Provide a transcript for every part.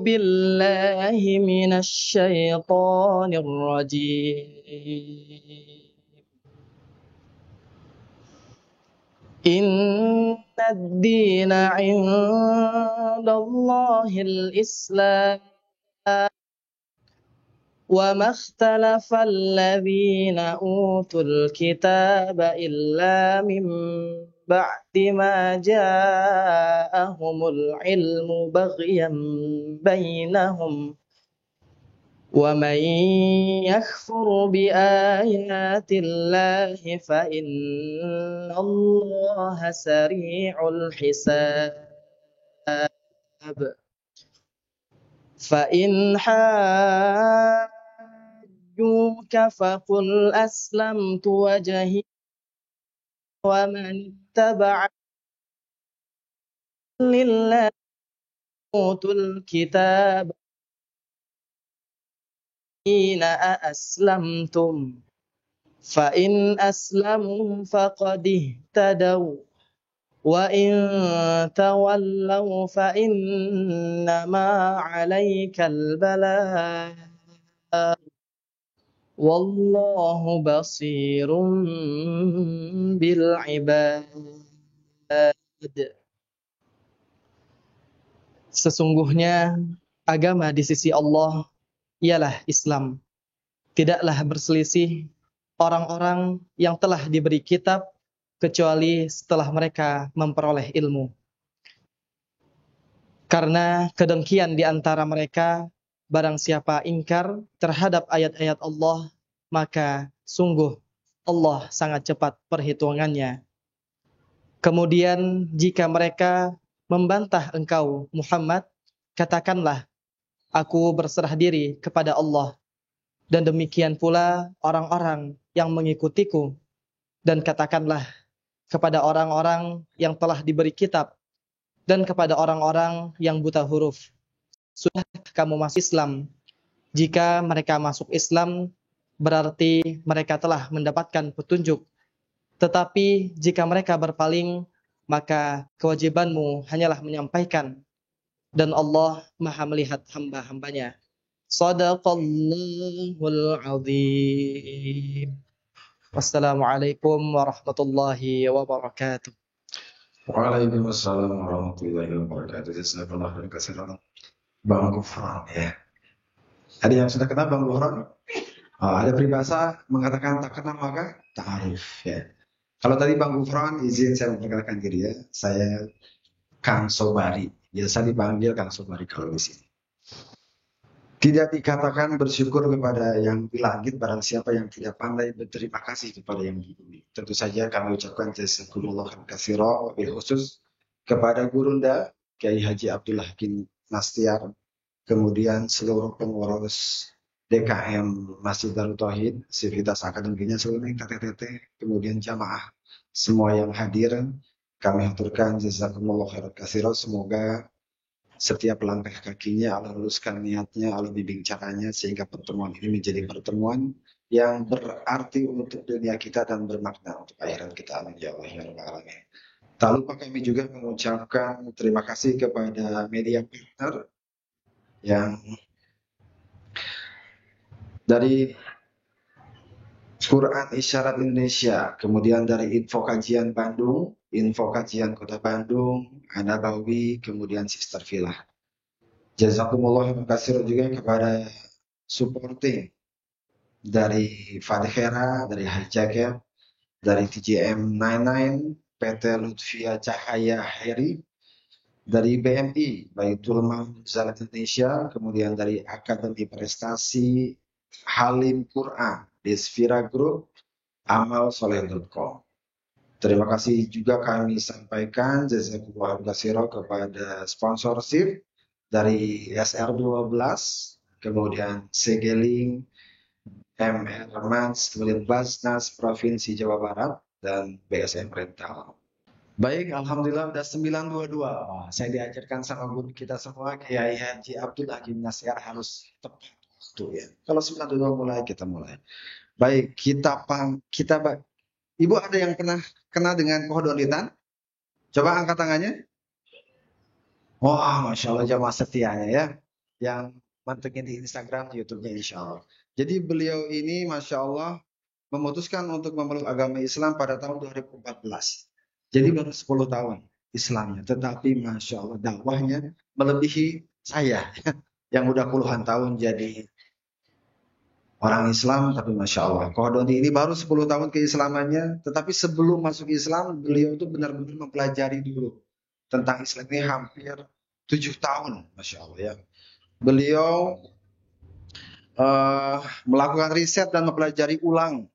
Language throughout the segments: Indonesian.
بالله من الشيطان الرجيم إن الدين عند الله الإسلام وما اختلف الذين أوتوا الكتاب إلا من بعد ما جاءهم العلم بغيا بينهم ومن يكفر بآيات الله فإن الله سريع الحساب فإن حاجوك فقل أسلمت وجهي ومن اتبع لله أوتوا الكتاب حين أسلمتم فإن أسلموا فقد اهتدوا وإن تولوا فإنما عليك البلاغ والله بصير بالعباد. Sesungguhnya agama di sisi Allah ialah Islam. Tidaklah berselisih orang-orang yang telah diberi kitab kecuali setelah mereka memperoleh ilmu. Karena kedengkian di antara mereka, barang siapa ingkar terhadap ayat-ayat Allah, maka sungguh Allah sangat cepat perhitungannya. Kemudian jika mereka membantah engkau Muhammad, katakanlah, aku berserah diri kepada Allah. Dan demikian pula orang-orang yang mengikutiku. Dan katakanlah kepada orang-orang yang telah diberi kitab dan kepada orang-orang yang buta huruf, sudah kamu masuk Islam. Jika mereka masuk Islam, berarti mereka telah mendapatkan petunjuk. Tetapi jika mereka berpaling, maka kewajibanmu hanyalah menyampaikan. Dan Allah Maha melihat hamba-hambanya. Shadaqallahul azim. Wassalamualaikum warahmatullahi wabarakatuh. Waalaikumsalam warahmatullahi wabarakatuh. Jazakallahu khairan. Bang Gufron ya. Ada yang sudah kenal Bang Gufron? Ada peribahasa mengatakan tak kenal maka ta'aruf ya. Kalau tadi Bang Gufron izin saya memperkenalkan diri ya. Saya Kang Sobari. Biasa dipanggil Kang Sobari kalau di sini. Tidak dikatakan bersyukur kepada yang di langit barang siapa yang tidak pandai berterima kasih kepada yang di bumi. Tentu saja kami ucapkan jazakumullah katsiran, wabil khusus kepada Gurunda Kiai Haji Abdullah bin Nastiar, kemudian seluruh pengurus DKM Masjid Darut Tauhid, Sivitas Akademinya seluruh KTT, kemudian jamaah semua yang hadir, kami aturkan jazakumullah katsiran. Semoga setiap langkah kakinya Allah luruskan niatnya, Allah bimbing caranya sehingga pertemuan ini menjadi pertemuan yang berarti untuk dunia kita dan bermakna untuk akhirat kita. Amin ya Allah ya rabbal alamin. Tak lupa kami juga mengucapkan terima kasih kepada media partner yang dari Quran Isyarat Indonesia, kemudian dari Info Kajian Bandung, Info Kajian Kota Bandung, Anabawi, kemudian Sister Villa. Jazakumullah khairan juga kepada supporting dari Fadhera, dari Hijacker, dari TJM 99, PT Lutfia Cahaya Heri, dari BMI, Baitul Mal Zalat Indonesia, kemudian dari Akademi Prestasi Halim Quran, Desvira Group, amalsoleh.com. Terima kasih juga kami sampaikan jazakumullah khairan kepada sponsorship dari SR12, kemudian Segeling, MR Mans, kemudian Basnas Provinsi Jawa Barat, dan BSM Rental. Baik, alhamdulillah udah 9.22. Saya diajarkan sama guru kita semua, Kiai Haji Abdullah bin Nastiar, harus tepat waktu ya. Kalau 9.22 mulai, kita mulai. Baik, Ibu ada yang pernah kenal dengan pohon dolitan? Coba angkat tangannya. Wah, Masya Allah jamaah setianya ya. yang mantengin di Instagram, YouTube-nya insya Allah. Jadi beliau ini Masya Allah memutuskan untuk memeluk agama Islam pada tahun 2014. Jadi baru 10 tahun Islamnya. Tetapi Masya Allah dakwahnya melebihi saya yang udah puluhan tahun jadi orang Islam. Tapi Masya Allah Kohdoni ini baru 10 tahun keislamannya. Tetapi sebelum masuk Islam beliau itu benar-benar mempelajari dulu tentang Islam ini hampir 7 tahun Masya Allah ya. Beliau melakukan riset dan mempelajari ulang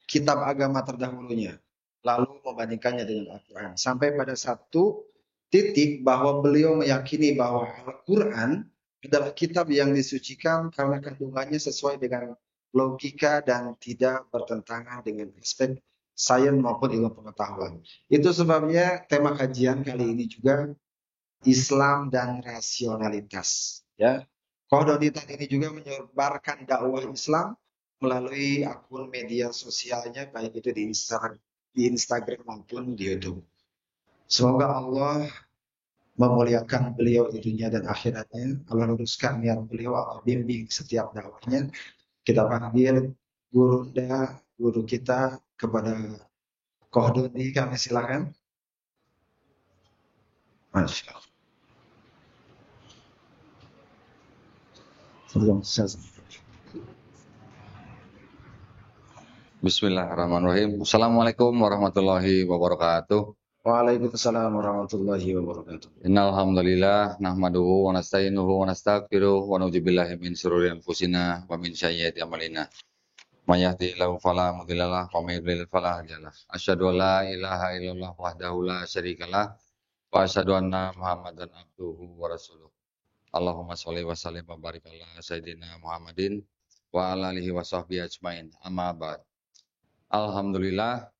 kitab agama terdahulunya, lalu membandingkannya dengan Al-Quran. Sampai pada satu titik bahwa beliau meyakini bahwa Al-Quran adalah kitab yang disucikan karena kandungannya sesuai dengan logika dan tidak bertentangan dengan aspek sains maupun ilmu pengetahuan. Itu sebabnya tema kajian kali ini juga Islam dan rasionalitas. Ya, Kohdoni ini juga menyebarkan dakwah Islam melalui akun media sosialnya, baik itu di Instagram maupun di YouTube. Semoga Allah memuliakan beliau di dunia dan akhiratnya. Allah luruskan niat beliau, Allah bimbing setiap dakwahnya. Kita panggil guru kita kepada Kohdoni, kami silakan. Masya Allah. Bismillahirrahmanirrahim. Assalamualaikum warahmatullahi wabarakatuh. Waalaikumsalam warahmatullahi wabarakatuh. Innal hamdalillah nahmaduhu wa nasta'inuhu wa nastaghfiruh wa na'udzubillahi min shururi anfusina wa min sayyiati a'malina. May yahdihillahu fala mudhillalah wa may yudlil fala hadiyalah. Asyhadu an la ilaha illallah wahdahu la syarikalah wa asyhadu anna Muhammadan abduhu wa rasuluh. Allahumma sholli wa sallim wa barik ala sayyidina Muhammadin wa ala alihi wa sahbihi ajmain. Amma ba'd. Alhamdulillah,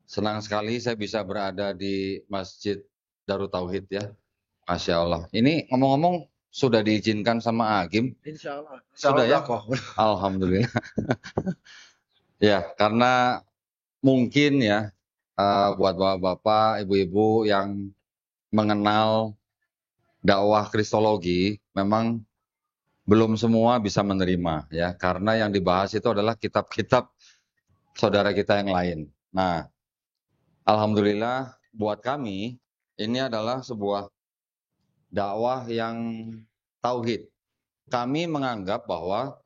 senang sekali saya bisa berada di Masjid Darut Tauhid ya. Masya Allah. Ini ngomong-ngomong sudah diizinkan sama Agim? Insya Allah. Sudah ya? Alhamdulillah. Ya, karena mungkin ya buat bapak-bapak, ibu-ibu yang mengenal dakwah kristologi memang belum semua bisa menerima ya, karena yang dibahas itu adalah kitab-kitab saudara kita yang lain. Nah, alhamdulillah buat kami ini adalah sebuah dakwah yang tauhid. Kami menganggap bahwa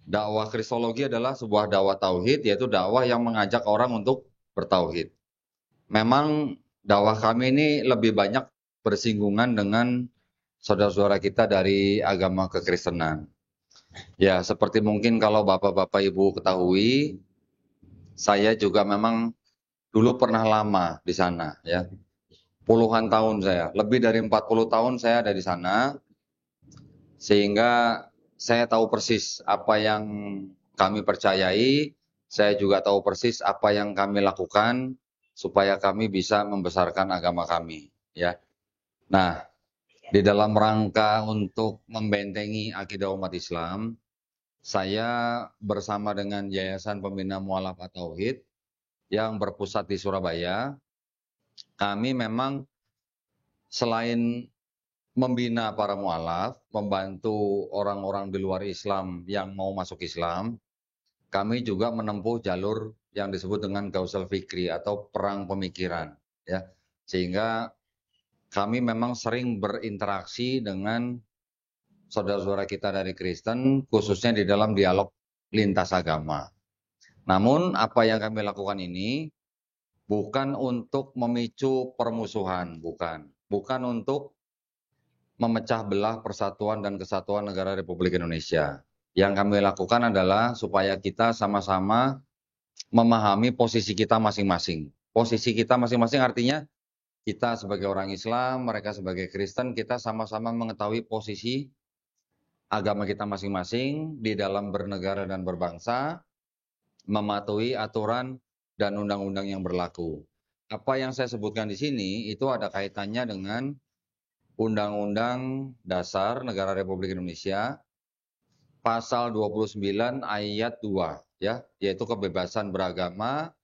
dakwah kristologi adalah sebuah dakwah tauhid, yaitu dakwah yang mengajak orang untuk bertauhid. Memang dakwah kami ini lebih banyak bersinggungan dengan saudara-saudara kita dari agama kekristenan. Ya, seperti mungkin kalau bapak-bapak ibu ketahui, saya juga memang dulu pernah lama di sana ya. Puluhan tahun saya, lebih dari 40 tahun saya ada di sana. Sehingga saya tahu persis apa yang kami percayai, saya juga tahu persis apa yang kami lakukan supaya kami bisa membesarkan agama kami ya. Nah, di dalam rangka untuk membentengi akidah umat Islam, saya bersama dengan Yayasan Pembina Mu'alafat Tauhid yang berpusat di Surabaya, kami memang selain membina para mu'alaf, membantu orang-orang di luar Islam yang mau masuk Islam, kami juga menempuh jalur yang disebut dengan Gausal Fikri atau perang pemikiran. Ya. Sehingga kami memang sering berinteraksi dengan saudara-saudara kita dari Kristen, khususnya di dalam dialog lintas agama. Namun apa yang kami lakukan ini bukan untuk memicu permusuhan, bukan untuk memecah belah persatuan dan kesatuan negara Republik Indonesia. Yang kami lakukan adalah supaya kita sama-sama memahami posisi kita masing-masing. Posisi kita masing-masing artinya kita sebagai orang Islam, mereka sebagai Kristen, kita sama-sama mengetahui posisi agama kita masing-masing di dalam bernegara dan berbangsa, mematuhi aturan dan undang-undang yang berlaku. Apa yang saya sebutkan di sini itu ada kaitannya dengan Undang-Undang Dasar Negara Republik Indonesia pasal 29 ayat 2 ya, yaitu kebebasan beragama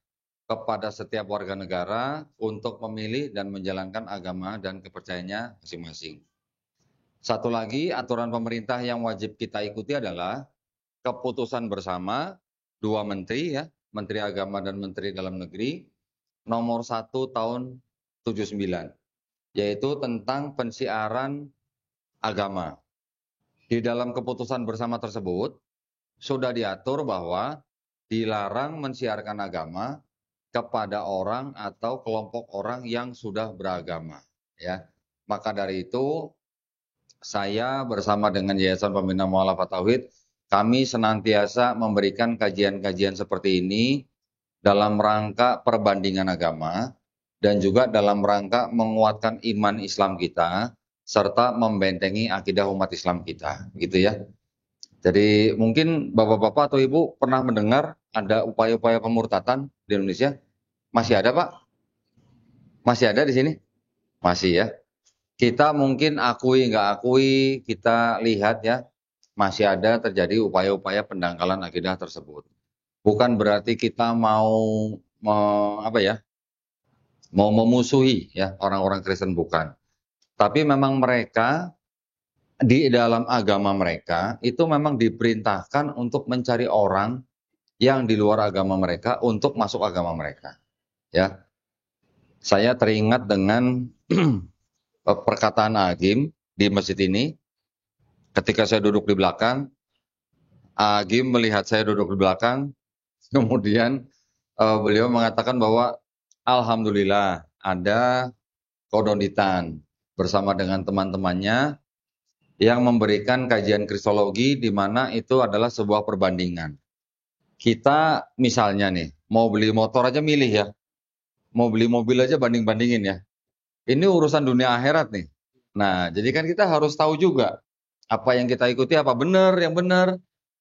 kepada setiap warga negara untuk memilih dan menjalankan agama dan kepercayaannya masing-masing. Satu lagi aturan pemerintah yang wajib kita ikuti adalah keputusan bersama dua menteri ya, Menteri Agama dan Menteri Dalam Negeri nomor 1 tahun 79, yaitu tentang pensiaran agama. Di dalam keputusan bersama tersebut sudah diatur bahwa dilarang mensiarkan agama kepada orang atau kelompok orang yang sudah beragama ya. Maka dari itu saya bersama dengan Yayasan Pembina Mu'alafat Tauhid, kami senantiasa memberikan kajian-kajian seperti ini dalam rangka perbandingan agama dan juga dalam rangka menguatkan iman Islam kita serta membentengi akidah umat Islam kita, gitu ya. Jadi mungkin Bapak-bapak atau Ibu pernah mendengar ada upaya-upaya pemurtatan di Indonesia? Masih ada, Pak? Masih ada di sini? Masih ya. Kita mungkin akui nggak akui, kita lihat ya, masih ada terjadi upaya-upaya pendangkalan akidah tersebut. Bukan berarti kita mau mau memusuhi ya orang-orang Kristen, bukan. Tapi memang mereka di dalam agama mereka itu memang diperintahkan untuk mencari orang yang di luar agama mereka untuk masuk agama mereka. Ya, saya teringat dengan perkataan Agim di masjid ini, ketika saya duduk di belakang, Agim melihat saya duduk di belakang, kemudian beliau mengatakan bahwa Alhamdulillah ada Kodonitan bersama dengan teman-temannya yang memberikan kajian kristologi di mana itu adalah sebuah perbandingan. Kita misalnya nih, mau beli motor aja milih ya, mau beli mobil aja banding-bandingin ya. Ini urusan dunia akhirat nih. Nah, jadi kan kita harus tahu juga apa yang kita ikuti apa benar yang benar,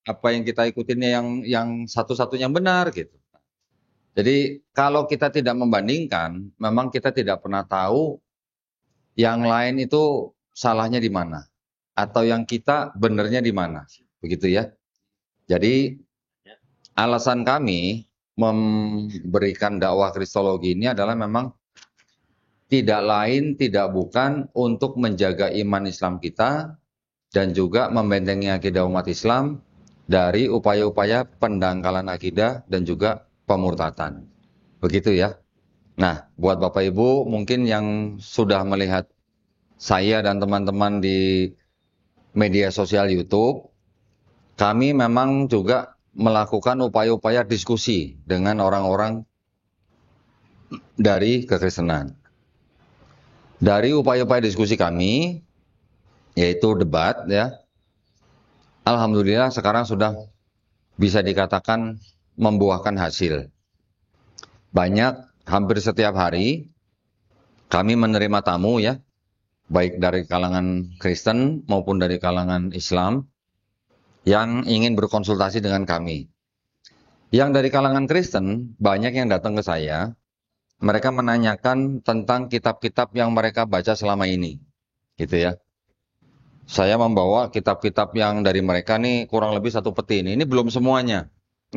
apa yang kita ikutinnya yang satu-satunya yang benar gitu. Jadi kalau kita tidak membandingkan, memang kita tidak pernah tahu yang lain itu salahnya di mana atau yang kita benernya di mana. Begitu ya. Jadi alasan kami memberikan dakwah kristologi ini adalah memang tidak lain, tidak bukan untuk menjaga iman Islam kita dan juga membentengi akidah umat Islam dari upaya-upaya pendangkalan akidah dan juga pemurtatan. Begitu ya. Nah, buat Bapak Ibu mungkin yang sudah melihat saya dan teman-teman di media sosial YouTube, kami memang juga melakukan upaya-upaya diskusi dengan orang-orang dari kekristenan. Dari upaya-upaya diskusi kami, yaitu debat ya, alhamdulillah sekarang sudah bisa dikatakan membuahkan hasil. Banyak, hampir setiap hari kami menerima tamu ya, baik dari kalangan Kristen maupun dari kalangan Islam yang ingin berkonsultasi dengan kami. Yang dari kalangan Kristen, banyak yang datang ke saya, mereka menanyakan tentang kitab-kitab yang mereka baca selama ini, gitu ya. Saya membawa kitab-kitab yang dari mereka nih kurang lebih 1 peti ini belum semuanya.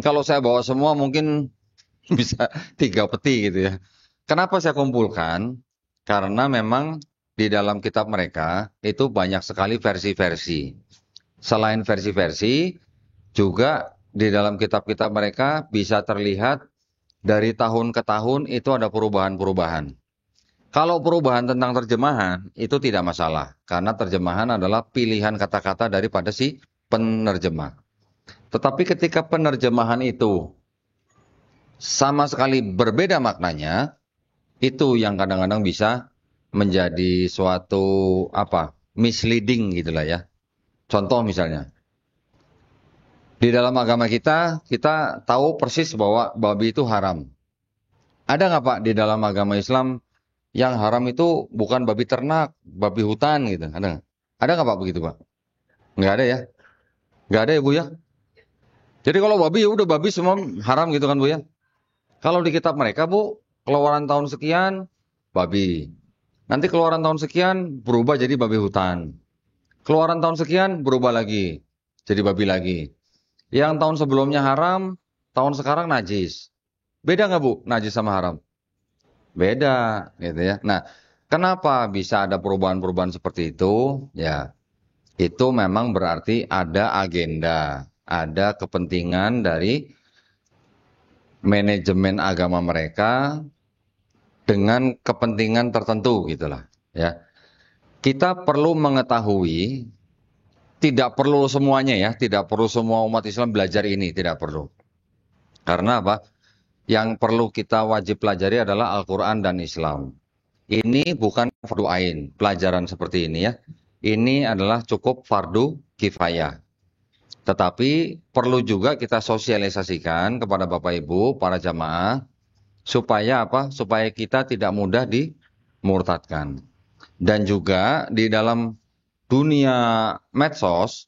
Kalau saya bawa semua mungkin bisa 3 peti gitu ya. Kenapa saya kumpulkan? Karena memang di dalam kitab mereka itu banyak sekali versi-versi. Selain versi-versi, juga di dalam kitab-kitab mereka bisa terlihat dari tahun ke tahun itu ada perubahan-perubahan. Kalau perubahan tentang terjemahan itu tidak masalah, karena terjemahan adalah pilihan kata-kata daripada si penerjemah. Tetapi ketika penerjemahan itu sama sekali berbeda maknanya, itu yang kadang-kadang bisa menjadi suatu misleading gitulah ya. Contoh misalnya, di dalam agama kita tahu persis bahwa babi itu haram. Ada nggak Pak di dalam agama Islam yang haram itu bukan babi ternak, babi hutan gitu? Ada nggak? Ada nggak Pak begitu Pak? Nggak ada ya? Nggak ada ya Bu ya? Jadi kalau babi ya udah babi semua haram gitu kan Bu ya? Kalau di kitab mereka Bu, keluaran tahun sekian babi. Nanti keluaran tahun sekian berubah jadi babi hutan. Keluaran tahun sekian berubah lagi jadi babi lagi. Yang tahun sebelumnya haram, tahun sekarang najis. Beda nggak Bu, najis sama haram? Beda, gitu ya. Nah, kenapa bisa ada perubahan-perubahan seperti itu? Ya, itu memang berarti ada agenda, ada kepentingan dari manajemen agama mereka dengan kepentingan tertentu gitulah ya. Kita perlu mengetahui, tidak perlu semuanya ya, tidak perlu semua umat Islam belajar ini, tidak perlu. Karena apa? Yang perlu kita wajib pelajari adalah Al-Quran dan Islam. Ini bukan fardu ain, pelajaran seperti ini ya. Ini adalah cukup fardu kifayah. Tetapi perlu juga kita sosialisasikan kepada Bapak Ibu, para jamaah, supaya apa? Supaya kita tidak mudah dimurtadkan. Dan juga di dalam dunia medsos,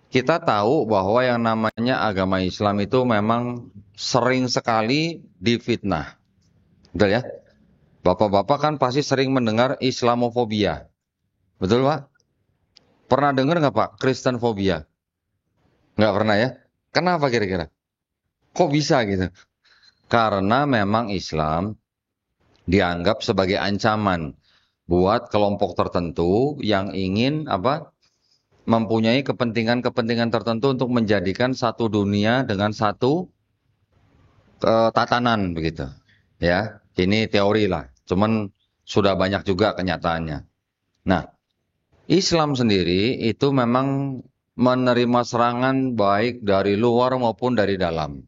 kita tahu bahwa yang namanya agama Islam itu memang sering sekali difitnah. Betul ya? Bapak-bapak kan pasti sering mendengar Islamofobia. Betul Pak? Pernah dengar nggak Pak? Kristenfobia? Nggak pernah ya? Kenapa kira-kira? Kok bisa gitu? Karena memang Islam dianggap sebagai ancaman buat kelompok tertentu yang ingin apa? Mempunyai kepentingan-kepentingan tertentu untuk menjadikan satu dunia dengan satu tatanan begitu. Ya, ini teori lah. Cuman sudah banyak juga kenyataannya. Nah, Islam sendiri itu memang menerima serangan baik dari luar maupun dari dalam.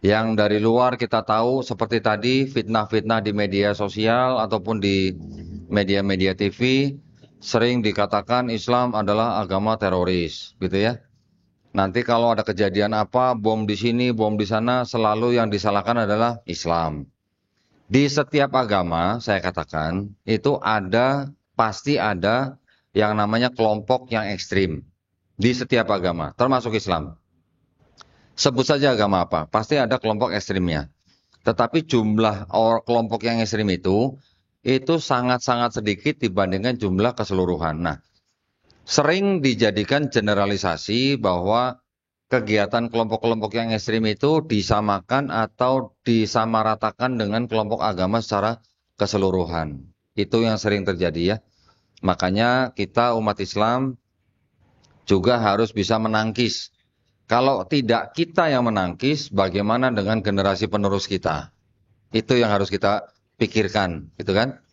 Yang dari luar kita tahu seperti tadi fitnah-fitnah di media sosial ataupun di media-media TV sering dikatakan Islam adalah agama teroris, gitu ya. Nanti kalau ada kejadian apa, bom di sini, bom di sana, selalu yang disalahkan adalah Islam. Di setiap agama, saya katakan, itu pasti ada yang namanya kelompok yang ekstrim. Di setiap agama, termasuk Islam. Sebut saja agama apa, pasti ada kelompok ekstrimnya. Tetapi jumlah kelompok yang ekstrim itu sangat-sangat sedikit dibandingkan jumlah keseluruhan. Nah, sering dijadikan generalisasi bahwa kegiatan kelompok-kelompok yang ekstrim itu disamakan atau disamaratakan dengan kelompok agama secara keseluruhan. Itu yang sering terjadi ya. Makanya kita umat Islam juga harus bisa menangkis. Kalau tidak kita yang menangkis, bagaimana dengan generasi penerus kita? Itu yang harus kita pikirkan, gitu kan?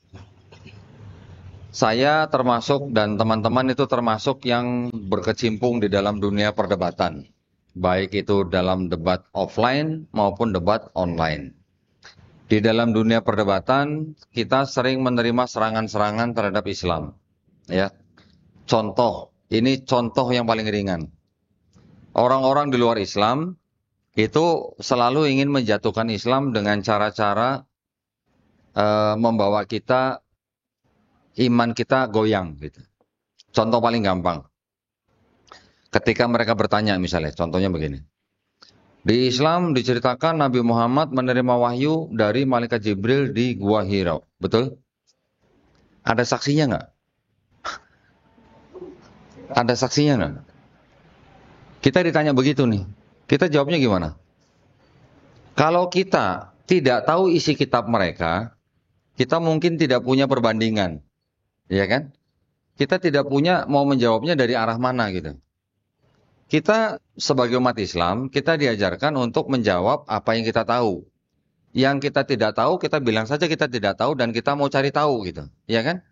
Saya termasuk dan teman-teman itu termasuk yang berkecimpung di dalam dunia perdebatan. Baik itu dalam debat offline maupun debat online. Di dalam dunia perdebatan, kita sering menerima serangan-serangan terhadap Islam. Ya. Ini contoh yang paling ringan. Orang-orang di luar Islam itu selalu ingin menjatuhkan Islam dengan cara-cara membawa iman kita goyang gitu. Contoh paling gampang. Ketika mereka bertanya misalnya, contohnya begini. Di Islam diceritakan Nabi Muhammad menerima wahyu dari malaikat Jibril di Gua Hira. Betul? Ada saksinya nggak? Ada saksinya nggak? Kita ditanya begitu nih. Kita jawabnya gimana? Kalau kita tidak tahu isi kitab mereka, kita mungkin tidak punya perbandingan. Ya kan? Kita tidak punya mau menjawabnya dari arah mana gitu. Kita sebagai umat Islam, kita diajarkan untuk menjawab apa yang kita tahu. Yang kita tidak tahu, kita bilang saja kita tidak tahu dan kita mau cari tahu gitu. Ya kan?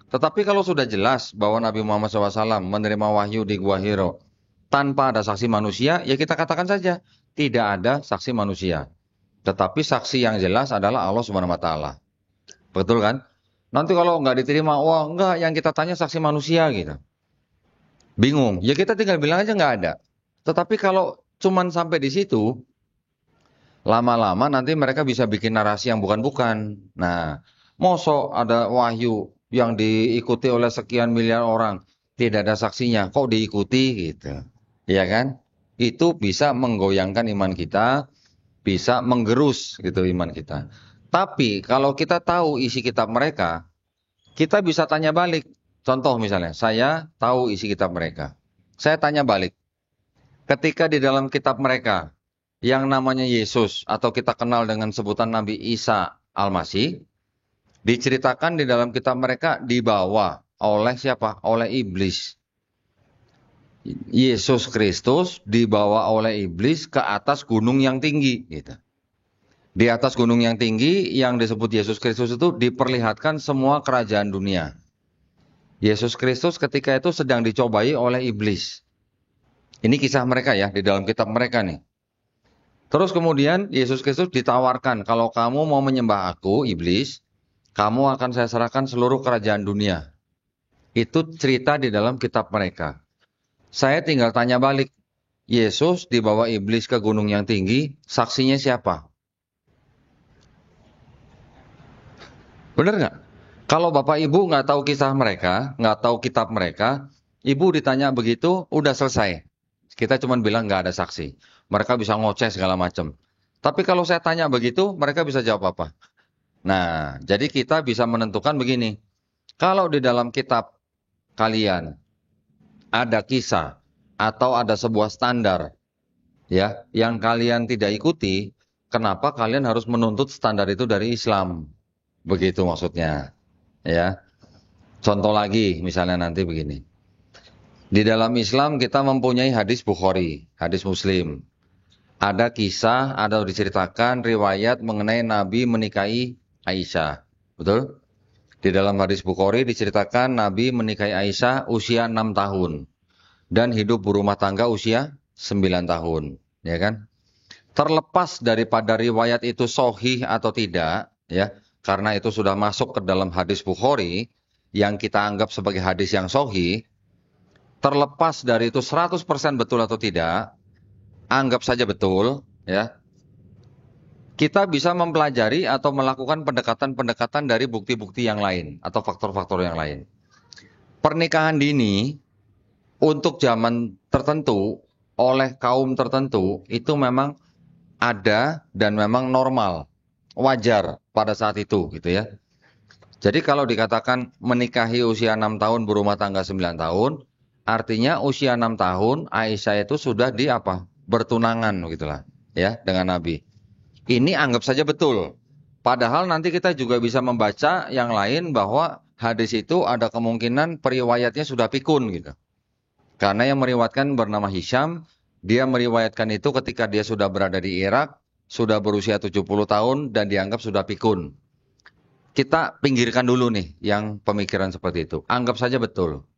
Tetapi kalau sudah jelas bahwa Nabi Muhammad SAW menerima wahyu di Gua Hira tanpa ada saksi manusia, ya kita katakan saja tidak ada saksi manusia. Tetapi saksi yang jelas adalah Allah Subhanahu wa taala. Betul kan? Nanti kalau nggak diterima, wah enggak, yang kita tanya saksi manusia gitu. Bingung. Ya kita tinggal bilang aja nggak ada. Tetapi kalau cuman sampai di situ, lama-lama nanti mereka bisa bikin narasi yang bukan-bukan. Nah, mosok ada wahyu yang diikuti oleh sekian miliar orang, tidak ada saksinya, kok diikuti gitu. Ya kan? Itu bisa menggoyangkan iman kita, bisa menggerus gitu iman kita. Tapi kalau kita tahu isi kitab mereka, kita bisa tanya balik. Contoh misalnya, saya tahu isi kitab mereka. Saya tanya balik. Ketika di dalam kitab mereka, yang namanya Yesus, atau kita kenal dengan sebutan Nabi Isa Al-Masih, diceritakan di dalam kitab mereka dibawa oleh siapa? Oleh iblis. Yesus Kristus dibawa oleh iblis ke atas gunung yang tinggi gitu. Di atas gunung yang tinggi yang disebut Yesus Kristus itu diperlihatkan semua kerajaan dunia. Yesus Kristus ketika itu sedang dicobai oleh iblis. Ini kisah mereka ya, di dalam kitab mereka nih. Terus kemudian Yesus Kristus ditawarkan, kalau kamu mau menyembah aku, iblis, kamu akan saya serahkan seluruh kerajaan dunia. Itu cerita di dalam kitab mereka. Saya tinggal tanya balik, Yesus dibawa iblis ke gunung yang tinggi, saksinya siapa? Bener nggak? Kalau Bapak Ibu nggak tahu kisah mereka, nggak tahu kitab mereka, Ibu ditanya begitu, udah selesai. Kita cuma bilang nggak ada saksi. Mereka bisa ngoceh segala macam. Tapi kalau saya tanya begitu, mereka bisa jawab apa? Nah, jadi kita bisa menentukan begini. Kalau di dalam kitab kalian ada kisah atau ada sebuah standar ya yang kalian tidak ikuti, kenapa kalian harus menuntut standar itu dari Islam? Begitu maksudnya. Ya. Contoh lagi misalnya nanti begini. Di dalam Islam kita mempunyai hadis Bukhari, hadis Muslim. Ada kisah, ada diceritakan riwayat mengenai Nabi menikahi Aisyah. Betul? Di dalam hadis Bukhari diceritakan Nabi menikahi Aisyah usia 6 tahun. Dan hidup berumah tangga usia 9 tahun. Ya kan? Terlepas daripada riwayat itu sahih atau tidak, ya, karena itu sudah masuk ke dalam hadis Bukhari, yang kita anggap sebagai hadis yang sahih, terlepas dari itu 100% betul atau tidak, anggap saja betul, ya. Kita bisa mempelajari atau melakukan pendekatan-pendekatan dari bukti-bukti yang lain atau faktor-faktor yang lain. Pernikahan dini untuk zaman tertentu oleh kaum tertentu itu memang ada dan memang normal, wajar pada saat itu gitu ya. Jadi kalau dikatakan menikahi usia 6 tahun berumah tangga 9 tahun, artinya usia 6 tahun Aisyah itu sudah di apa? Bertunangan gitulah ya dengan Nabi. Ini anggap saja betul. Padahal nanti kita juga bisa membaca yang lain bahwa hadis itu ada kemungkinan periwayatnya sudah pikun gitu. Karena yang meriwayatkan bernama Hisham, dia meriwayatkan itu ketika dia sudah berada di Irak, sudah berusia 70 tahun dan dianggap sudah pikun. Kita pinggirkan dulu nih yang pemikiran seperti itu. Anggap saja betul.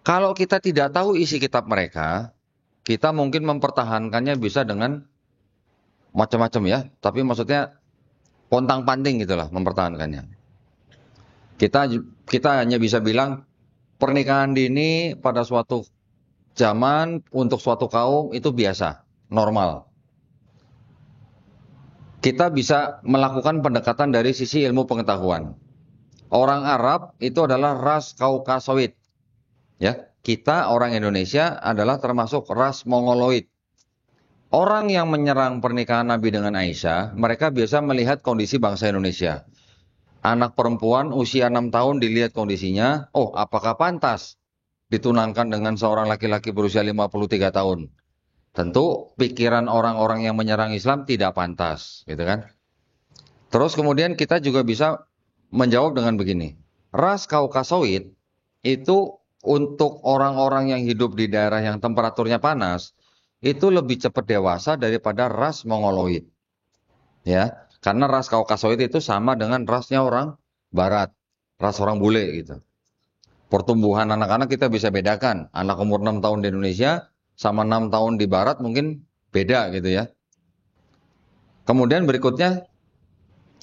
Kalau kita tidak tahu isi kitab mereka, kita mungkin mempertahankannya bisa dengan macam-macam ya. Tapi maksudnya pontang-panting gitulah mempertahankannya. Kita hanya bisa bilang pernikahan dini pada suatu zaman untuk suatu kaum itu biasa, normal. Kita bisa melakukan pendekatan dari sisi ilmu pengetahuan. Orang Arab itu adalah ras Kaukasoid. Ya, kita orang Indonesia adalah termasuk ras Mongoloid. Orang yang menyerang pernikahan Nabi dengan Aisyah, mereka biasa melihat kondisi bangsa Indonesia. Anak perempuan usia 6 tahun dilihat kondisinya, oh apakah pantas ditunangkan dengan seorang laki-laki berusia 53 tahun? Tentu pikiran orang-orang yang menyerang Islam tidak pantas, gitu kan? Terus kemudian kita juga bisa menjawab dengan begini. Ras Kaukasoid itu untuk orang-orang yang hidup di daerah yang temperaturnya panas, itu lebih cepat dewasa daripada ras Mongoloid. Ya, karena ras Kaukasoid itu sama dengan rasnya orang Barat, ras orang bule gitu. Pertumbuhan anak-anak kita bisa bedakan. Anak umur 6 tahun di Indonesia sama 6 tahun di Barat mungkin beda gitu ya. Kemudian berikutnya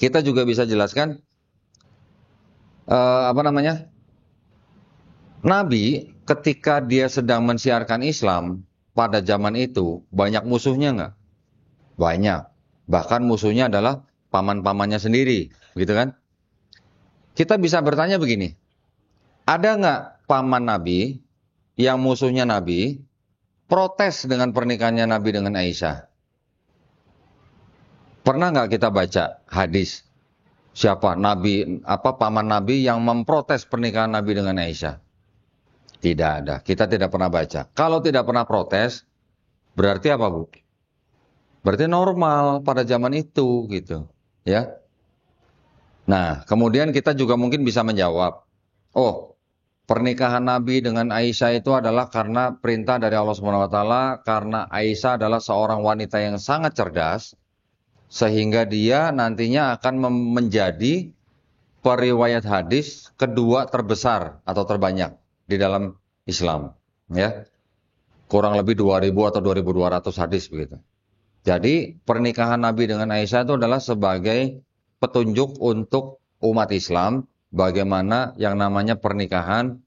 kita juga bisa jelaskan Nabi ketika dia sedang mensiarkan Islam pada zaman itu banyak musuhnya nggak? Banyak. Bahkan musuhnya adalah paman-pamannya sendiri, gitu kan? Kita bisa bertanya begini, ada nggak paman Nabi yang musuhnya Nabi protes dengan pernikahannya Nabi dengan Aisyah? Pernah nggak kita baca hadis siapa Nabi, paman Nabi yang memprotes pernikahan Nabi dengan Aisyah? Tidak ada. Kita tidak pernah baca. Kalau tidak pernah protes, berarti apa, Bu? Berarti normal pada zaman itu, gitu, ya. Nah, kemudian kita juga mungkin bisa menjawab, oh, Pernikahan Nabi dengan Aisyah itu adalah karena perintah dari Allah Subhanahu wa taala, karena Aisyah adalah seorang wanita yang sangat cerdas sehingga dia nantinya akan menjadi periwayat hadis kedua terbesar atau terbanyak di dalam Islam, ya. Kurang lebih 2000 atau 2200 hadis begitu. Jadi pernikahan Nabi dengan Aisyah itu adalah sebagai petunjuk untuk umat Islam bagaimana yang namanya pernikahan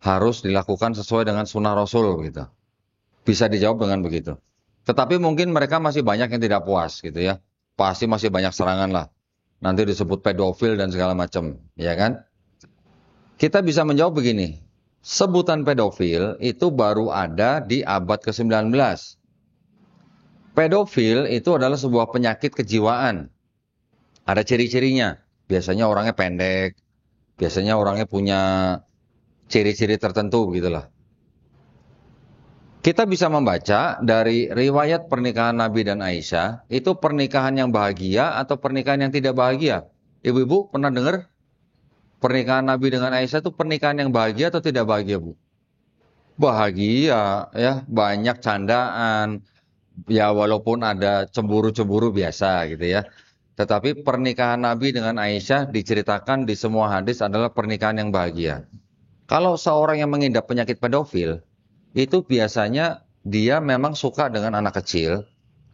harus dilakukan sesuai dengan sunnah Rasul gitu. Bisa dijawab dengan begitu. Tetapi mungkin mereka masih banyak yang tidak puas gitu ya. Pasti masih banyak serangan lah. Nanti disebut pedofil dan segala macam, ya kan? Kita bisa menjawab begini. Sebutan pedofil itu baru ada di abad ke-19. Pedofil itu adalah sebuah penyakit kejiwaan. Ada ciri-cirinya. Biasanya orangnya pendek. Biasanya orangnya punya ciri-ciri tertentu begitulah. Kita bisa membaca dari riwayat pernikahan Nabi dan Aisyah, itu pernikahan yang bahagia atau pernikahan yang tidak bahagia. Ibu-ibu pernah dengar pernikahan Nabi dengan Aisyah itu pernikahan yang bahagia atau tidak bahagia, Bu? Bahagia, ya, banyak candaan. Ya walaupun ada cemburu-cemburu biasa gitu ya. Tetapi pernikahan Nabi dengan Aisyah diceritakan di semua hadis adalah pernikahan yang bahagia. Kalau seorang yang mengidap penyakit pedofil, itu biasanya dia memang suka dengan anak kecil,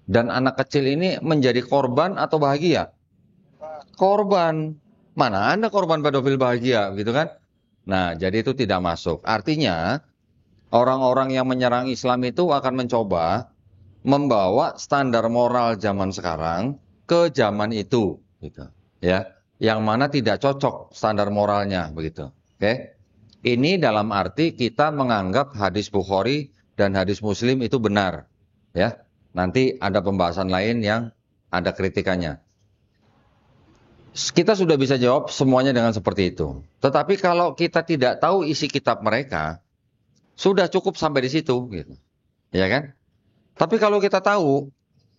dan anak kecil ini menjadi korban atau bahagia? Korban. Mana ada korban pedofil bahagia, gitu kan? Nah, jadi itu tidak masuk. Artinya, orang-orang yang menyerang Islam itu akan mencoba membawa standar moral zaman sekarang ke zaman itu, gitu. Ya, yang mana tidak cocok standar moralnya, begitu. Oke? Ini dalam arti kita menganggap hadis Bukhari dan hadis Muslim itu benar. Ya, nanti ada pembahasan lain yang ada kritikannya. Kita sudah bisa jawab semuanya dengan seperti itu. Tetapi kalau kita tidak tahu isi kitab mereka, sudah cukup sampai di situ, gitu. Ya kan? Tapi kalau kita tahu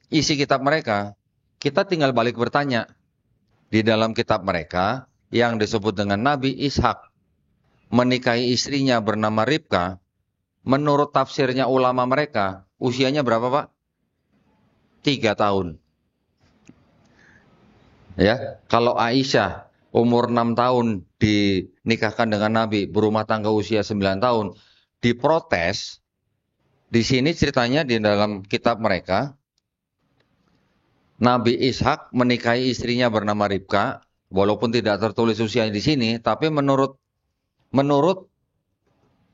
isi kitab mereka, kita tinggal balik bertanya. Di dalam kitab mereka yang disebut dengan Nabi Ishak menikahi istrinya bernama Ribka, menurut tafsirnya ulama mereka, usianya berapa, Pak? 3 tahun. Ya, kalau Aisyah umur 6 tahun dinikahkan dengan Nabi, berumah tangga usia 9 tahun, diprotes. Di sini ceritanya di dalam kitab mereka, Nabi Ishak menikahi istrinya bernama Ribka, walaupun tidak tertulis usianya di sini, tapi menurut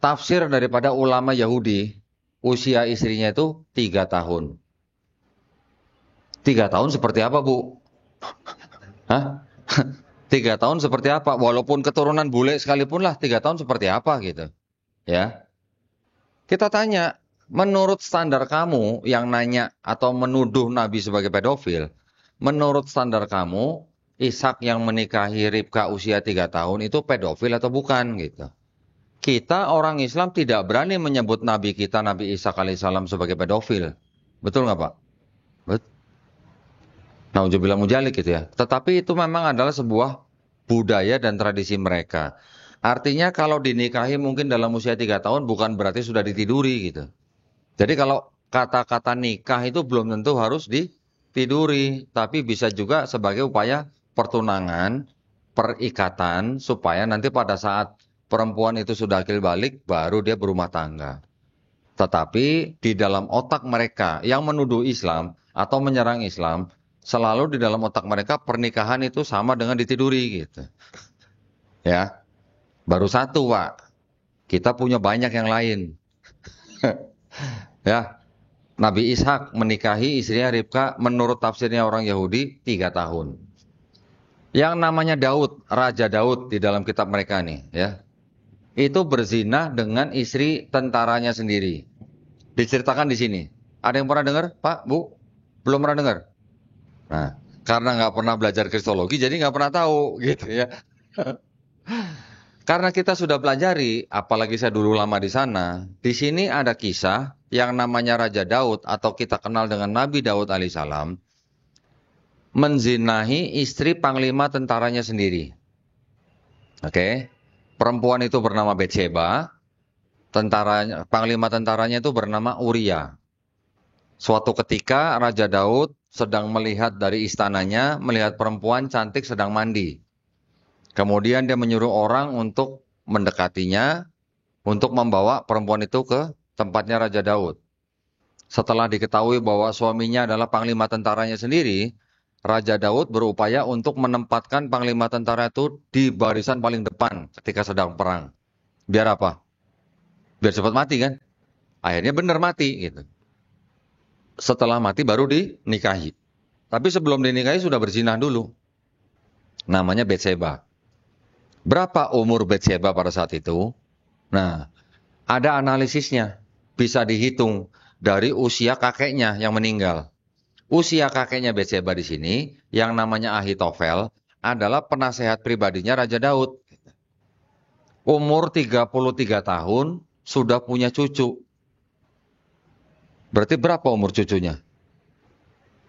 tafsir daripada ulama Yahudi, usia istrinya itu 3 tahun. 3 tahun seperti apa, Bu? Hah? 3 tahun seperti apa? Walaupun keturunan bule sekalipun lah, 3 tahun seperti apa gitu. Ya. Kita tanya, menurut standar kamu yang nanya atau menuduh Nabi sebagai pedofil, menurut standar kamu, Ishak yang menikahi Ribka usia 3 tahun itu pedofil atau bukan gitu. Kita orang Islam tidak berani menyebut Nabi kita, Nabi Ishak alaihissalam sebagai pedofil. Betul nggak, Pak? Betul. Nauzubillah mujalik gitu ya. Tetapi itu memang adalah sebuah budaya dan tradisi mereka. Artinya kalau dinikahi mungkin dalam usia 3 tahun bukan berarti sudah ditiduri gitu. Jadi kalau kata-kata nikah itu belum tentu harus ditiduri. Tapi bisa juga sebagai upaya pertunangan, perikatan, supaya nanti pada saat perempuan itu sudah akil balik, baru dia berumah tangga. Tetapi di dalam otak mereka yang menuduh Islam atau menyerang Islam, selalu di dalam otak mereka pernikahan itu sama dengan ditiduri gitu. Ya, baru satu, Pak. Kita punya banyak yang lain. Ya, Nabi Ishak menikahi istrinya Ribka menurut tafsirnya orang Yahudi 3 tahun. Yang namanya Daud, Raja Daud di dalam kitab mereka nih, ya. Itu berzina dengan istri tentaranya sendiri. Diceritakan di sini. Ada yang pernah dengar, Pak, Bu? Belum pernah dengar? Nah, karena nggak pernah belajar kristologi, jadi nggak pernah tahu, gitu ya. Karena kita sudah pelajari, apalagi saya dulu lama di sana, di sini ada kisah yang namanya Raja Daud atau kita kenal dengan Nabi Daud alaihissalam menzinahi istri panglima tentaranya sendiri. Oke. Perempuan itu bernama Betseba, panglima tentaranya itu bernama Uria. Suatu ketika Raja Daud sedang melihat dari istananya, melihat perempuan cantik sedang mandi. Kemudian dia menyuruh orang untuk mendekatinya, untuk membawa perempuan itu ke tempatnya Raja Daud. Setelah diketahui bahwa suaminya adalah panglima tentaranya sendiri, Raja Daud berupaya untuk menempatkan panglima tentara itu di barisan paling depan ketika sedang perang. Biar apa? Biar cepat mati kan? Akhirnya benar mati gitu. Setelah mati baru dinikahi. Tapi sebelum dinikahi sudah berzinah dulu. Namanya Betseba. Berapa umur Betseba pada saat itu? Nah, ada analisisnya. Bisa dihitung dari usia kakeknya yang meninggal. Usia kakeknya Betseba di sini, yang namanya Ahitofel, adalah penasehat pribadinya Raja Daud. Umur 33 tahun, sudah punya cucu. Berarti berapa umur cucunya?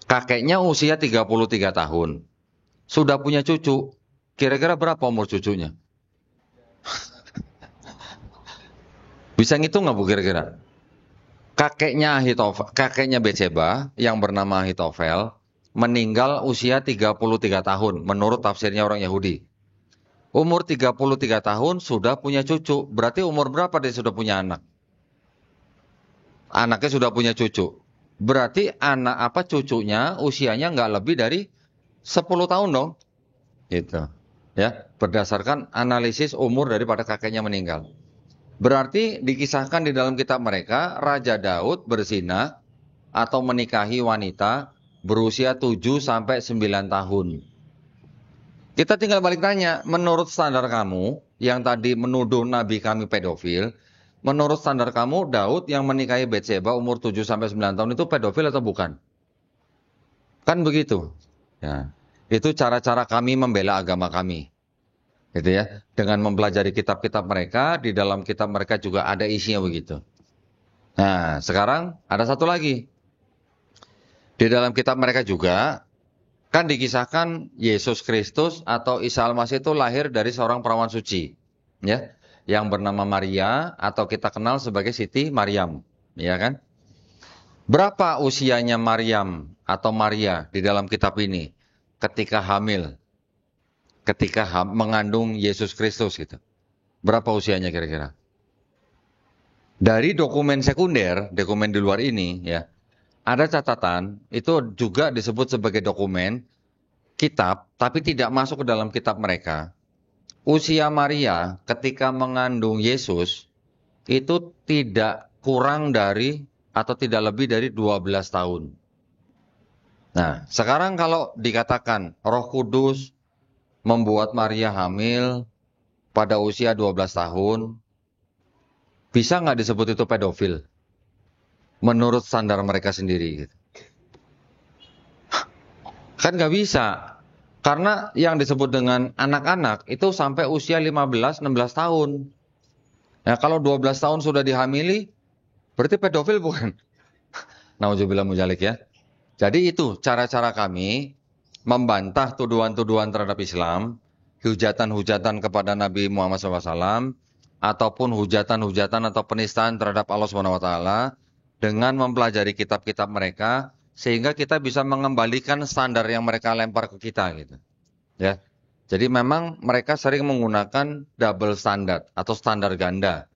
Kakeknya usia 33 tahun. Sudah punya cucu. Kira-kira berapa umur cucunya? Bisa ngitung nggak Bu kira-kira? Kakeknya Betseba yang bernama Ahitofel meninggal usia 33 tahun menurut tafsirnya orang Yahudi. Umur 33 tahun sudah punya cucu. Berarti umur berapa dia sudah punya anak? Anaknya sudah punya cucu. Berarti cucunya usianya nggak lebih dari 10 tahun dong. Gitu. Ya, berdasarkan analisis umur daripada kakeknya meninggal. Berarti dikisahkan di dalam kitab mereka, Raja Daud berzina atau menikahi wanita berusia 7 sampai 9 tahun. Kita tinggal balik tanya, menurut standar kamu yang tadi menuduh nabi kami pedofil, menurut standar kamu, Daud yang menikahi Betseba umur 7 sampai 9 tahun itu pedofil atau bukan? Kan begitu. Ya. Itu cara-cara kami membela agama kami. Gitu ya. Dengan mempelajari kitab-kitab mereka, di dalam kitab mereka juga ada isinya begitu. Nah, sekarang ada satu lagi. Di dalam kitab mereka juga, kan dikisahkan Yesus Kristus atau Isa Al-Masih itu lahir dari seorang perawan suci. Ya. Yang bernama Maria atau kita kenal sebagai Siti Maryam, ya kan? Berapa usianya Maryam atau Maria di dalam kitab ini ketika hamil, ketika mengandung Yesus Kristus gitu? Berapa usianya kira-kira? Dari dokumen sekunder, dokumen di luar ini ya, ada catatan itu juga disebut sebagai dokumen kitab, tapi tidak masuk ke dalam kitab mereka. Usia Maria ketika mengandung Yesus itu tidak kurang dari atau tidak lebih dari 12 tahun. Nah, sekarang kalau dikatakan Roh Kudus membuat Maria hamil pada usia 12 tahun, bisa nggak disebut itu pedofil? Menurut standar mereka sendiri. Kan nggak bisa. Karena yang disebut dengan anak-anak itu sampai usia 15-16 tahun. Nah, kalau 12 tahun sudah dihamili, berarti pedofil bukan? Nauzubillah mujalik ya. Jadi itu cara-cara kami membantah tuduhan-tuduhan terhadap Islam, hujatan-hujatan kepada Nabi Muhammad SAW, ataupun hujatan-hujatan atau penistaan terhadap Allah SWT dengan mempelajari kitab-kitab mereka, sehingga kita bisa mengembalikan standar yang mereka lempar ke kita gitu. Ya. Jadi memang mereka sering menggunakan double standard atau standar ganda.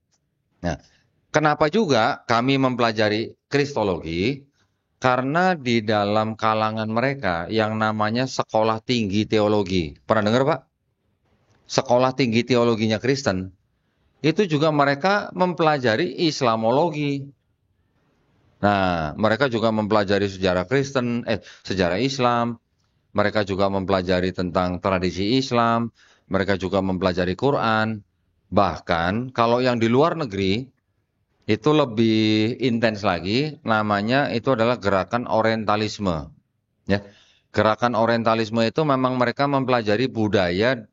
Nah, kenapa juga kami mempelajari kristologi? Karena di dalam kalangan mereka yang namanya sekolah tinggi teologi. Pernah dengar, Pak? Sekolah tinggi teologinya Kristen. Itu juga mereka mempelajari Islamologi. Nah, mereka juga mempelajari sejarah Kristen, sejarah Islam. Mereka juga mempelajari tentang tradisi Islam. Mereka juga mempelajari Quran. Bahkan kalau yang di luar negeri itu lebih intens lagi. Namanya itu adalah gerakan orientalisme. Ya, gerakan orientalisme itu memang mereka mempelajari budaya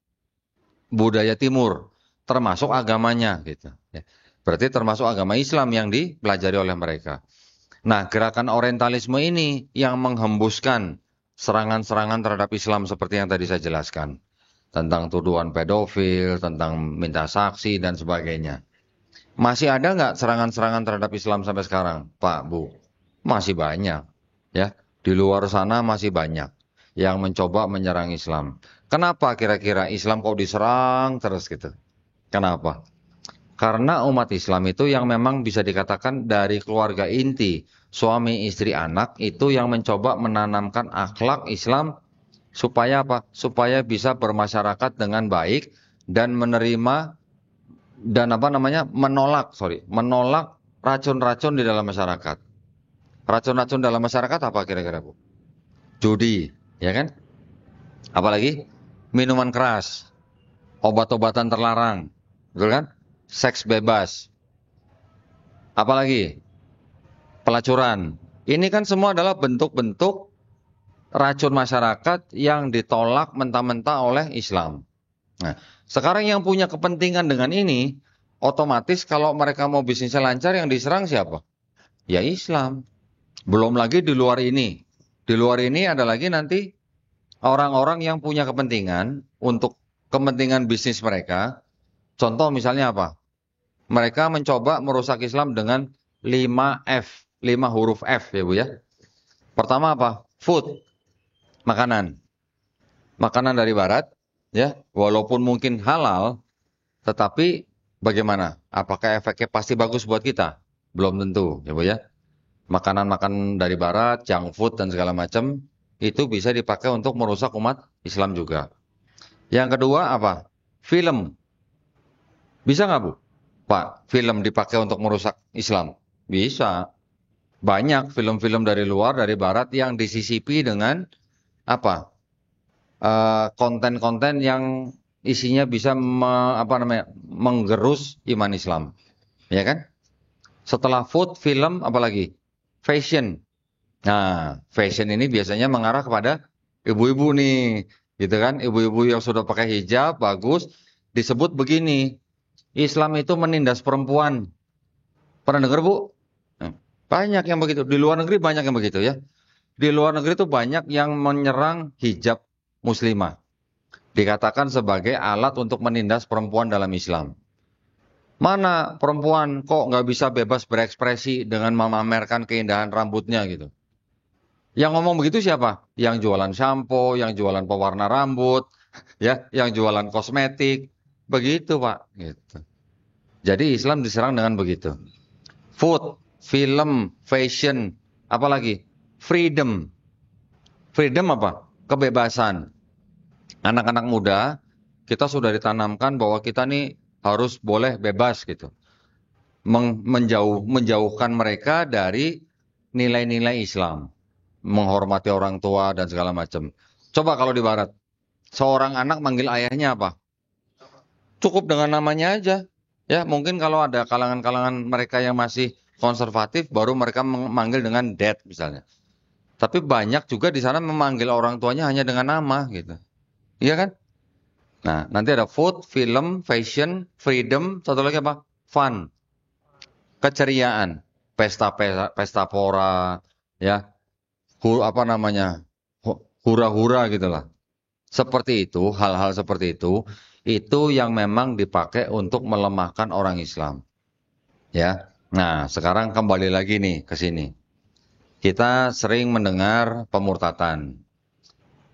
Timur, termasuk agamanya, gitu. Ya. Berarti termasuk agama Islam yang dipelajari oleh mereka. Nah, gerakan orientalisme ini yang menghembuskan serangan-serangan terhadap Islam seperti yang tadi saya jelaskan. tentang tuduhan pedofil, tentang minta saksi dan sebagainya. Masih ada nggak serangan-serangan terhadap Islam sampai sekarang, Pak, Bu? Masih banyak, ya. Di luar sana masih banyak yang mencoba menyerang Islam. Kenapa kira-kira Islam kok diserang terus gitu? Kenapa? Karena umat Islam itu yang memang bisa dikatakan dari keluarga inti, suami, istri, anak, itu yang mencoba menanamkan akhlak Islam supaya apa? Supaya bisa bermasyarakat dengan baik dan menerima dan menolak racun-racun di dalam masyarakat. Racun-racun dalam masyarakat apa kira-kira, Bu? Judi, ya kan? Apalagi minuman keras, obat-obatan terlarang, betul kan? Seks bebas. Apalagi pelacuran. Ini kan semua adalah bentuk-bentuk racun masyarakat yang ditolak mentah-mentah oleh Islam. Nah, sekarang yang punya kepentingan dengan ini, otomatis kalau mereka mau bisnisnya lancar, yang diserang siapa? Ya Islam. Belum lagi di luar ini. Di luar ini ada lagi nanti orang-orang yang punya kepentingan untuk kepentingan bisnis mereka. Contoh misalnya apa? Mereka mencoba merusak Islam dengan 5 F, 5 huruf F ya Bu ya. Pertama apa? Food, makanan. Makanan dari barat, ya, walaupun mungkin halal, tetapi bagaimana? Apakah efeknya pasti bagus buat kita? Belum tentu, ya Bu ya. Makanan-makanan dari barat, junk food dan segala macam, itu bisa dipakai untuk merusak umat Islam juga. Yang kedua apa? Film. Bisa nggak Bu? Pak, film dipakai untuk merusak Islam? Bisa. Banyak film-film dari luar, dari barat yang disisipi dengan apa? Konten-konten yang isinya bisa menggerus iman Islam. Ya kan? Setelah food, film, apalagi? Fashion. Nah, fashion ini biasanya mengarah kepada ibu-ibu nih. Gitu kan? Ibu-ibu yang sudah pakai hijab, bagus. Disebut begini. Islam itu menindas perempuan. Pernah dengar Bu? Banyak yang begitu. Di luar negeri banyak yang begitu ya. Di luar negeri itu banyak yang menyerang hijab muslimah. Dikatakan sebagai alat untuk menindas perempuan dalam Islam. Mana perempuan kok nggak bisa bebas berekspresi dengan memamerkan keindahan rambutnya gitu. Yang ngomong begitu siapa? Yang jualan shampoo, yang jualan pewarna rambut, ya, yang jualan kosmetik. Begitu Pak. Gitu. Jadi Islam diserang dengan begitu. Food, film, fashion, apalagi freedom. Freedom apa? Kebebasan. Anak-anak muda, kita sudah ditanamkan bahwa kita nih harus boleh bebas gitu. Menjauhkan mereka dari nilai-nilai Islam. Menghormati orang tua dan segala macam. Coba kalau di barat, seorang anak manggil ayahnya apa? Cukup dengan namanya aja. Ya, mungkin kalau ada kalangan-kalangan mereka yang masih konservatif, baru mereka memanggil dengan dad misalnya. Tapi banyak juga di sana memanggil orang tuanya hanya dengan nama gitu. Iya kan? Nah, nanti ada food, film, fashion, freedom, satu lagi apa? Fun. Keceriaan. Pesta pora, ya. Hura-hura gitulah. Seperti itu, hal-hal seperti itu yang memang dipakai untuk melemahkan orang Islam. Ya. Nah, sekarang kembali lagi nih ke sini. Kita sering mendengar pemurtatan.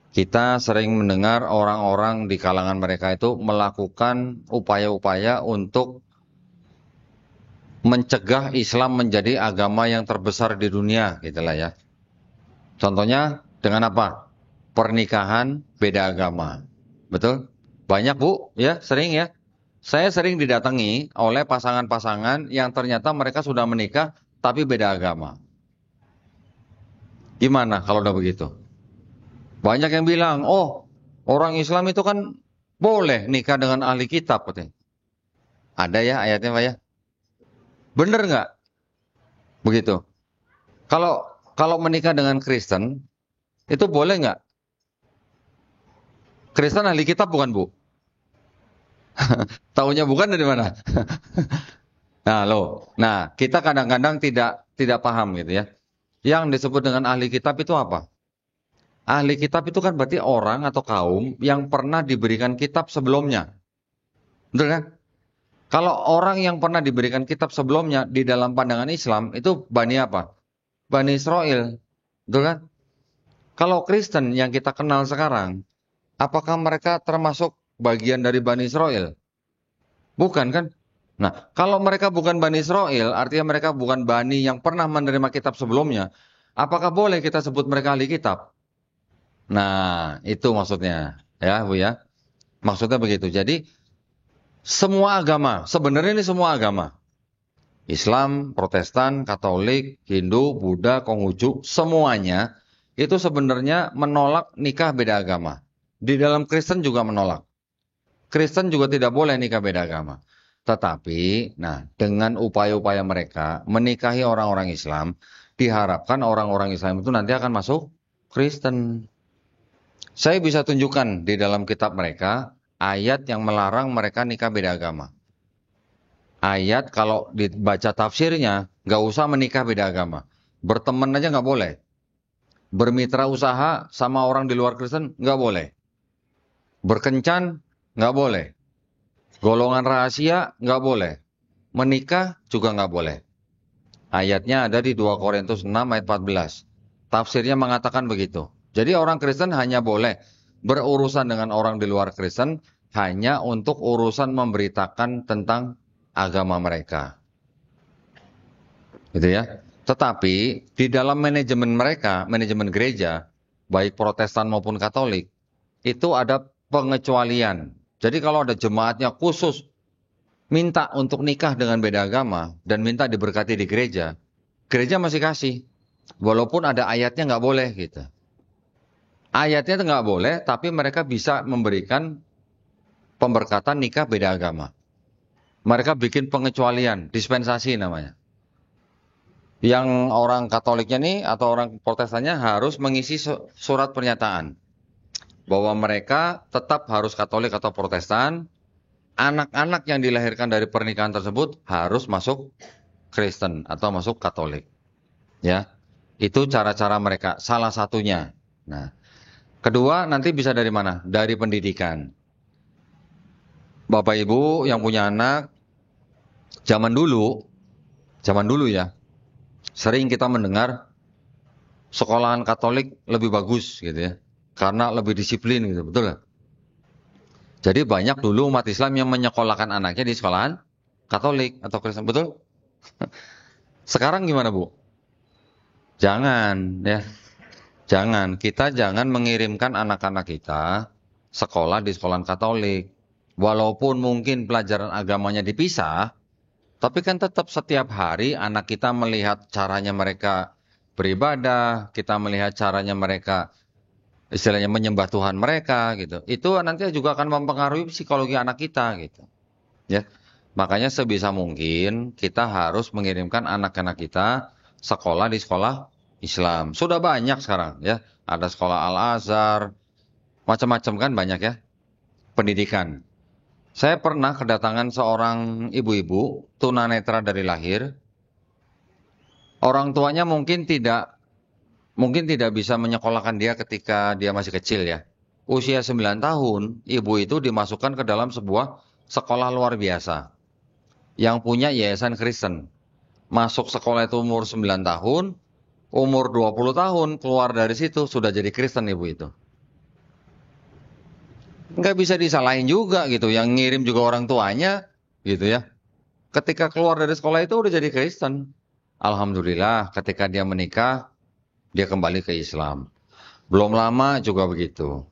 Kita sering mendengar orang-orang di kalangan mereka itu melakukan upaya-upaya untuk mencegah Islam menjadi agama yang terbesar di dunia, gitulah ya. Contohnya dengan apa? Pernikahan beda agama. Betul? Banyak Bu, ya, sering ya. Saya sering didatangi oleh pasangan-pasangan yang ternyata mereka sudah menikah tapi beda agama. Gimana kalau udah begitu? Banyak yang bilang, oh orang Islam itu kan boleh nikah dengan ahli kitab. Ada ya ayatnya Pak ya? Bener nggak? Begitu. Kalau menikah dengan Kristen, itu boleh nggak? Kristen ahli kitab bukan Bu? Taunya bukan dari mana? Nah, kita kadang-kadang tidak paham gitu ya. Yang disebut dengan ahli kitab itu apa? Ahli kitab itu kan berarti orang atau kaum yang pernah diberikan kitab sebelumnya. Betul kan? Kalau orang yang pernah diberikan kitab sebelumnya di dalam pandangan Islam itu Bani apa? Bani Israel. Betul kan? Kalau Kristen yang kita kenal sekarang, apakah mereka termasuk bagian dari Bani Israel? Bukan kan? Nah, kalau mereka bukan Bani Israel, artinya mereka bukan Bani yang pernah menerima kitab sebelumnya. Apakah boleh kita sebut mereka ahli kitab? Nah, itu maksudnya. Ya, Bu ya. Maksudnya begitu. Jadi, semua agama, sebenarnya ini semua agama. Islam, Protestan, Katolik, Hindu, Buddha, Konghucu, semuanya itu sebenarnya menolak nikah beda agama. Di dalam Kristen juga menolak. Kristen juga tidak boleh nikah beda agama. Tetapi, nah, dengan upaya-upaya mereka menikahi orang-orang Islam, diharapkan orang-orang Islam itu nanti akan masuk Kristen. Saya bisa tunjukkan di dalam kitab mereka ayat yang melarang mereka nikah beda agama. Ayat kalau dibaca tafsirnya, nggak usah menikah beda agama. Berteman aja nggak boleh. Bermitra usaha sama orang di luar Kristen nggak boleh. Berkencan nggak boleh. Golongan rahasia nggak boleh. Menikah juga nggak boleh. Ayatnya ada di 2 Korintus 6 ayat 14. Tafsirnya mengatakan begitu. Jadi orang Kristen hanya boleh berurusan dengan orang di luar Kristen hanya untuk urusan memberitakan tentang agama mereka. Gitu ya. Tetapi di dalam manajemen mereka, manajemen gereja, baik Protestan maupun Katolik, itu ada pengecualian. Jadi kalau ada jemaatnya khusus minta untuk nikah dengan beda agama dan minta diberkati di gereja, gereja masih kasih. Walaupun ada ayatnya nggak boleh gitu. Ayatnya itu nggak boleh, tapi mereka bisa memberikan pemberkatan nikah beda agama. Mereka bikin pengecualian, dispensasi namanya. Yang orang Katoliknya nih atau orang Protestannya harus mengisi surat pernyataan bahwa mereka tetap harus Katolik atau Protestan. Anak-anak yang dilahirkan dari pernikahan tersebut harus masuk Kristen atau masuk Katolik. Ya, itu cara-cara mereka. Salah satunya. Nah, kedua nanti bisa dari mana? Dari pendidikan. Bapak Ibu yang punya anak, zaman dulu ya, sering kita mendengar sekolahan Katolik lebih bagus gitu ya, karena lebih disiplin gitu, betul nggak? Jadi banyak dulu umat Islam yang menyekolahkan anaknya di sekolahan Katolik atau Kristen, betul? Sekarang gimana Bu? Jangan ya, kita jangan mengirimkan anak-anak kita sekolah di sekolahan Katolik. Walaupun mungkin pelajaran agamanya dipisah, tapi kan tetap setiap hari anak kita melihat caranya mereka beribadah, kita melihat caranya mereka istilahnya menyembah Tuhan mereka gitu. Itu nanti juga akan mempengaruhi psikologi anak kita gitu. Ya. Makanya sebisa mungkin kita harus mengirimkan anak-anak kita sekolah di sekolah Islam. Sudah banyak sekarang ya. Ada sekolah Al-Azhar, macam-macam kan banyak ya. Pendidikan. Saya pernah kedatangan seorang ibu-ibu tunanetra dari lahir. Orang tuanya mungkin tidak bisa menyekolahkan dia ketika dia masih kecil ya. Usia 9 tahun, ibu itu dimasukkan ke dalam sebuah sekolah luar biasa. Yang punya yayasan Kristen. Masuk sekolah itu umur 9 tahun, umur 20 tahun keluar dari situ sudah jadi Kristen ibu itu. Nggak bisa disalahin juga gitu, yang ngirim juga orang tuanya gitu ya. Ketika keluar dari sekolah itu udah jadi Kristen. Alhamdulillah ketika dia menikah, dia kembali ke Islam. Belum lama juga begitu.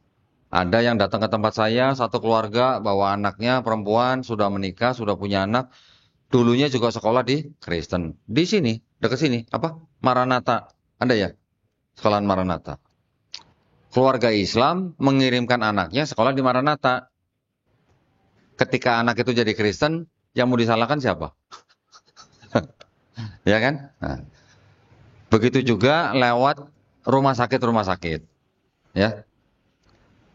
Ada yang datang ke tempat saya, satu keluarga bawa anaknya perempuan, sudah menikah, sudah punya anak. Dulunya juga sekolah di Kristen. Di sini, dekat sini, apa? Maranatha. Ada ya? Sekolahan Maranatha. Keluarga Islam mengirimkan anaknya sekolah di Maranatha. Ketika anak itu jadi Kristen, yang mau disalahkan siapa? Ya kan? Nah. Begitu juga lewat rumah sakit. Ya.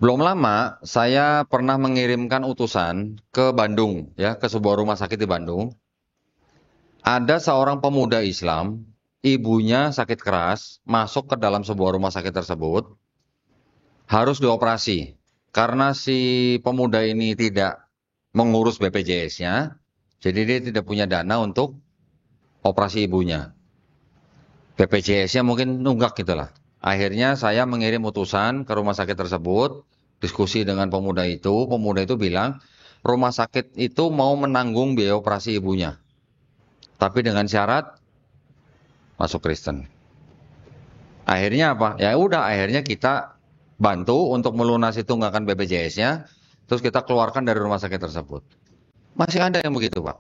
Belum lama saya pernah mengirimkan utusan ke Bandung, ya, ke sebuah rumah sakit di Bandung. Ada seorang pemuda Islam, ibunya sakit keras, masuk ke dalam sebuah rumah sakit tersebut. harus dioperasi. Karena si pemuda ini tidak mengurus BPJS-nya, jadi dia tidak punya dana untuk operasi ibunya. BPJS-nya mungkin nunggak gitulah. Akhirnya saya mengirim utusan ke rumah sakit tersebut, diskusi dengan pemuda itu bilang, rumah sakit itu mau menanggung biaya operasi ibunya. Tapi dengan syarat masuk Kristen. Akhirnya apa? Ya udah, akhirnya kita bantu untuk melunasi tunggakan BPJS-nya, terus kita keluarkan dari rumah sakit tersebut. Masih ada yang begitu, Pak.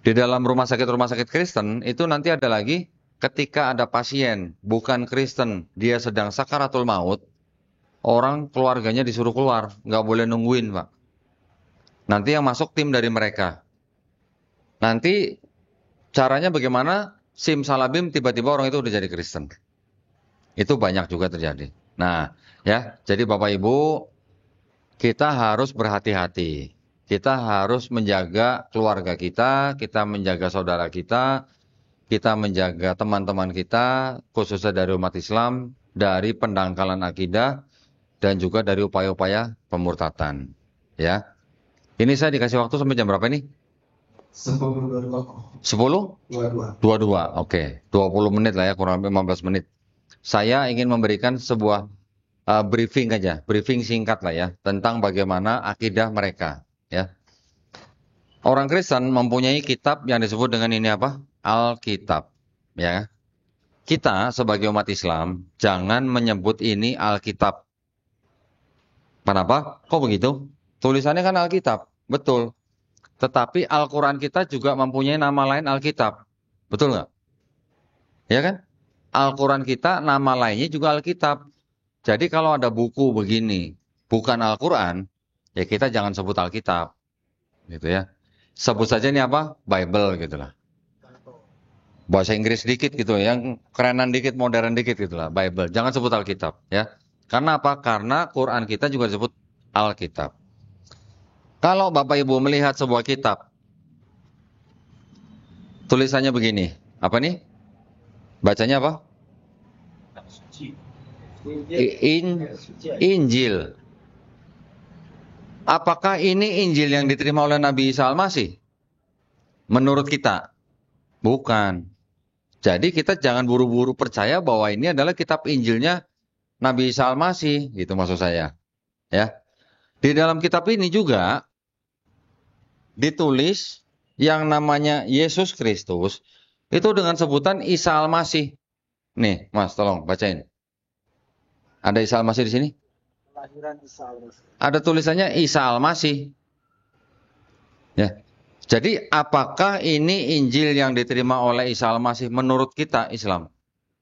Di dalam rumah sakit Kristen, itu nanti ada lagi, ketika ada pasien, bukan Kristen, dia sedang sakaratul maut, orang keluarganya disuruh keluar, nggak boleh nungguin, Pak. Nanti yang masuk tim dari mereka. Nanti caranya bagaimana? Simsalabim tiba-tiba orang itu udah jadi Kristen. Itu banyak juga terjadi. Nah, ya, jadi Bapak Ibu, kita harus berhati-hati. Kita harus menjaga keluarga kita menjaga saudara kita menjaga teman-teman kita, khususnya dari umat Islam, dari pendangkalan akidah, dan juga dari upaya-upaya pemurtatan. Ya, ini saya dikasih waktu sampai jam berapa ini? 10.22. 10? 22. Oke, 20 menit lah ya, kurang lebih 15 menit. Saya ingin memberikan sebuah briefing singkat lah ya, tentang bagaimana akidah mereka. Ya, orang Kristen mempunyai kitab yang disebut dengan ini apa? Alkitab. Ya, kita sebagai umat Islam jangan menyebut ini Alkitab. Kenapa? Kok begitu? Tulisannya kan Alkitab, betul. Tetapi Al-Quran kita juga mempunyai nama lain Alkitab, betul nggak? Ya kan? Al-Quran kita nama lainnya juga Alkitab. Jadi kalau ada buku begini, bukan Al-Quran, ya kita jangan sebut Alkitab, gitu ya. Sebut saja ini apa? Bible, gitulah. Bahasa Inggris dikit gitu, yang kerenan dikit, modern dikit gitulah, Bible. Jangan sebut Alkitab, ya. Karena apa? Karena Quran kita juga disebut Alkitab. Kalau Bapak Ibu melihat sebuah kitab, tulisannya begini, apa nih? Bacanya apa? Injil. Apakah ini Injil yang diterima oleh Nabi Isa Al-Masih? Menurut kita, bukan. Jadi kita jangan buru-buru percaya bahwa ini adalah kitab Injilnya Nabi Isa Al-Masih, gitu maksud saya. Ya. Di dalam kitab ini juga ditulis yang namanya Yesus Kristus itu dengan sebutan Isa Al-Masih. Nih, Mas, tolong bacain. Ada Isa Al-Masih di sini? Ada tulisannya Isa Al-Masih. Ya. Jadi apakah ini Injil yang diterima oleh Isa Al-Masih menurut kita Islam?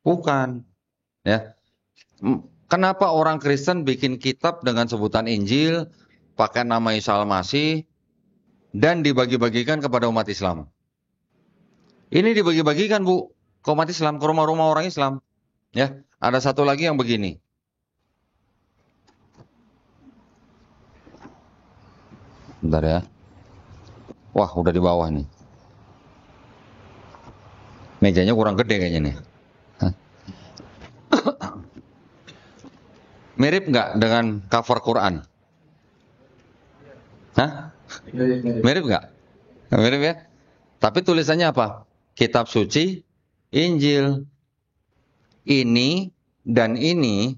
Bukan. Ya. Kenapa orang Kristen bikin kitab dengan sebutan Injil, pakai nama Isa Al-Masih, dan dibagi-bagikan kepada umat Islam? Ini dibagi-bagikan, Bu, ke umat Islam, ke rumah-rumah orang Islam. Ya, ada satu lagi yang begini. Bentar ya. Wah, udah di bawah nih. Mejanya kurang gede kayaknya nih. Mirip nggak dengan cover Quran? Hah? Mirip nggak? Mirip ya? Tapi tulisannya apa? Kitab suci, Injil. Ini dan ini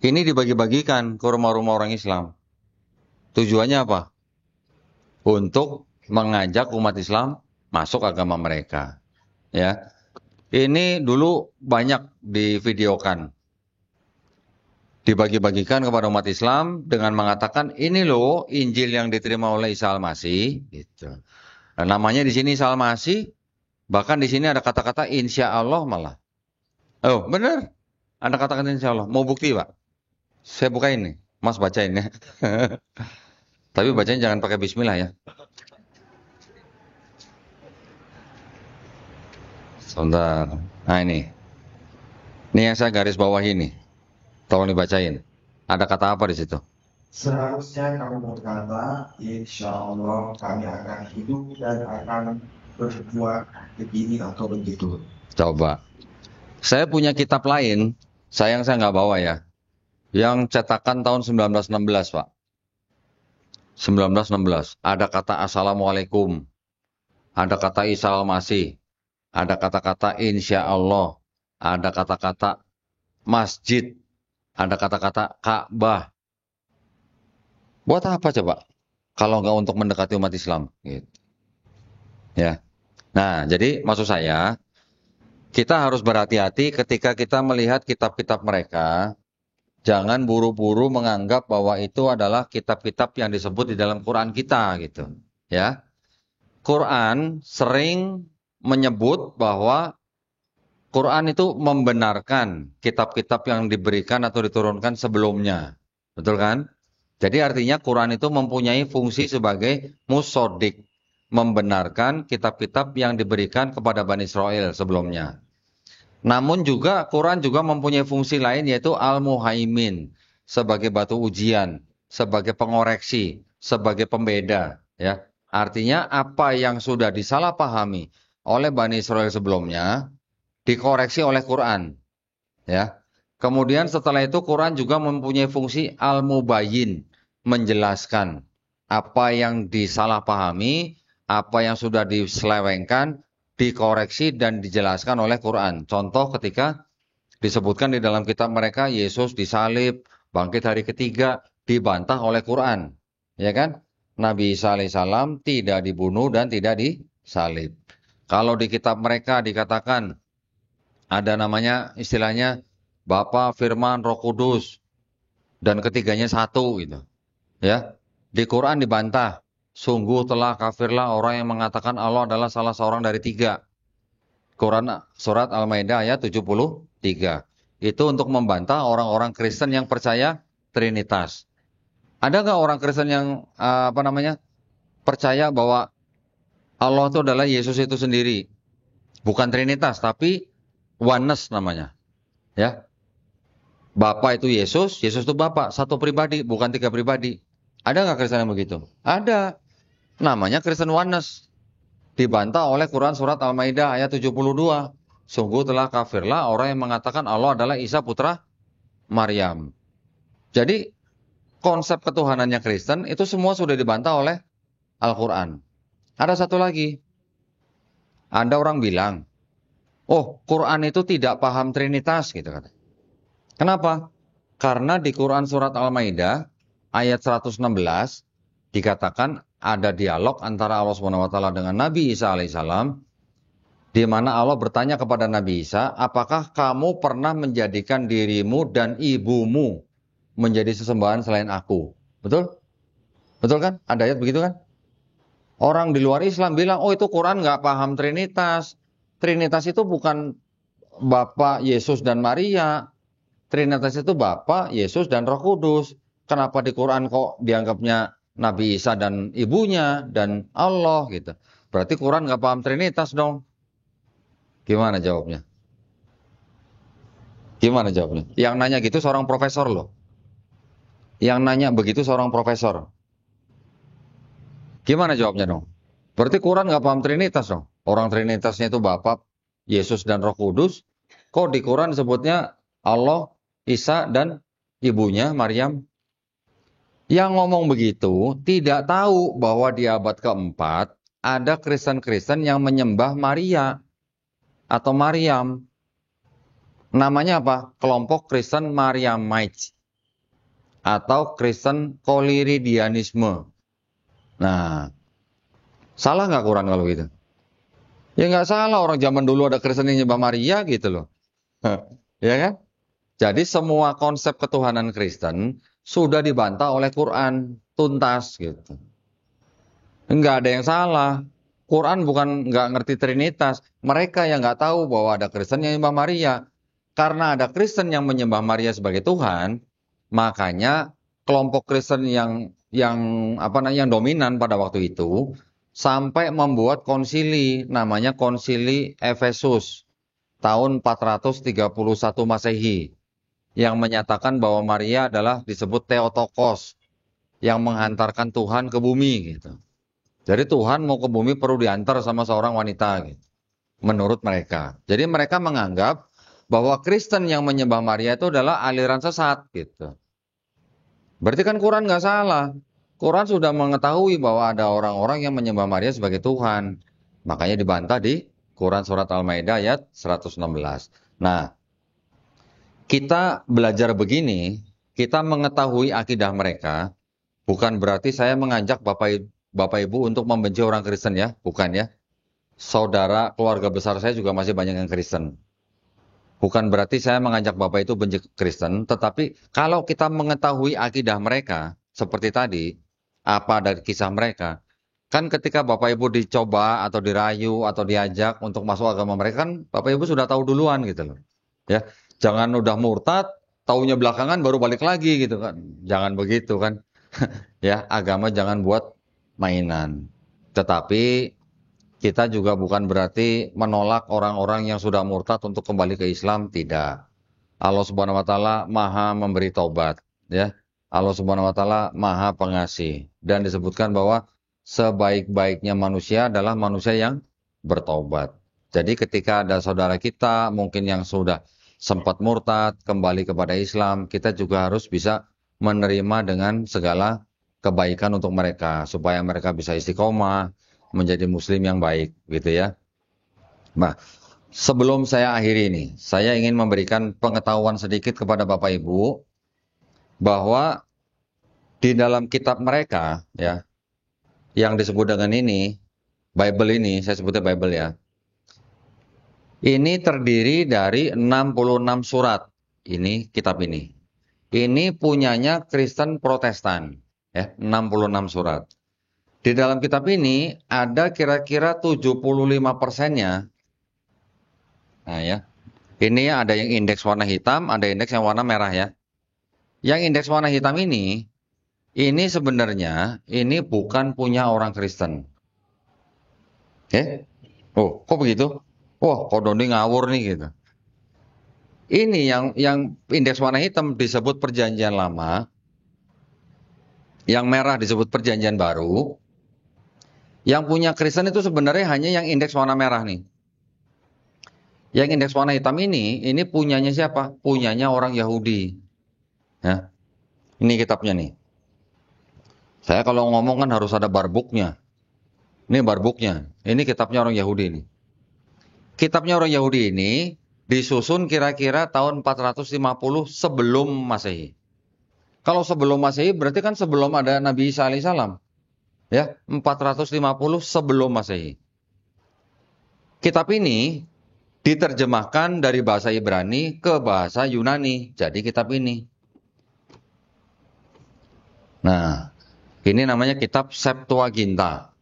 dibagi-bagikan ke rumah-rumah orang Islam. Tujuannya apa? Untuk mengajak umat Islam masuk agama mereka. Ya, ini dulu banyak divideokan, dibagi-bagikan kepada umat Islam dengan mengatakan ini loh Injil yang diterima oleh Isa Al-Masih. Gitu. Nah, namanya di sini Isa Al-Masih, bahkan di sini ada kata-kata insya Allah malah. Oh benar, ada kata-kata insya Allah. Mau bukti Pak? Saya buka ini, Mas bacain ya. Tapi bacanya jangan pakai Bismillah ya. Sebentar. Nah ini yang saya garis bawah ini. Tolong dibacain. Ada kata apa di situ? Seharusnya kamu berkata, insya Allah kami akan hidup dan akan berbuat begini atau begitu. Coba. Saya punya kitab lain. Sayang saya nggak bawa ya. Yang cetakan tahun 1916, Pak. 1916. Ada kata Assalamualaikum. Ada kata Isal Masih. Ada kata-kata Insya Allah. Ada kata-kata Masjid. Ada kata-kata Ka'bah. Buat apa coba? Kalau nggak untuk mendekati umat Islam. Gitu. Ya. Nah, jadi maksud saya, kita harus berhati-hati ketika kita melihat kitab-kitab mereka. Jangan buru-buru menganggap bahwa itu adalah kitab-kitab yang disebut di dalam Quran kita gitu. Ya. Quran sering menyebut bahwa Quran itu membenarkan kitab-kitab yang diberikan atau diturunkan sebelumnya. Betul kan? Jadi artinya Quran itu mempunyai fungsi sebagai musodik. Membenarkan kitab-kitab yang diberikan kepada Bani Israel sebelumnya. Namun juga Quran juga mempunyai fungsi lain yaitu Al-Muhaimin. Sebagai batu ujian. Sebagai pengoreksi. Sebagai pembeda. Ya. Artinya apa yang sudah disalahpahami oleh Bani Israel sebelumnya dikoreksi oleh Quran, ya. Kemudian setelah itu Quran juga mempunyai fungsi al-mubayyin, menjelaskan apa yang disalahpahami, apa yang sudah diselewengkan, dikoreksi dan dijelaskan oleh Quran. Contoh ketika disebutkan di dalam kitab mereka Yesus disalib, bangkit hari ketiga, dibantah oleh Quran, ya kan? Nabi Isa alaihissalam tidak dibunuh dan tidak disalib. Kalau di kitab mereka dikatakan ada namanya istilahnya Bapa, Firman, Roh Kudus dan ketiganya satu gitu. Ya. Di Quran dibantah, sungguh telah kafirlah orang yang mengatakan Allah adalah salah seorang dari tiga. Quran surat Al-Maidah ayat 73. Itu untuk membantah orang-orang Kristen yang percaya Trinitas. Ada nggak orang Kristen yang percaya bahwa Allah itu adalah Yesus itu sendiri, bukan Trinitas tapi oneness namanya, ya. Bapa itu Yesus, Yesus itu Bapa, satu pribadi, bukan tiga pribadi. Ada nggak Kristen yang begitu? Ada. Namanya Kristen oneness. Dibantah oleh Quran surat Al-Maidah ayat 72. Sungguh telah kafirlah orang yang mengatakan Allah adalah Isa putra Maryam. Jadi konsep ketuhanannya Kristen itu semua sudah dibantah oleh Al-Quran. Ada satu lagi. Ada orang bilang, oh Quran itu tidak paham Trinitas gitu kata. Kenapa? Karena di Quran surat Al-Maidah ayat 116 dikatakan ada dialog antara Allah SWT dengan Nabi Isa alaihissalam, di mana Allah bertanya kepada Nabi Isa, apakah kamu pernah menjadikan dirimu dan ibumu menjadi sesembahan selain aku? Betul? Betul kan? Ada ayat begitu kan? Orang di luar Islam bilang, oh itu Quran nggak paham Trinitas. Trinitas itu bukan Bapa, Yesus dan Maria. Trinitas itu Bapa, Yesus dan Roh Kudus. Kenapa di Quran kok dianggapnya Nabi Isa dan ibunya dan Allah gitu? Berarti Quran nggak paham Trinitas dong. Gimana jawabnya? Gimana jawabnya? Yang nanya gitu seorang profesor loh. Yang nanya begitu seorang profesor. Gimana jawabnya dong? Berarti Quran nggak paham Trinitas dong. Orang Trinitasnya itu Bapa, Yesus dan Roh Kudus. Kok di Quran disebutnya Allah, Isa dan ibunya Maryam? Yang ngomong begitu tidak tahu bahwa di abad keempat ada Kristen-Kristen yang menyembah Maria atau Maryam. Namanya apa? Kelompok Kristen Mariamites atau Kristen Koliridianisme. Nah, salah nggak Quran kalau gitu? Ya nggak salah, orang zaman dulu ada Kristen yang nyembah Maria gitu loh. Ya kan? Jadi semua konsep ketuhanan Kristen sudah dibantah oleh Quran tuntas gitu. Enggak ada yang salah. Quran bukan nggak ngerti Trinitas. Mereka yang nggak tahu bahwa ada Kristen yang menyembah Maria. Karena ada Kristen yang menyembah Maria sebagai Tuhan, makanya kelompok Kristen yang dominan pada waktu itu sampai membuat konsili namanya Konsili Efesus tahun 431 Masehi yang menyatakan bahwa Maria adalah disebut Theotokos yang menghantarkan Tuhan ke bumi gitu. Jadi Tuhan mau ke bumi perlu diantar sama seorang wanita gitu. Menurut mereka. Jadi mereka menganggap bahwa Kristen yang menyembah Maria itu adalah aliran sesat gitu. Berarti kan Quran nggak salah. Quran sudah mengetahui bahwa ada orang-orang yang menyembah Maria sebagai Tuhan. Makanya dibantah di Quran surat Al-Maidah ayat 116. Nah, kita belajar begini, kita mengetahui akidah mereka, bukan berarti saya mengajak Bapak Ibu untuk membenci orang Kristen ya, bukan ya. Saudara keluarga besar saya juga masih banyak yang Kristen. Bukan berarti saya mengajak Bapak itu benci Kristen, tetapi kalau kita mengetahui akidah mereka, seperti tadi, apa dari kisah mereka, kan ketika Bapak Ibu dicoba atau dirayu atau diajak untuk masuk agama mereka, kan Bapak Ibu sudah tahu duluan gitu loh. Ya, jangan udah murtad, taunya belakangan baru balik lagi gitu kan. Jangan begitu kan. Ya, agama jangan buat mainan. Tetapi kita juga bukan berarti menolak orang-orang yang sudah murtad untuk kembali ke Islam, tidak. Allah Subhanahu wa taala Maha memberi taubat, ya. Allah Subhanahu wa taala Maha pengasih dan disebutkan bahwa sebaik-baiknya manusia adalah manusia yang bertaubat. Jadi ketika ada saudara kita mungkin yang sudah sempat murtad kembali kepada Islam, kita juga harus bisa menerima dengan segala kebaikan untuk mereka supaya mereka bisa istiqomah menjadi muslim yang baik gitu ya. Nah, sebelum saya akhiri ini, saya ingin memberikan pengetahuan sedikit kepada Bapak Ibu bahwa di dalam kitab mereka ya, yang disebut dengan ini, Bible ini, saya sebutnya Bible ya. Ini terdiri dari 66 surat. Ini kitab ini. Ini punyanya Kristen Protestan, ya, 66 surat. Di dalam kitab ini ada kira-kira 75%-nya. Nah ya, ini ada yang indeks warna hitam, ada indeks yang warna merah ya. Yang indeks warna hitam ini sebenarnya ini bukan punya orang Kristen. Oh, kok begitu? Wah, kok Doni ngawur nih gitu. Ini yang indeks warna hitam disebut Perjanjian Lama, yang merah disebut Perjanjian Baru. Yang punya Kristen itu sebenarnya hanya yang indeks warna merah nih. Yang indeks warna hitam ini punyanya siapa? Punyanya orang Yahudi. Ya. Ini kitabnya nih. Saya kalau ngomong kan harus ada barbuknya. Ini barbuknya. Ini kitabnya orang Yahudi ini. Kitabnya orang Yahudi ini disusun kira-kira tahun 450 sebelum Masehi. Kalau sebelum Masehi berarti kan sebelum ada Nabi Isa alaihissalam. Ya, 450 sebelum Masehi. Kitab ini diterjemahkan dari bahasa Ibrani ke bahasa Yunani. Jadi kitab ini. Nah, ini namanya kitab Septuaginta.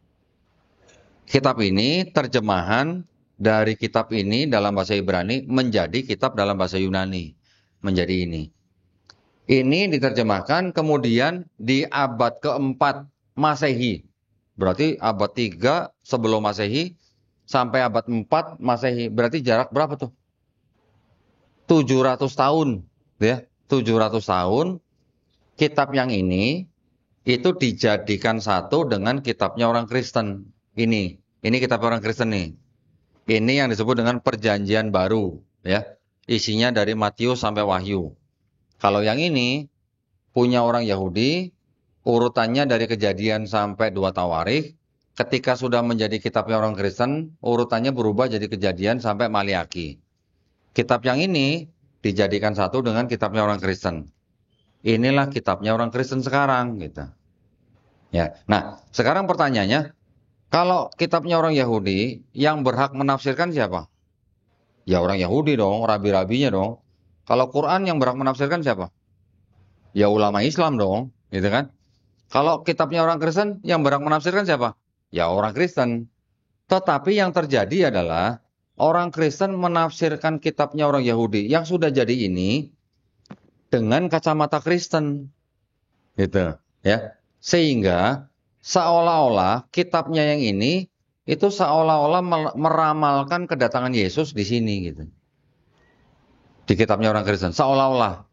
Kitab ini terjemahan dari kitab ini dalam bahasa Ibrani menjadi kitab dalam bahasa Yunani. Menjadi ini. Ini diterjemahkan kemudian di abad keempat Masehi. Berarti abad 3 sebelum Masehi sampai abad 4 Masehi. Berarti jarak berapa tuh? 700 tahun. Ya, 700 tahun. Kitab yang ini itu dijadikan satu dengan kitabnya orang Kristen. Ini kitab orang Kristen nih. Ini yang disebut dengan Perjanjian Baru. Ya, isinya dari Matius sampai Wahyu. Kalau yang ini punya orang Yahudi. Urutannya dari Kejadian sampai 2 Tawarikh. Ketika sudah menjadi kitabnya orang Kristen, urutannya berubah jadi Kejadian sampai Maliaki. Kitab yang ini dijadikan satu dengan kitabnya orang Kristen. Inilah kitabnya orang Kristen sekarang gitu. Ya. Nah, sekarang pertanyaannya, kalau kitabnya orang Yahudi, yang berhak menafsirkan siapa? Ya orang Yahudi dong, rabi-rabinya dong. Kalau Quran yang berhak menafsirkan siapa? Ya ulama Islam dong, gitu kan? Kalau kitabnya orang Kristen, yang berhak menafsirkan siapa? Ya orang Kristen. Tetapi yang terjadi adalah orang Kristen menafsirkan kitabnya orang Yahudi yang sudah jadi ini dengan kacamata Kristen. Gitu, ya. Sehingga seolah-olah kitabnya yang ini itu seolah-olah meramalkan kedatangan Yesus di sini gitu. Di kitabnya orang Kristen, seolah-olah.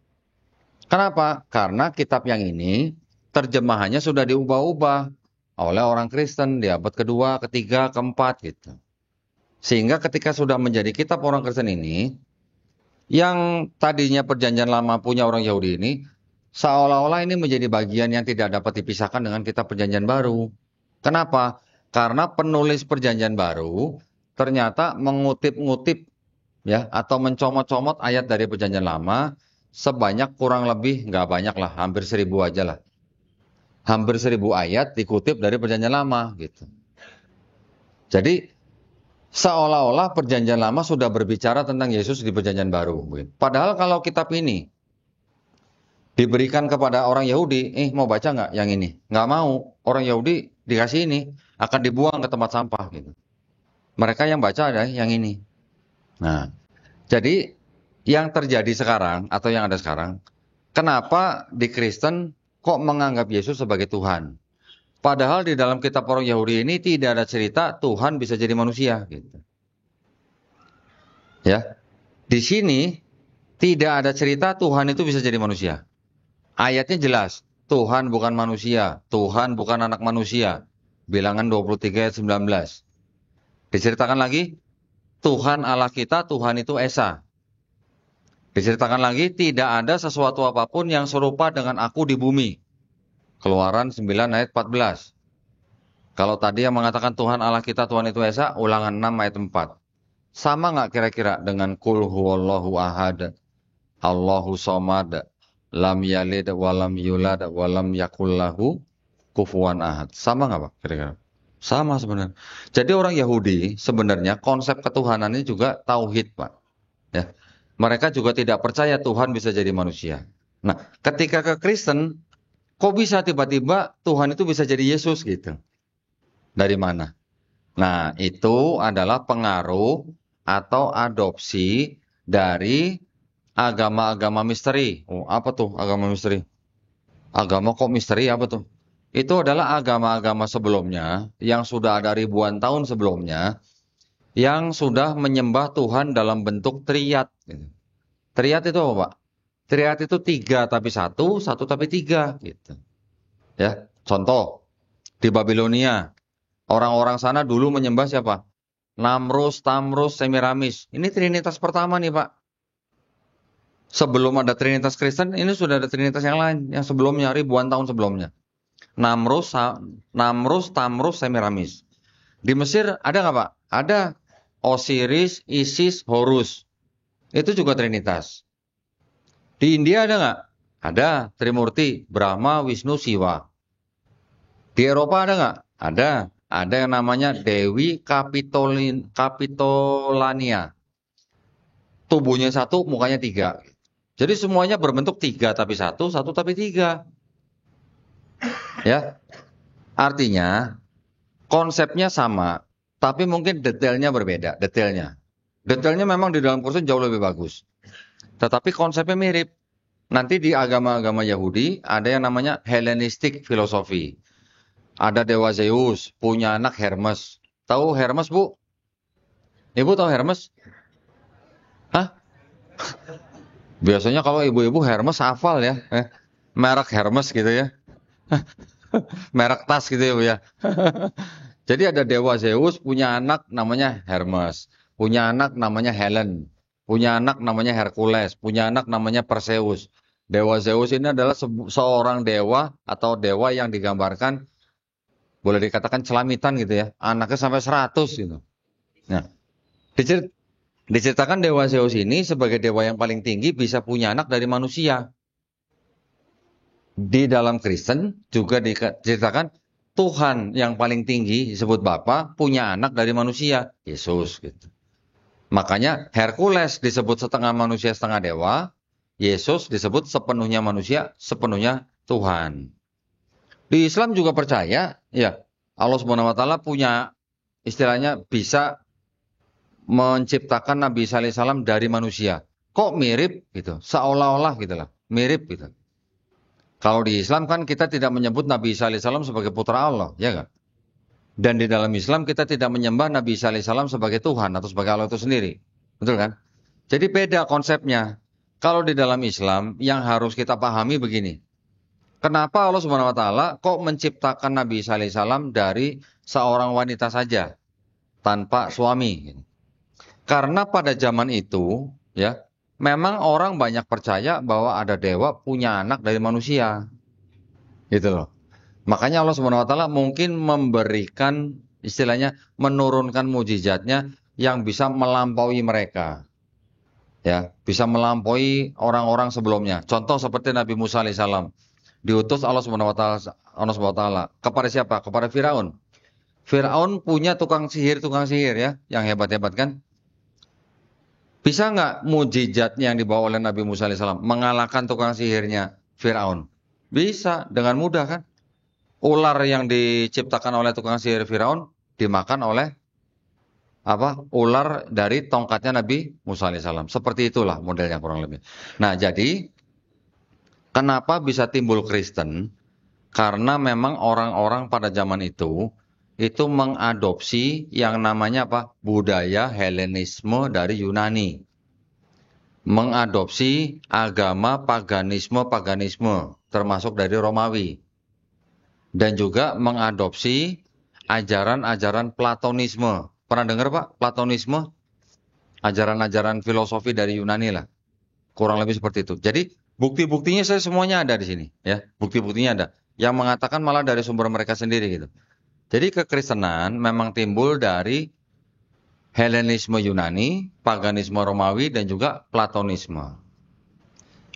Kenapa? Karena kitab yang ini terjemahannya sudah diubah-ubah oleh orang Kristen di abad kedua, ketiga, keempat gitu. Sehingga ketika sudah menjadi kitab orang Kristen ini, yang tadinya Perjanjian Lama punya orang Yahudi ini, Seolah-olah ini menjadi bagian yang tidak dapat dipisahkan dengan kitab Perjanjian Baru. Kenapa? Karena penulis Perjanjian Baru ternyata mengutip-ngutip ya atau mencomot-comot ayat dari Perjanjian Lama sebanyak kurang lebih, nggak banyak lah, hampir 1000 aja lah. Hampir 1000 ayat dikutip dari Perjanjian Lama gitu. Jadi seolah-olah Perjanjian Lama sudah berbicara tentang Yesus di Perjanjian Baru. Padahal kalau kitab ini diberikan kepada orang Yahudi, mau baca nggak yang ini? Nggak mau. Orang Yahudi dikasih ini, akan dibuang ke tempat sampah gitu. Mereka yang baca ada yang ini. Nah, jadi yang terjadi sekarang atau yang ada sekarang, kenapa di Kristen kok menganggap Yesus sebagai Tuhan? Padahal di dalam kitab orang Yahudi ini tidak ada cerita Tuhan bisa jadi manusia gitu. Ya. Di sini tidak ada cerita Tuhan itu bisa jadi manusia. Ayatnya jelas, Tuhan bukan manusia, Tuhan bukan anak manusia. Bilangan 23 ayat 19. Diceritakan lagi, Tuhan Allah kita, Tuhan itu Esa. Diceritakan lagi, tidak ada sesuatu apapun yang serupa dengan aku di bumi. Keluaran 9 ayat 14. Kalau tadi yang mengatakan Tuhan Allah kita, Tuhan itu Esa, Ulangan 6 ayat 4. Sama nggak kira-kira dengan Qul huwallahu ahad, Allahu somad, lam yalid walam yulad walam yakullahu kufuwan ahad. Sama nggak Pak kira-kira? Sama sebenarnya. Jadi orang Yahudi sebenarnya konsep ketuhanannya juga tauhid Pak. Ya. Mereka juga tidak percaya Tuhan bisa jadi manusia. Nah, ketika ke Kristen, kok bisa tiba-tiba Tuhan itu bisa jadi Yesus gitu? Dari mana? Nah, itu adalah pengaruh atau adopsi dari agama-agama misteri. Oh, apa tuh agama misteri? Agama kok misteri apa tuh? Itu adalah agama-agama sebelumnya yang sudah ada ribuan tahun sebelumnya yang sudah menyembah Tuhan dalam bentuk triad. Triad itu apa, Pak? Triad itu 3 tapi 1, 1 tapi 3 gitu. Ya, contoh di Babilonia, orang-orang sana dulu menyembah siapa? Namrus, Tamrus, Semiramis. Ini trinitas pertama nih, Pak. Sebelum ada trinitas Kristen, ini sudah ada trinitas yang lain, yang sebelumnya, ribuan tahun sebelumnya. Namrus, Tamrus, Semiramis. Di Mesir ada nggak, Pak? Ada Osiris, Isis, Horus. Itu juga trinitas. Di India ada nggak? Ada Trimurti, Brahma, Wisnu, Siwa. Di Eropa ada nggak? Ada. Ada yang namanya Dewi Kapitolania. Tubuhnya 1, mukanya 3. Jadi semuanya berbentuk 3 tapi 1, 1 tapi 3. Ya. Artinya konsepnya sama, tapi mungkin detailnya berbeda. Detailnya memang di dalam Quran jauh lebih bagus. Tetapi konsepnya mirip. Nanti di agama-agama Yahudi ada yang namanya Hellenistic philosophy. Ada dewa Zeus, punya anak Hermes. Tahu Hermes, Bu? Ibu tahu Hermes? Hah? Biasanya kalau ibu-ibu Hermes hafal ya. Merek Hermes gitu ya. Merek tas gitu ya, Bu ya. Jadi ada dewa Zeus punya anak namanya Hermes. Punya anak namanya Helen. Punya anak namanya Hercules. Punya anak namanya Perseus. Dewa Zeus ini adalah seorang dewa atau dewa yang digambarkan boleh dikatakan celamitan gitu ya. Anaknya sampai 100 gitu. Nah, diceritakan dewa Zeus ini sebagai dewa yang paling tinggi bisa punya anak dari manusia. Di dalam Kristen juga diceritakan Tuhan yang paling tinggi disebut Bapa punya anak dari manusia, Yesus gitu. Makanya Hercules disebut setengah manusia setengah dewa, Yesus disebut sepenuhnya manusia sepenuhnya Tuhan. Di Islam juga percaya, ya Allah Subhanahu Wa Taala punya istilahnya bisa menciptakan Nabi Isa alaihissalam dari manusia. Kok mirip gitu? Seolah-olah gitulah, mirip gitu. Kalau di Islam kan kita tidak menyebut Nabi Isa alaihissalam sebagai putra Allah, ya kan? Dan di dalam Islam kita tidak menyembah Nabi Isa alaihissalam sebagai Tuhan atau sebagai Allah itu sendiri. Betul kan? Jadi beda konsepnya. Kalau di dalam Islam yang harus kita pahami begini. Kenapa Allah Subhanahu Wa Taala kok menciptakan Nabi Isa alaihissalam dari seorang wanita saja tanpa suami? Karena pada zaman itu, ya, memang orang banyak percaya bahwa ada dewa punya anak dari manusia. Gitu loh. Makanya Allah Subhanahu wa taala mungkin memberikan istilahnya menurunkan mujizatnya yang bisa melampaui mereka. Ya, bisa melampaui orang-orang sebelumnya. Contoh seperti Nabi Musa alaihissalam diutus Allah Subhanahu wa taala kepada siapa? Kepada Firaun. Firaun punya tukang sihir ya, yang hebat-hebat kan? Bisa nggak mujizat yang dibawa oleh Nabi Musa alaihissalam mengalahkan tukang sihirnya Firaun? Bisa dengan mudah kan? Ular yang diciptakan oleh tukang sihir Firaun dimakan oleh ular dari tongkatnya Nabi Musa alaihissalam. Seperti itulah modelnya kurang lebih. Nah, jadi kenapa bisa timbul Kristen? Karena memang orang-orang pada zaman itu mengadopsi yang namanya budaya Helenisme dari Yunani. Mengadopsi agama paganisme termasuk dari Romawi. Dan juga mengadopsi ajaran-ajaran Platonisme. Pernah dengar Pak, Platonisme? Ajaran-ajaran filosofi dari Yunani lah. Kurang lebih seperti itu. Jadi bukti-buktinya saya semuanya ada di sini, ya. Bukti-buktinya ada. Yang mengatakan malah dari sumber mereka sendiri gitu. Jadi kekristenan memang timbul dari Helenisme Yunani, paganisme Romawi, dan juga Platonisme.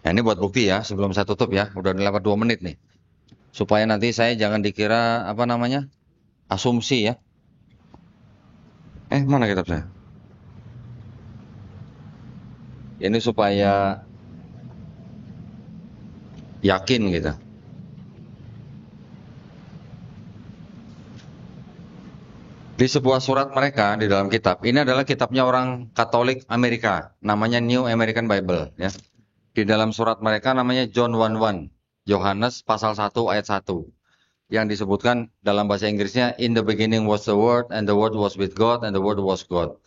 Nah, ini buat bukti ya, sebelum saya tutup ya. Udah lewat 2 menit nih. Supaya nanti saya jangan dikira asumsi ya. Mana kitab saya? Ini supaya yakin gitu. Di sebuah surat mereka di dalam kitab, ini adalah kitabnya orang Katolik Amerika, namanya New American Bible ya. Di dalam surat mereka namanya John 1:1, Yohanes pasal 1 ayat 1. Yang disebutkan dalam bahasa Inggrisnya, in the beginning was the word, and the word was with God, and the word was God.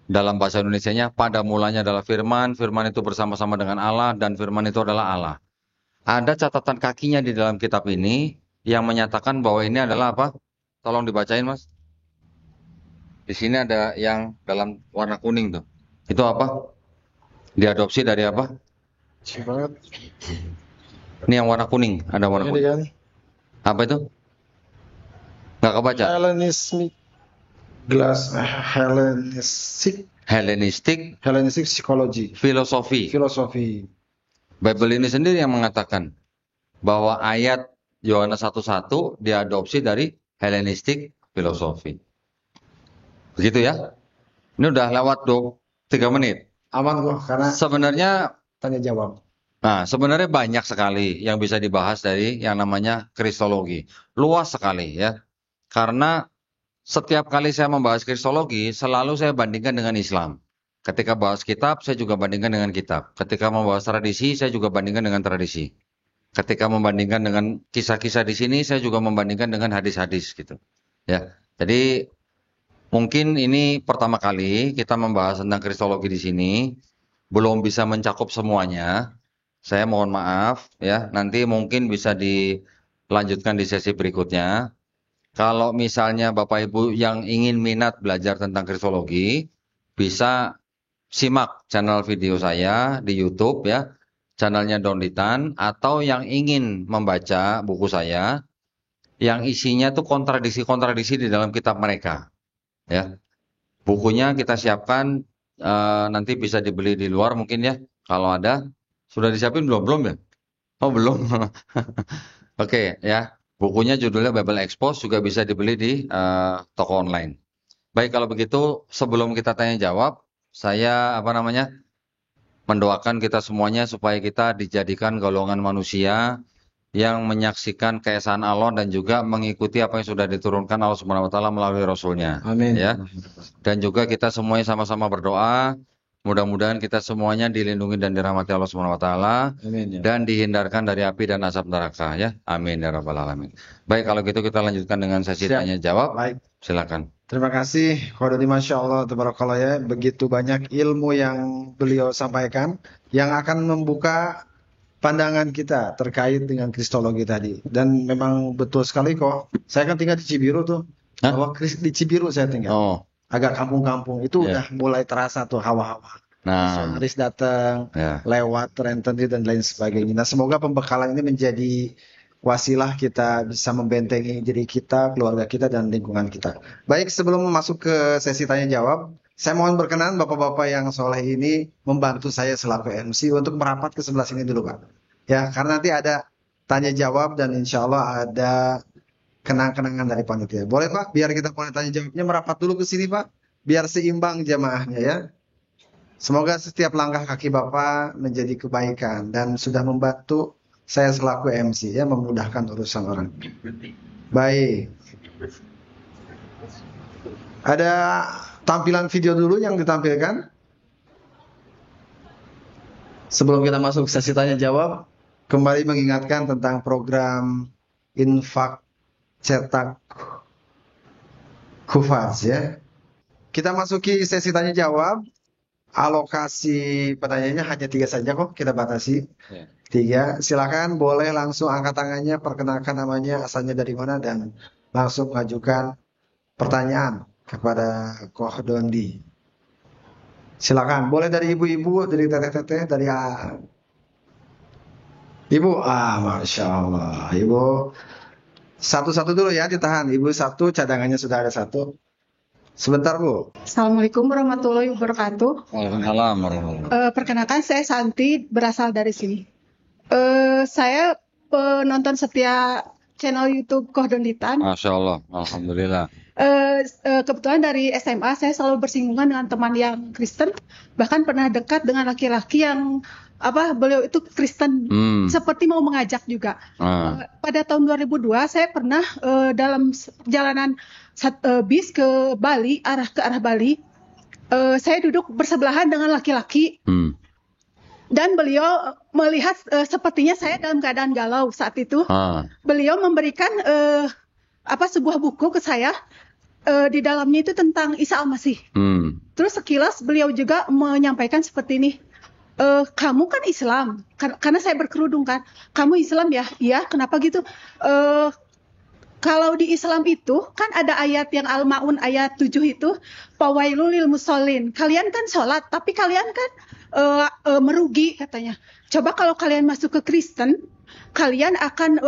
Dalam bahasa Indonesianya, pada mulanya adalah firman, firman itu bersama-sama dengan Allah, dan firman itu adalah Allah. Ada catatan kakinya di dalam kitab ini, yang menyatakan bahwa ini adalah apa? Tolong dibacain mas. Di sini ada yang dalam warna kuning tuh. Itu apa? Diadopsi dari apa? Banget. Ini yang warna kuning, ada warna kuning. Kan? Apa itu? Nggak kebaca. Hellenistic psikologi. Filosofi. Bible ini sendiri yang mengatakan bahwa ayat Yohanes 1:1 diadopsi dari Hellenistic filosofi. Begitu ya? Ini udah lewat 3 menit. Aman kok, karena sebenarnya tanya jawab. Nah, sebenarnya banyak sekali yang bisa dibahas dari yang namanya kristologi. Luas sekali ya. Karena setiap kali saya membahas kristologi, selalu saya bandingkan dengan Islam. Ketika bahas kitab, saya juga bandingkan dengan kitab. Ketika membahas tradisi, saya juga bandingkan dengan tradisi. Ketika membandingkan dengan kisah-kisah di sini, saya juga membandingkan dengan hadis-hadis gitu. Ya. Jadi mungkin ini pertama kali kita membahas tentang kristologi di sini, belum bisa mencakup semuanya. Saya mohon maaf ya, nanti mungkin bisa dilanjutkan di sesi berikutnya. Kalau misalnya Bapak Ibu yang ingin minat belajar tentang kristologi, bisa simak channel video saya di YouTube ya, channelnya Donditan, atau yang ingin membaca buku saya, yang isinya tuh kontradiksi-kontradiksi di dalam kitab mereka. Ya, bukunya kita siapkan, nanti bisa dibeli di luar mungkin ya, kalau ada. Sudah disiapin belum ya? Oh belum. Oke ya, bukunya judulnya Bible Expose, juga bisa dibeli di toko online. Baik, kalau begitu sebelum kita tanya jawab, saya mendoakan kita semuanya supaya kita dijadikan golongan manusia yang menyaksikan keesaan Allah dan juga mengikuti apa yang sudah diturunkan Allah Subhanahu wa taala melalui Rasul-Nya. Amin. Ya. Dan juga kita semuanya sama-sama berdoa, mudah-mudahan kita semuanya dilindungi dan dirahmati Allah Subhanahu wa taala dan dihindarkan dari api dan asap neraka ya. Amin ya rabbal alamin. Baik, kalau gitu kita lanjutkan dengan sesi tanya jawab. Baik. Silakan. Terima kasih Qadoni, Masya Allah, tabarakallah ya. Begitu banyak ilmu yang beliau sampaikan yang akan membuka pandangan kita terkait dengan kristologi tadi. Dan memang betul sekali kok. Saya kan tinggal di Cibiru tuh. Bahwa di Cibiru saya tinggal. Agak kampung-kampung. Itu udah mulai terasa tuh hawa-hawa. Nah, misionaris datang, ya. lewat rentenir dan lain sebagainya. Nah, semoga pembekalan ini menjadi wasilah kita bisa membentengi diri kita, keluarga kita, dan lingkungan kita. Baik, sebelum masuk ke sesi tanya jawab, saya mohon berkenan Bapak-Bapak yang soleh ini membantu saya selaku MC untuk merapat ke sebelah sini dulu, Pak. Ya, karena nanti ada tanya jawab dan insya Allah ada kenang-kenangan dari panitia. Boleh Pak, biar kita mulai tanya jawabnya merapat dulu ke sini Pak, biar seimbang jamaahnya ya. Semoga setiap langkah kaki Bapak menjadi kebaikan dan sudah membantu saya selaku MC ya, memudahkan urusan orang. Baik. Ada tampilan video dulu yang ditampilkan. Sebelum kita masuk sesi tanya jawab, kembali mengingatkan tentang program infak cetak Kufaz ya. Kita masuki sesi tanya jawab. Alokasi pertanyaannya hanya 3 saja kok, kita batasi. Ya. 3, silakan boleh langsung angkat tangannya, perkenalkan namanya, asalnya dari mana, dan langsung mengajukan pertanyaan kepada Koh Dondi. Silakan, boleh dari ibu-ibu, dari teteh-teteh, dari ibu. Masya Allah, ibu. Satu-satu dulu ya, ditahan. Ibu 1, cadangannya sudah ada 1. Sebentar Bu. Assalamualaikum warahmatullahi wabarakatuh. Waalaikumsalam. Perkenalkan saya Santi, berasal dari sini. Saya penonton setia channel YouTube Koh Donditan. Masya Allah, alhamdulillah. Kebetulan dari SMA saya selalu bersinggungan dengan teman yang Kristen, bahkan pernah dekat dengan laki-laki yang beliau itu Kristen, seperti mau mengajak juga. Pada tahun 2002 saya pernah dalam perjalanan bis ke Bali, ke arah Bali, saya duduk bersebelahan dengan laki-laki. Dan beliau melihat sepertinya saya dalam keadaan galau saat itu. Beliau memberikan sebuah buku ke saya. Di dalamnya itu tentang Isa Al-Masih. Terus sekilas beliau juga menyampaikan seperti ini. Kamu kan Islam, karena saya berkerudung kan. Kamu Islam ya? Iya, kenapa gitu? Kalau di Islam itu kan ada ayat yang Al-Ma'un ayat 7 itu, fawailul lil musallin. Kalian kan sholat, tapi kalian kan merugi katanya. Coba kalau kalian masuk ke Kristen, kalian akan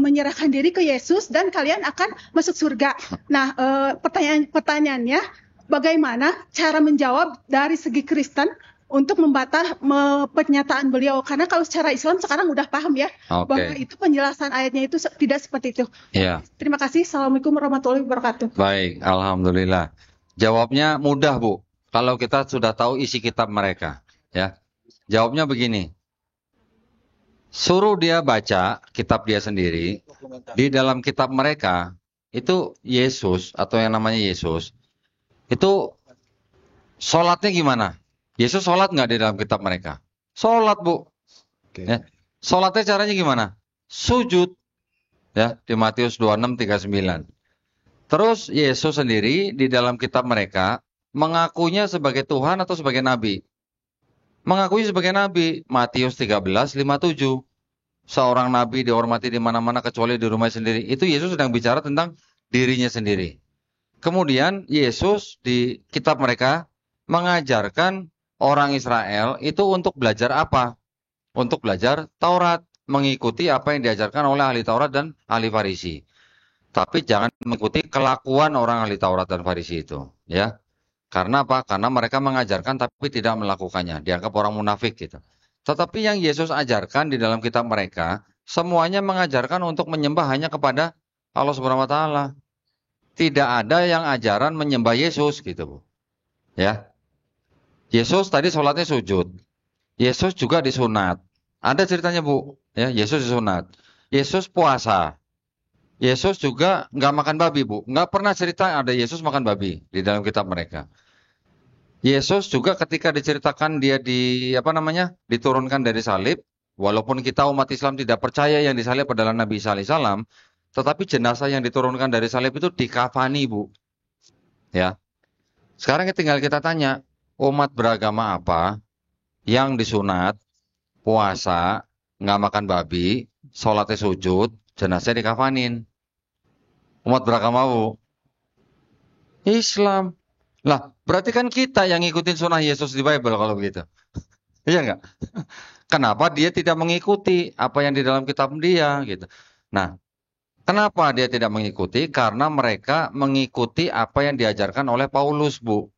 menyerahkan diri ke Yesus dan kalian akan masuk surga. Nah, pertanyaannya, bagaimana cara menjawab dari segi Kristen untuk membantah pernyataan beliau? Karena kalau secara Islam sekarang udah paham ya, bahwa itu penjelasan ayatnya itu tidak seperti itu. Ya. Terima kasih. Assalamualaikum warahmatullahi wabarakatuh. Baik, alhamdulillah. Jawabnya mudah Bu, kalau kita sudah tahu isi kitab mereka. Ya, jawabnya begini. Suruh dia baca kitab dia sendiri. Di dalam kitab mereka itu Yesus atau yang namanya Yesus itu sholatnya gimana? Yesus sholat nggak di dalam kitab mereka? Sholat Bu. Ya. Sholatnya caranya gimana? Sujud. Ya, di Matius 26:39. Terus Yesus sendiri di dalam kitab mereka mengakunya sebagai Tuhan atau sebagai Nabi? Mengakui sebagai Nabi. Matius 13:57. Seorang Nabi dihormati di mana-mana kecuali di rumah sendiri. Itu Yesus sedang bicara tentang dirinya sendiri. Kemudian Yesus di kitab mereka mengajarkan orang Israel itu untuk belajar apa? Untuk belajar Taurat. Mengikuti apa yang diajarkan oleh ahli Taurat dan ahli Farisi. Tapi jangan mengikuti kelakuan orang ahli Taurat dan Farisi itu. Ya. Karena apa? Karena mereka mengajarkan tapi tidak melakukannya. Dianggap orang munafik gitu. Tetapi yang Yesus ajarkan di dalam kitab mereka, semuanya mengajarkan untuk menyembah hanya kepada Allah Subhanahu wa taala. Tidak ada yang ajaran menyembah Yesus gitu, Bu. Ya. Yesus tadi sholatnya sujud. Yesus juga disunat. Ada ceritanya, Bu. Ya, Yesus disunat. Yesus puasa. Yesus juga nggak makan babi, Bu. Nggak pernah cerita ada Yesus makan babi di dalam kitab mereka. Yesus juga ketika diceritakan dia diturunkan dari salib, walaupun kita umat Islam tidak percaya yang disalib adalah Nabi Isa alaihissalam, tetapi jenazah yang diturunkan dari salib itu dikafani, Bu. Ya. Sekarang tinggal kita tanya, umat beragama apa yang disunat, puasa, nggak makan babi, sholatnya sujud, jenazahnya dikafanin? Umat beragama, Bu. Islam. Lah, Berarti kan kita yang ngikutin sunnah Yesus di Bible kalau begitu. Iya nggak? Kenapa dia tidak mengikuti apa yang di dalam kitab dia gitu. Nah, kenapa dia tidak mengikuti? Karena mereka mengikuti apa yang diajarkan oleh Paulus, Bu.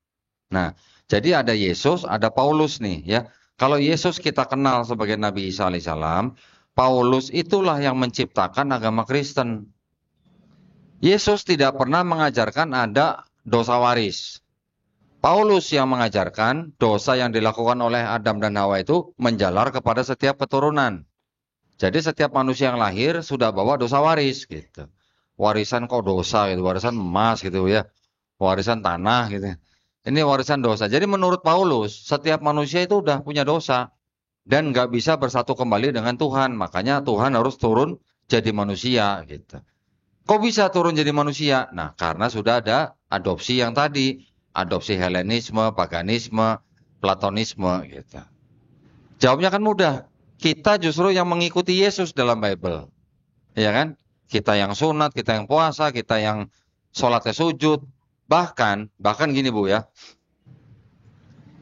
Nah, jadi ada Yesus, ada Paulus nih ya. Kalau Yesus kita kenal sebagai Nabi Isa alaihissalam, Paulus itulah yang menciptakan agama Kristen. Yesus tidak pernah mengajarkan ada dosa waris. Paulus yang mengajarkan dosa yang dilakukan oleh Adam dan Hawa itu menjalar kepada setiap keturunan. Jadi setiap manusia yang lahir sudah bawa dosa waris gitu. Warisan kok dosa gitu, warisan emas gitu ya. Warisan tanah gitu. Ini warisan dosa. Jadi menurut Paulus, setiap manusia itu udah punya dosa dan nggak bisa bersatu kembali dengan Tuhan. Makanya Tuhan harus turun jadi manusia gitu. Kok bisa turun jadi manusia? Nah, karena sudah ada adopsi yang tadi. Adopsi Helenisme, paganisme, Platonisme gitu. Jawabnya kan mudah. Kita justru yang mengikuti Yesus dalam Bible. Ya kan? Kita yang sunat, kita yang puasa, kita yang sholatnya sujud. Bahkan gini Bu ya.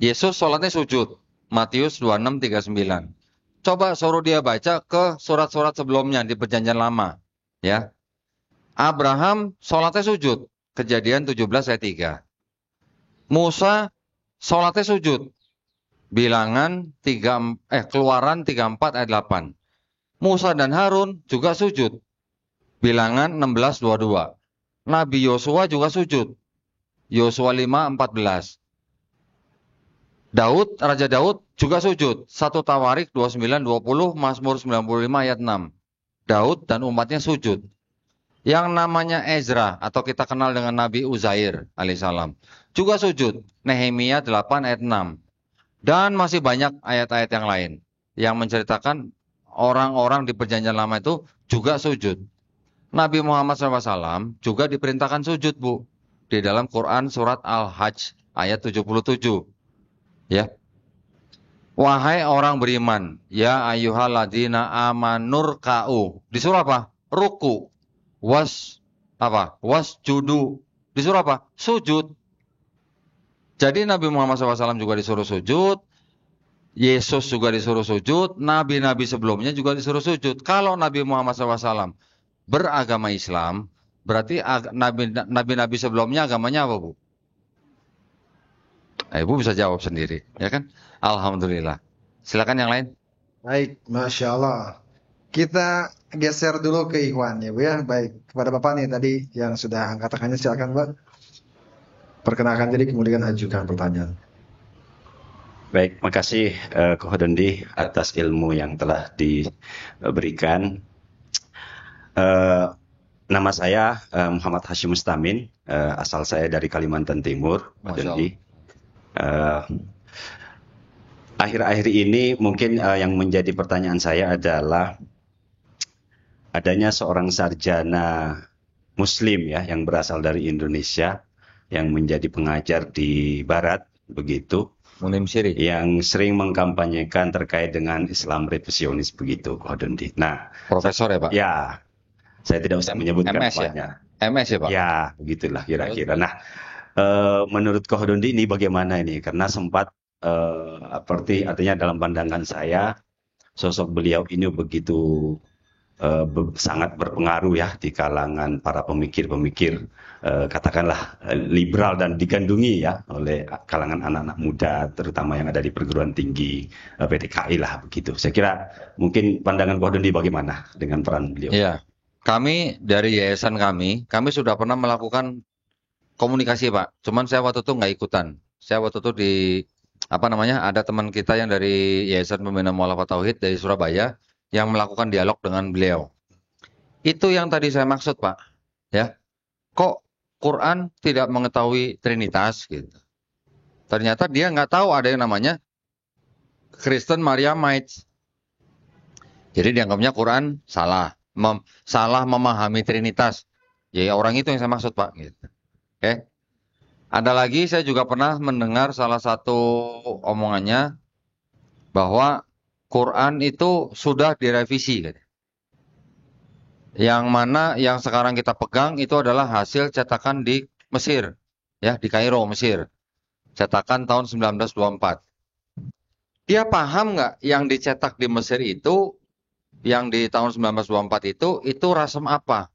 Yesus sholatnya sujud. Matius 26:39. Coba suruh dia baca ke surat-surat sebelumnya di Perjanjian Lama. Ya. Abraham sholatnya sujud. Kejadian 17 ayat 3. Musa sholatnya sujud. Keluaran 34 ayat 8. Musa dan Harun juga sujud. Bilangan 16:22. Nabi Yosua juga sujud. Yosua 5:14. Raja Daud juga sujud. 1 Tawarik 29:20, Mazmur 95 ayat 6. Daud dan umatnya sujud. Yang namanya Ezra atau kita kenal dengan Nabi Uzair alaihissalam juga sujud. Nehemia 8 ayat 6. Dan masih banyak ayat-ayat yang lain yang menceritakan orang-orang di Perjanjian Lama itu juga sujud. Nabi Muhammad SAW juga diperintahkan sujud, Bu. Di dalam Quran surat Al-Hajj ayat 77. Ya. Wahai orang beriman, ya ayyuhalladzina amanurka'u. Disuruh apa? Ruku. Wasjudu. Disuruh apa? Sujud. Jadi Nabi Muhammad SAW juga disuruh sujud. Yesus juga disuruh sujud. Nabi-nabi sebelumnya juga disuruh sujud. Kalau Nabi Muhammad SAW beragama Islam, berarti nabi-nabi sebelumnya agamanya apa, Bu? Ibu bisa jawab sendiri, ya kan? Alhamdulillah. Silakan yang lain. Baik, Masya Allah. Kita geser dulu ke Ikhwan ya Bu ya. Baik, kepada Bapak nih tadi yang sudah angkat tangannya, silakan Pak. Perkenalkan diri kemudian ajukan pertanyaan. Baik, makasih Kohodondi atas ilmu yang telah diberikan. Nama saya Muhammad Hashim Mustamin, asal saya dari Kalimantan Timur, Kohodondi. Akhir-akhir ini mungkin yang menjadi pertanyaan saya adalah adanya seorang sarjana Muslim ya yang berasal dari Indonesia yang menjadi pengajar di Barat begitu, yang sering mengkampanyekan terkait dengan Islam revisionis begitu, Kohodondi. Nah, Profesor ya Pak? Ya, saya tidak usah menyebutkan namanya. MS ya Pak? Ya, begitulah kira-kira. Nah, menurut Kohodondi ini bagaimana ini? Karena sempat artinya dalam pandangan saya sosok beliau ini begitu sangat berpengaruh ya di kalangan para pemikir-pemikir katakanlah liberal dan digandungi ya oleh kalangan anak-anak muda terutama yang ada di perguruan tinggi PTKI lah begitu. Saya kira mungkin pandangan Kohodondi bagaimana dengan peran beliau? Iya, kami dari yayasan kami sudah pernah melakukan komunikasi Pak. Cuman saya waktu itu nggak ikutan. Saya waktu itu ada teman kita yang dari Yayasan Pembina Mu'alafah Tauhid dari Surabaya yang melakukan dialog dengan beliau. Itu yang tadi saya maksud Pak. Ya, kok Quran tidak mengetahui Trinitas gitu. Ternyata dia nggak tahu ada yang namanya Kristen Mariamites. Jadi dianggapnya Quran salah memahami Trinitas. Ya orang itu yang saya maksud Pak. Gitu. Oke. Ada lagi saya juga pernah mendengar salah satu omongannya bahwa Quran itu sudah direvisi. Yang mana yang sekarang kita pegang itu adalah hasil cetakan di Mesir, ya di Kairo, Mesir. cetakan tahun 1924. Dia paham nggak yang dicetak di Mesir itu, yang di tahun 1924 itu rasem apa?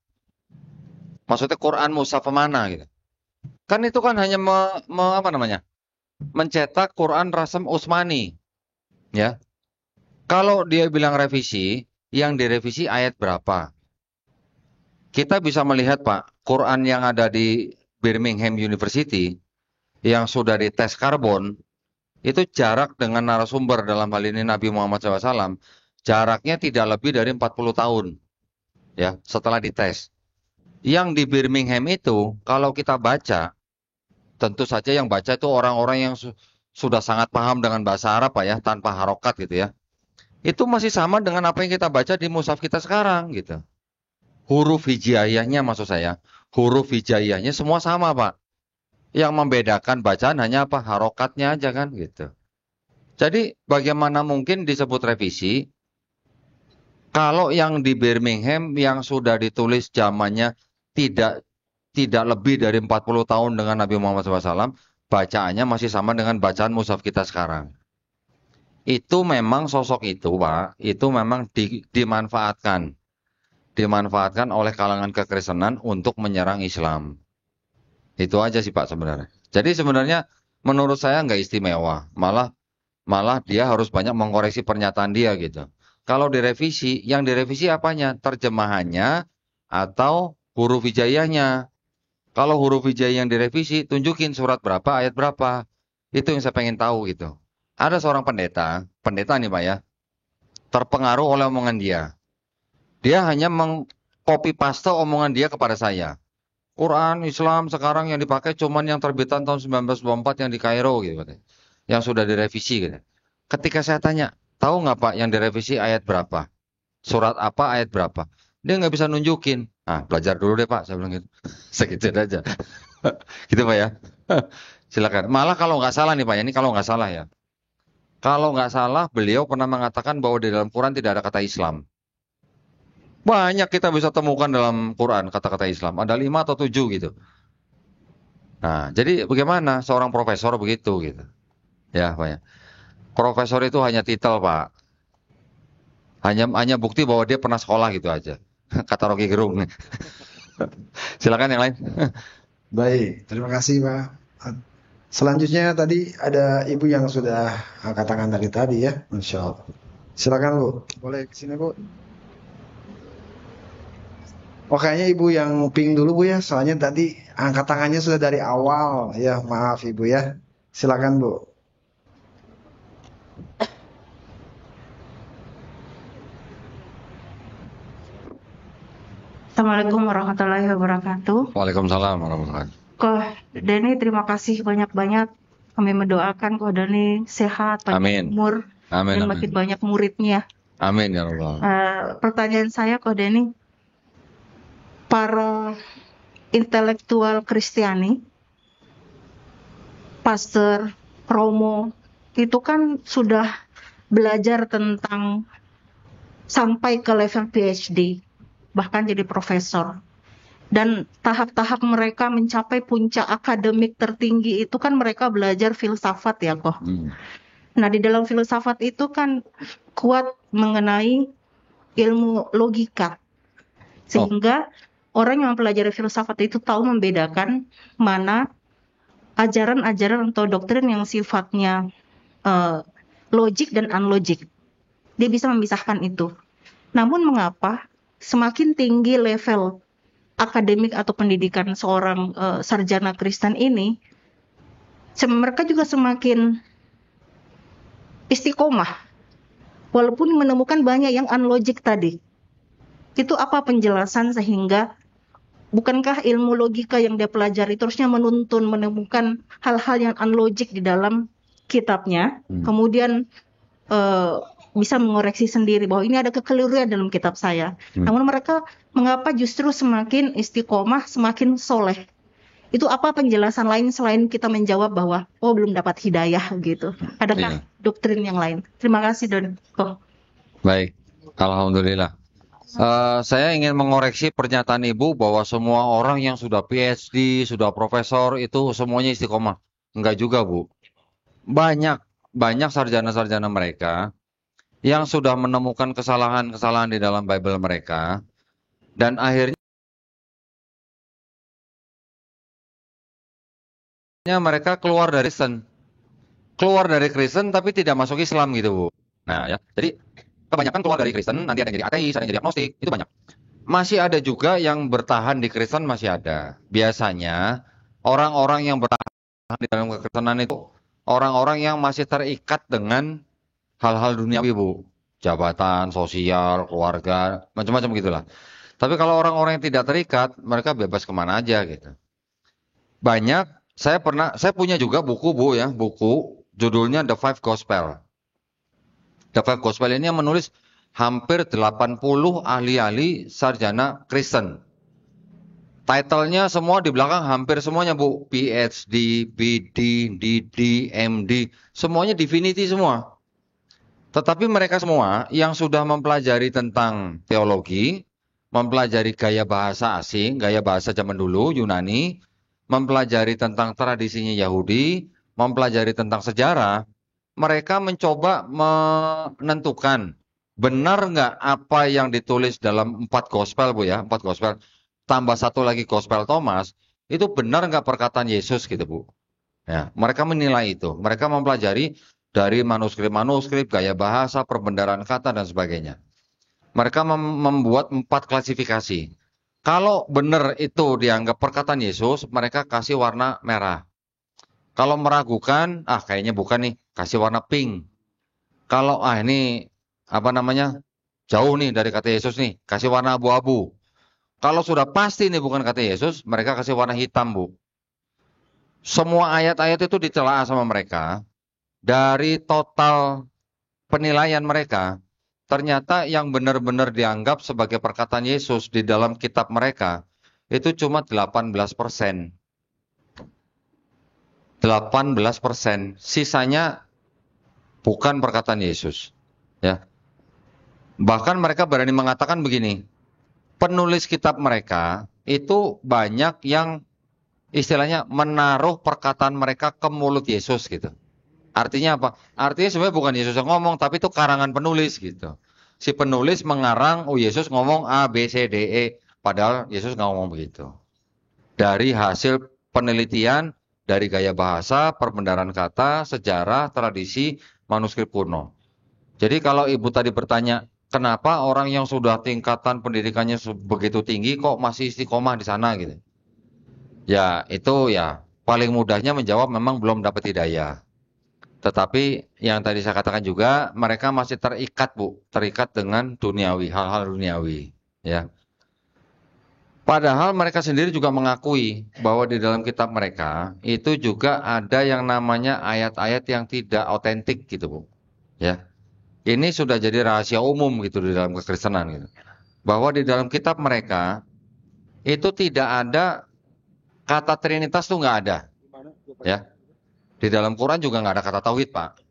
Maksudnya Quran mushaf mana gitu. Kan itu kan hanya mencetak Quran rasem Utsmani, ya. Kalau dia bilang revisi, yang direvisi ayat berapa? Kita bisa melihat Pak, Quran yang ada di Birmingham University yang sudah dites karbon, itu jarak dengan narasumber dalam hal ini Nabi Muhammad SAW, jaraknya tidak lebih dari 40 tahun, ya, setelah dites. Yang di Birmingham itu, kalau kita baca, tentu saja yang baca itu orang-orang yang sudah sangat paham dengan bahasa Arab, Pak, ya, tanpa harokat gitu ya. Itu masih sama dengan apa yang kita baca di mushaf kita sekarang gitu. Huruf hijaiyahnya maksud saya, huruf hijaiyahnya semua sama, Pak. Yang membedakan bacaan hanya apa? Harokatnya aja kan gitu. Jadi bagaimana mungkin disebut revisi kalau yang di Birmingham yang sudah ditulis zamannya tidak lebih dari 40 tahun dengan Nabi Muhammad SAW, bacaannya masih sama dengan bacaan mushaf kita sekarang. Itu memang sosok itu, Pak, itu memang dimanfaatkan oleh kalangan kekristenan untuk menyerang Islam. Itu aja sih Pak sebenarnya. Jadi sebenarnya menurut saya nggak istimewa. Malah dia harus banyak mengoreksi pernyataan dia gitu. Kalau direvisi, yang direvisi apanya? Terjemahannya atau huruf hijaiyahnya. Kalau huruf hijaiyah yang direvisi, tunjukin surat berapa, ayat berapa. Itu yang saya pengen tahu gitu. Ada seorang pendeta nih Pak ya, terpengaruh oleh omongan dia. Dia hanya mengcopy paste omongan dia kepada saya. Quran Islam sekarang yang dipakai cuman yang terbitan tahun 1924 yang di Kairo gitu, yang sudah direvisi gitu. Ketika saya tanya, tahu nggak Pak yang direvisi ayat berapa? Surat apa, ayat berapa? Dia nggak bisa nunjukin. Ah, belajar dulu deh Pak, saya bilang gitu. Segitu aja. Gitu Pak ya. Silakan. Malah kalau nggak salah nih Pak, ini kalau nggak salah ya. Kalau nggak salah, beliau pernah mengatakan bahwa di dalam Quran tidak ada kata Islam. Banyak kita bisa temukan dalam Quran kata-kata Islam. Ada 5 atau 7 gitu. Nah, jadi bagaimana seorang profesor begitu gitu. Ya, Pak ya. Profesor itu hanya titel, Pak. Hanya bukti bahwa dia pernah sekolah gitu aja. Kata Rocky Gerung. Silakan yang lain. Baik, terima kasih Pak. Selanjutnya tadi ada ibu yang sudah katakan tadi ya, Masya Allah. Silakan Bu, boleh kesini Bu. Oh kayaknya ibu yang ping dulu Bu ya, soalnya tadi angkat tangannya sudah dari awal ya, maaf Ibu ya. Silakan Bu. Assalamualaikum warahmatullahi wabarakatuh. Waalaikumsalam warahmatullahi wabarakatuh. Koh Deni, terima kasih banyak-banyak. Kami mendoakan Koh Deni sehat, panjang umur, Amin. dan makin banyak muridnya. Amin ya Allah. Pertanyaan saya Koh Deni, para intelektual Kristiani, pastor, romo, itu kan sudah belajar tentang sampai ke level PhD, bahkan jadi profesor. Dan tahap-tahap mereka mencapai puncak akademik tertinggi itu kan mereka belajar filsafat ya Koh. Nah di dalam filsafat itu kan kuat mengenai ilmu logika. Sehingga orang yang mempelajari filsafat itu tahu membedakan mana ajaran-ajaran atau doktrin yang sifatnya logik dan unlogik. Dia bisa memisahkan itu. Namun mengapa semakin tinggi level akademik atau pendidikan seorang sarjana Kristen ini, mereka juga semakin istiqomah, walaupun menemukan banyak yang unlogik tadi. Itu apa penjelasan sehingga bukankah ilmu logika yang dia pelajari terusnya menemukan hal-hal yang unlogik di dalam kitabnya, kemudian bisa mengoreksi sendiri bahwa ini ada kekeliruan dalam kitab saya. Namun mereka mengapa justru semakin istiqomah, semakin soleh? Itu apa penjelasan lain selain kita menjawab bahwa belum dapat hidayah gitu? Adakah doktrin yang lain? Terima kasih Don. Baik, alhamdulillah. Saya ingin mengoreksi pernyataan Ibu bahwa semua orang yang sudah PhD, sudah profesor itu semuanya istiqomah. Enggak juga, Bu. Banyak sarjana-sarjana mereka yang sudah menemukan kesalahan-kesalahan di dalam Bible mereka, dan akhirnya mereka keluar dari Kristen tapi tidak masuk Islam gitu, Bu. Nah, ya. Jadi kebanyakan keluar dari Kristen, nanti ada yang jadi ateis, ada yang jadi agnostik, itu banyak. Masih ada juga yang bertahan di Kristen, masih ada. Biasanya orang-orang yang bertahan di dalam kekristenan itu orang-orang yang masih terikat dengan hal-hal duniawi, Bu. Jabatan, sosial, keluarga, macam-macam gitulah. Tapi kalau orang-orang yang tidak terikat, mereka bebas kemana aja gitu. Banyak, saya punya juga buku, Bu, ya, buku judulnya The Five Gospel. The Five Gospel ini yang menulis hampir 80 ahli-ahli sarjana Kristen. Title-nya semua di belakang hampir semuanya, Bu. PhD, BD, DD, MD, semuanya divinity semua. Tetapi mereka semua yang sudah mempelajari tentang teologi, mempelajari gaya bahasa asing, gaya bahasa zaman dulu, Yunani, mempelajari tentang tradisinya Yahudi, mempelajari tentang sejarah, mereka mencoba menentukan benar nggak apa yang ditulis dalam 4 gospel, Bu, ya, 4 gospel, tambah satu lagi gospel Thomas, itu benar nggak perkataan Yesus gitu, Bu. Ya, mereka menilai itu, mereka mempelajari dari manuskrip-manuskrip, gaya bahasa, perbendaharaan kata, dan sebagainya. Mereka membuat 4 klasifikasi. Kalau benar itu dianggap perkataan Yesus, mereka kasih warna merah. Kalau meragukan, kayaknya bukan nih, kasih warna pink. Kalau ini jauh nih dari kata Yesus nih, kasih warna abu-abu. Kalau sudah pasti ini bukan kata Yesus, mereka kasih warna hitam, Bu. Semua ayat-ayat itu ditelaah sama mereka. Dari total penilaian mereka, ternyata yang benar-benar dianggap sebagai perkataan Yesus di dalam kitab mereka itu cuma 18%. 18%, sisanya bukan perkataan Yesus. Ya. Bahkan mereka berani mengatakan begini, penulis kitab mereka itu banyak yang istilahnya menaruh perkataan mereka ke mulut Yesus gitu. Artinya apa? Artinya sebenarnya bukan Yesus yang ngomong, tapi itu karangan penulis gitu. Si penulis mengarang, Yesus ngomong A, B, C, D, E, padahal Yesus nggak ngomong begitu. Dari hasil penelitian, dari gaya bahasa, perbendaharaan kata, sejarah, tradisi, manuskrip kuno. Jadi kalau Ibu tadi bertanya, kenapa orang yang sudah tingkatan pendidikannya begitu tinggi kok masih istiqomah di sana gitu? Ya itu ya paling mudahnya menjawab memang belum dapat hidayah. Tetapi yang tadi saya katakan juga mereka masih terikat, Bu, terikat dengan duniawi, hal-hal duniawi, ya. Padahal mereka sendiri juga mengakui bahwa di dalam kitab mereka itu juga ada yang namanya ayat-ayat yang tidak otentik gitu, Bu. Ya. Ini sudah jadi rahasia umum gitu di dalam kekristenan gitu. Bahwa di dalam kitab mereka itu tidak ada kata Trinitas, tuh nggak ada. Ya. Di dalam Quran juga nggak ada kata tauhid, Pak.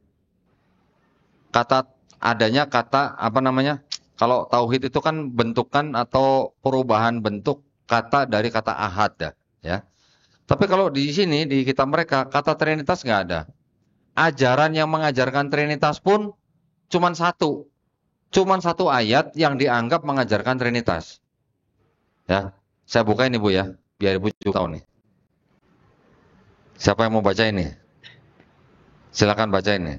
Adanya kata kalau tauhid itu kan bentukan atau perubahan bentuk kata dari kata ahad, ya. Tapi kalau di sini di kitab mereka kata Trinitas nggak ada. Ajaran yang mengajarkan Trinitas pun cuman satu ayat yang dianggap mengajarkan Trinitas. Ya, saya buka ini, Bu, ya, biar Ibu juga tahu nih. Siapa yang mau baca ini? Silakan baca ini.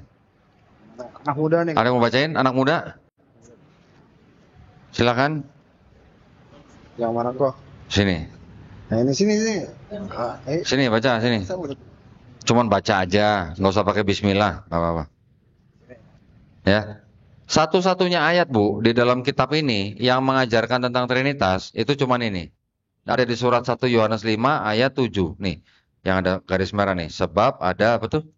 Anak muda nih. Ada yang mau bacain? Anak muda? Silakan. Yang mana kok? Sini. Nah ini sini. Sini baca sini. Cuman baca aja, nggak usah pakai bismillah, nggak apa-apa. Ya. Satu-satunya ayat, Bu, di dalam kitab ini yang mengajarkan tentang Trinitas itu cuman ini. Ada di surat 1 Yohanes 5 ayat 7. Nih, yang ada garis merah nih. Sebab ada apa tuh?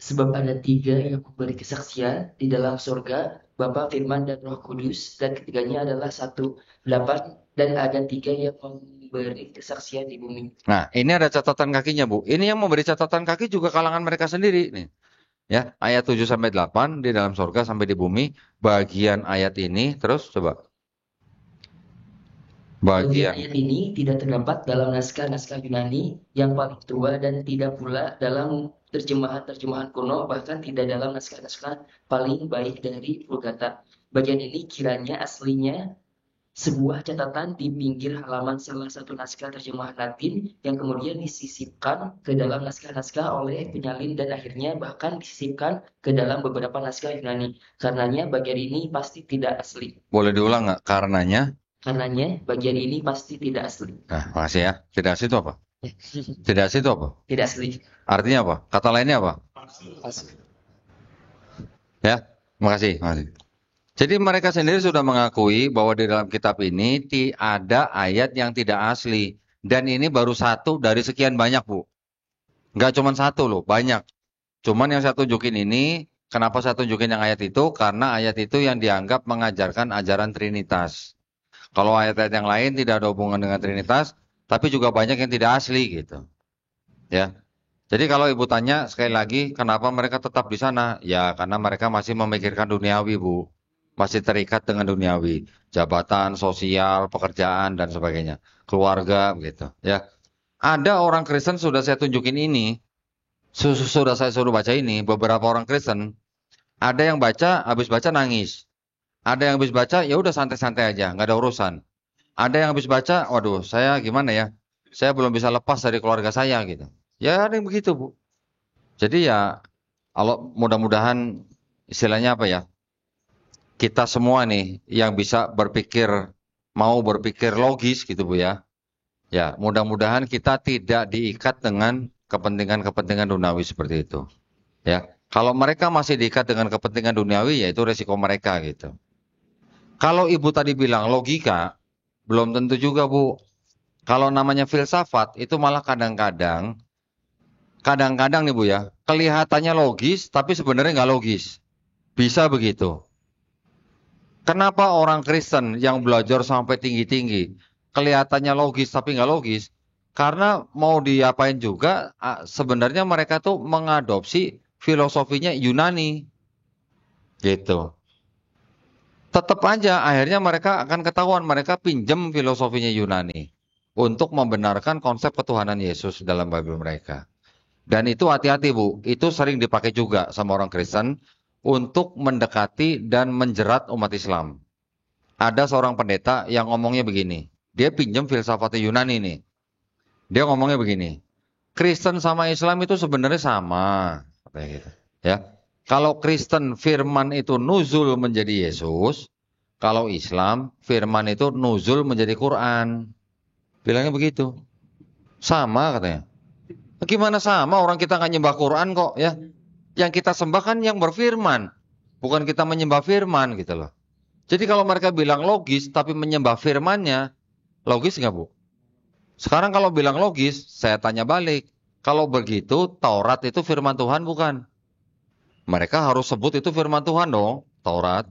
Sebab ada 3 yang memberi kesaksian di dalam surga, Bapa, Firman, dan Roh Kudus, dan ketiganya adalah 1, 8, dan ada 3 yang memberi kesaksian di bumi. Nah, ini ada catatan kakinya, Bu. Ini yang memberi catatan kaki juga kalangan mereka sendiri nih. Ya, ayat 7 sampai 8 di dalam surga sampai di bumi, bagian ayat ini terus coba. Bagian ayat ini tidak terdapat dalam naskah-naskah Yunani yang paling tua dan tidak pula dalam terjemahan-terjemahan kuno, bahkan tidak dalam naskah-naskah paling baik dari Vulgata. Bagian ini kiranya aslinya sebuah catatan di pinggir halaman salah satu naskah terjemahan Latin yang kemudian disisipkan ke dalam naskah-naskah oleh penyalin dan akhirnya bahkan disisipkan ke dalam beberapa naskah Yunani. Karenanya bagian ini pasti tidak asli. Boleh diulang nggak? Karenanya Bagian ini pasti tidak asli. Nah, makasih ya. Tidak asli itu apa? Tidak asli itu apa? Tidak asli. Artinya apa? Kata lainnya apa? Asli. Ya, makasih. Jadi mereka sendiri sudah mengakui bahwa di dalam kitab ini ada ayat yang tidak asli. Dan ini baru satu dari sekian banyak, Bu. Nggak cuma satu loh, banyak. Cuman yang saya tunjukin ini, kenapa saya tunjukin yang ayat itu? Karena ayat itu yang dianggap mengajarkan ajaran Trinitas. Kalau ayat-ayat yang lain tidak ada hubungan dengan Trinitas, tapi juga banyak yang tidak asli gitu. Ya. Jadi kalau Ibu tanya sekali lagi, kenapa mereka tetap di sana? Ya, karena mereka masih memikirkan duniawi, Bu. Masih terikat dengan duniawi, jabatan, sosial, pekerjaan dan sebagainya, keluarga gitu, ya. Ada orang Kristen sudah saya tunjukin ini, sudah saya suruh baca ini, beberapa orang Kristen, ada yang baca, habis baca nangis. Ada yang habis baca, ya udah santai-santai aja, nggak ada urusan. Ada yang habis baca, waduh, saya gimana ya? Saya belum bisa lepas dari keluarga saya gitu. Ya ada yang begitu, Bu. Jadi ya, kalau mudah-mudahan istilahnya apa ya? Kita semua nih yang bisa mau berpikir logis gitu, Bu ya. Ya, mudah-mudahan kita tidak diikat dengan kepentingan-kepentingan duniawi seperti itu. Ya, kalau mereka masih diikat dengan kepentingan duniawi, ya itu resiko mereka gitu. Kalau Ibu tadi bilang logika, belum tentu juga, Bu. Kalau namanya filsafat, itu malah kadang-kadang nih, Bu ya, kelihatannya logis, tapi sebenarnya nggak logis. Bisa begitu. Kenapa orang Kristen yang belajar sampai tinggi-tinggi, kelihatannya logis tapi nggak logis? Karena mau diapain juga, sebenarnya mereka tuh mengadopsi filosofinya Yunani. Gitu. Tetap aja akhirnya mereka akan ketahuan mereka pinjam filosofinya Yunani untuk membenarkan konsep ketuhanan Yesus dalam Bible mereka. Dan itu hati-hati, Bu, itu sering dipakai juga sama orang Kristen untuk mendekati dan menjerat umat Islam. Ada seorang pendeta yang ngomongnya begini, dia pinjam filsafatnya Yunani nih. Dia ngomongnya begini, Kristen sama Islam itu sebenarnya sama, kayak gitu. Ya. Kalau Kristen firman itu nuzul menjadi Yesus, kalau Islam firman itu nuzul menjadi Quran. Bilangnya begitu. Sama katanya. Gimana sama, orang kita nggak nyembah Quran kok ya. Yang kita sembah kan yang berfirman, bukan kita menyembah firman gitu loh. Jadi kalau mereka bilang logis tapi menyembah firmannya, logis nggak, Bu? Sekarang kalau bilang logis, saya tanya balik. Kalau begitu, Taurat itu firman Tuhan bukan? Mereka harus sebut itu firman Tuhan dong, Taurat.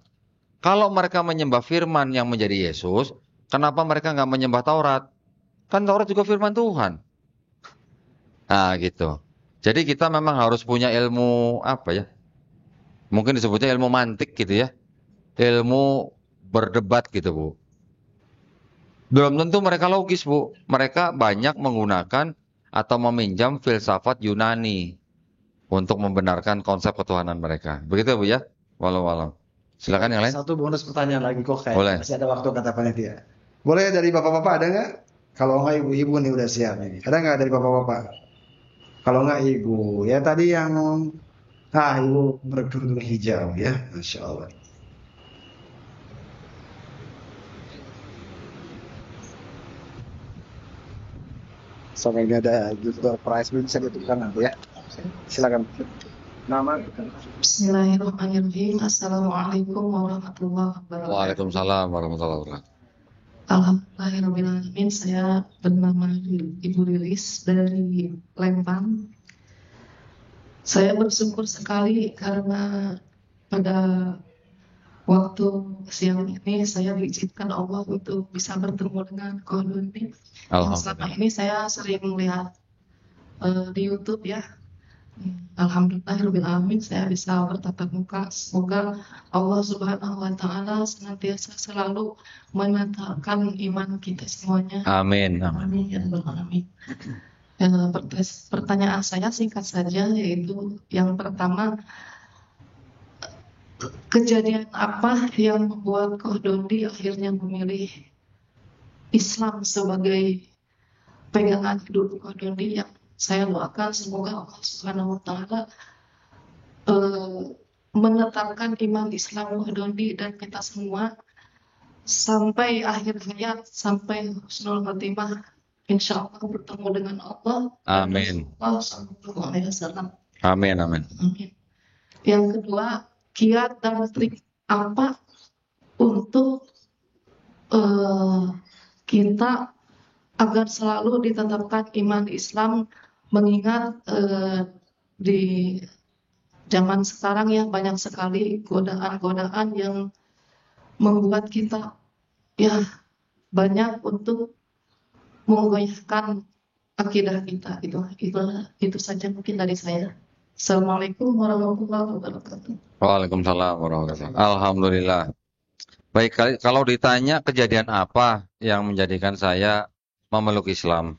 Kalau mereka menyembah firman yang menjadi Yesus, kenapa mereka nggak menyembah Taurat? Kan Taurat juga firman Tuhan. Nah gitu. Jadi kita memang harus punya ilmu apa ya? Mungkin disebutnya ilmu mantik gitu ya. Ilmu berdebat gitu, Bu. Belum tentu mereka logis, Bu. Mereka banyak menggunakan atau meminjam filsafat Yunani untuk membenarkan konsep ketuhanan mereka. Begitu, Bu ya? Walau. Silakan yang lain. Satu bonus pertanyaan lagi kok kayak Boleh. masih ada waktu kata panitia. Boleh dari bapak-bapak ada nggak? Kalau nggak ibu-ibu nih udah siap nih. Ada nggak dari bapak-bapak? Kalau nggak ibu, ya tadi yang ibu berkerudung hijau ya, Masya Allah. Sampai ini ada door prize bisa ditukar nanti ya. Silakan. Nama. Bismillahirrahmanirrahim. Assalamualaikum warahmatullahi wabarakatuh. Waalaikumsalam warahmatullahi wabarakatuh. Alhamdulillahirrahmanirrahim. Saya bernama Ibu Lilis dari Lembang. Saya bersyukur sekali karena pada waktu siang ini saya diizinkan Allah untuk bisa bertemu dengan Kohduni. Selama ini saya sering melihat di YouTube ya. Alhamdulillahirobbilalamin saya bisa bertatap muka. Semoga Allah Subhanahu wa taala senantiasa selalu menetapkan iman kita semuanya. Amin. Amin ya rabbal alamin. Pertanyaan saya singkat saja, yaitu yang pertama, kejadian apa yang membuat Koh Dondi akhirnya memilih Islam sebagai pegangan hidup Koh Dondi, yang saya doakan semoga Allah Subhanahu wa taala menetapkan iman Islam Koh Dondi dan kita semua sampai akhir hayat, sampai husnul khotimah, insya Allah bertemu dengan Allah. Amin. Allah Sallallahu Alaihi Wasallam. Amin. Amin. Amin. Yang kedua, kiat dan trik apa untuk kita agar selalu ditetapkan iman Islam, mengingat di zaman sekarang ya banyak sekali godaan-godaan yang membuat kita ya banyak untuk menggoyahkan akidah kita. Itu saja mungkin dari saya. Assalamualaikum warahmatullahi wabarakatuh. Waalaikumsalam warahmatullahi wabarakatuh. Alhamdulillah. Baik, kalau ditanya kejadian apa yang menjadikan saya memeluk Islam,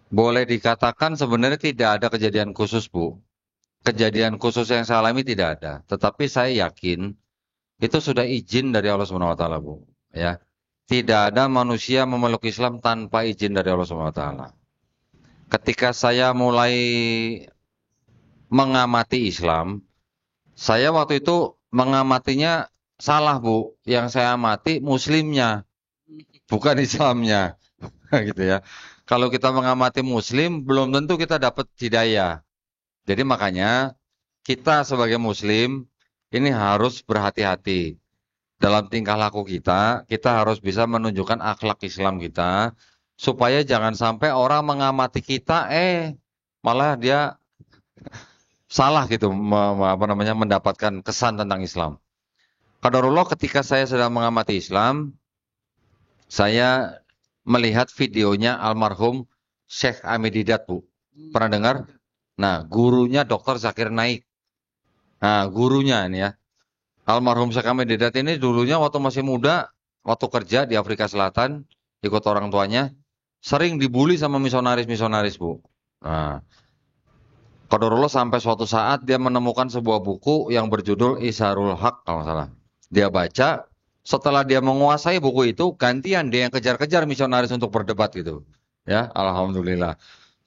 boleh dikatakan sebenarnya tidak ada kejadian khusus, Bu. Kejadian khusus yang saya alami tidak ada. Tetapi saya yakin itu sudah izin dari Allah Subhanahu wa taala, Bu. Ya. Tidak ada manusia memeluk Islam tanpa izin dari Allah Subhanahu wa taala. Ketika saya mulai mengamati Islam, saya waktu itu mengamatinya salah, Bu. Yang saya amati muslimnya, bukan Islamnya. Gitu ya. Kalau kita mengamati muslim, belum tentu kita dapat hidayah. Jadi makanya kita sebagai muslim ini harus berhati-hati. Dalam tingkah laku kita harus bisa menunjukkan akhlak Islam kita, supaya jangan sampai orang mengamati kita, malah dia salah gitu, mendapatkan kesan tentang Islam. Qadarullah, ketika saya sedang mengamati Islam, saya melihat videonya almarhum Syekh Ahmed Didat, Bu. Pernah dengar? Nah, gurunya Dr. Zakir Naik. Nah, gurunya ini ya. Almarhum Syekh Ahmed Didat ini dulunya waktu masih muda, waktu kerja di Afrika Selatan, ikut orang tuanya, sering dibully sama misionaris-misionaris, Bu. Nah, qadarullah sampai suatu saat dia menemukan sebuah buku yang berjudul Isharul Haq kalau salah. Dia baca, setelah dia menguasai buku itu, gantian dia yang kejar-kejar misionaris untuk berdebat gitu. Ya, alhamdulillah.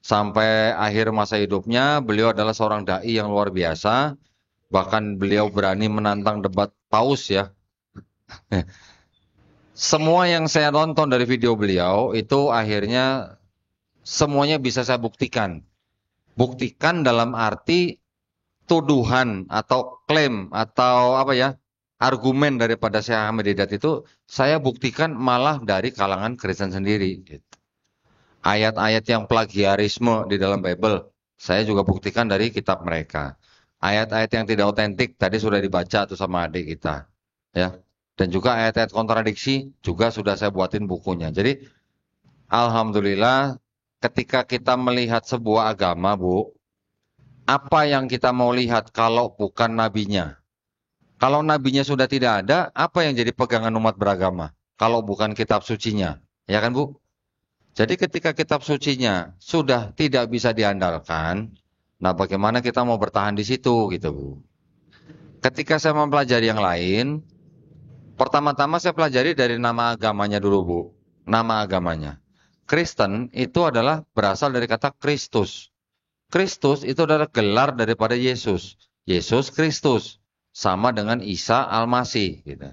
Sampai akhir masa hidupnya, beliau adalah seorang dai yang luar biasa. Bahkan beliau berani menantang debat paus ya. Semua yang saya nonton dari video beliau itu akhirnya semuanya bisa saya buktikan. Buktikan dalam arti tuduhan atau klaim atau argumen daripada Syekh Ahmed Didat itu saya buktikan malah dari kalangan Kristen sendiri. Gitu. Ayat-ayat yang plagiarisme di dalam Bible saya juga buktikan dari kitab mereka. Ayat-ayat yang tidak otentik tadi sudah dibaca tuh sama adik kita, ya. Dan juga ayat-ayat kontradiksi juga sudah saya buatin bukunya. Jadi alhamdulillah ketika kita melihat sebuah agama, Bu, apa yang kita mau lihat kalau bukan nabinya? Kalau nabinya sudah tidak ada, apa yang jadi pegangan umat beragama? Kalau bukan kitab sucinya, ya kan, Bu? Jadi ketika kitab sucinya sudah tidak bisa diandalkan, nah bagaimana kita mau bertahan di situ gitu, Bu? Ketika saya mempelajari yang lain, pertama-tama saya pelajari dari nama agamanya dulu, Bu. Nama agamanya. Kristen itu adalah berasal dari kata Kristus. Kristus itu adalah gelar daripada Yesus. Yesus Kristus. Sama dengan Isa Al-Masih. Gitu.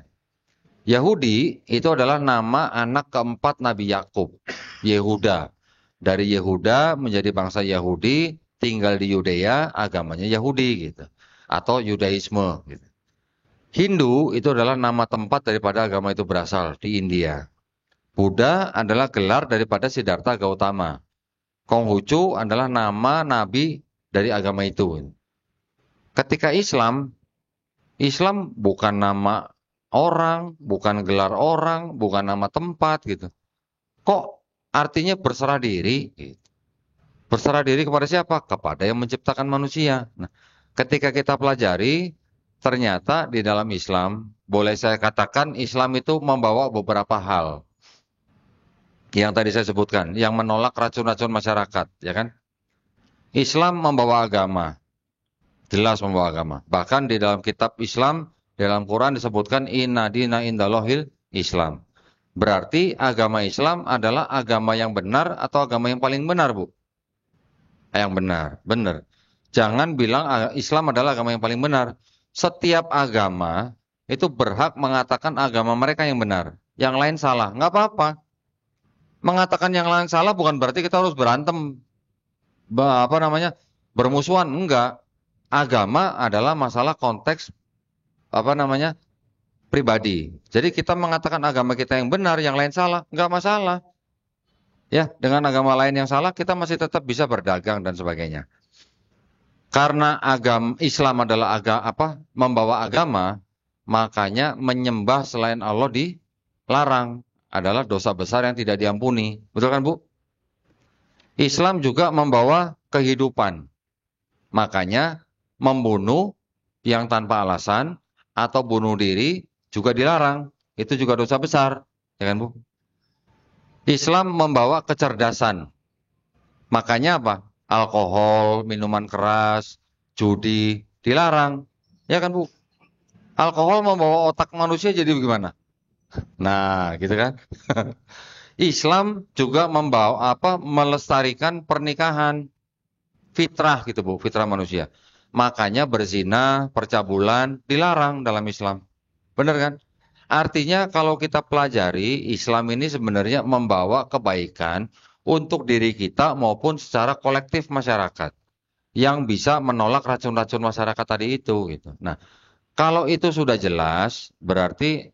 Yahudi itu adalah nama anak keempat Nabi Yakub. Yehuda. Dari Yehuda menjadi bangsa Yahudi, tinggal di Yudea, agamanya Yahudi gitu. Atau Yudaisme gitu. Hindu itu adalah nama tempat daripada agama itu berasal di India. Buddha adalah gelar daripada Siddhartha Gautama. Konghucu adalah nama nabi dari agama itu. Ketika Islam bukan nama orang, bukan gelar orang, bukan nama tempat gitu. Kok artinya berserah diri gitu. Berserah diri kepada siapa? Kepada yang menciptakan manusia. Nah, ketika kita pelajari, ternyata di dalam Islam, boleh saya katakan Islam itu membawa beberapa hal. Yang tadi saya sebutkan, yang menolak racun-racun masyarakat, ya kan? Islam membawa agama. Jelas membawa agama. Bahkan di dalam kitab Islam, dalam Quran disebutkan inna dina indallahil Islam. Berarti agama Islam adalah agama yang benar atau agama yang paling benar, Bu? Yang benar. Jangan bilang Islam adalah agama yang paling benar. Setiap agama itu berhak mengatakan agama mereka yang benar. Yang lain salah, nggak apa-apa. Mengatakan yang lain salah bukan berarti kita harus berantem, bermusuhan. Enggak. Agama adalah masalah konteks pribadi. Jadi kita mengatakan agama kita yang benar, yang lain salah, nggak masalah. Ya, dengan agama lain yang salah kita masih tetap bisa berdagang dan sebagainya. Karena agama Islam adalah membawa agama, makanya menyembah selain Allah dilarang, adalah dosa besar yang tidak diampuni. Betul kan, Bu? Islam juga membawa kehidupan. Makanya membunuh yang tanpa alasan atau bunuh diri juga dilarang. Itu juga dosa besar, ya kan, Bu? Islam membawa kecerdasan. Makanya apa? Alkohol, minuman keras, judi dilarang. Ya kan, Bu? Alkohol membawa otak manusia jadi bagaimana? Nah, gitu kan? Islam juga membawa melestarikan pernikahan fitrah gitu, Bu, fitrah manusia. Makanya berzina, percabulan dilarang dalam Islam. Benar kan? Artinya kalau kita pelajari, Islam ini sebenarnya membawa kebaikan untuk diri kita maupun secara kolektif masyarakat yang bisa menolak racun-racun masyarakat tadi itu gitu. Nah, kalau itu sudah jelas, berarti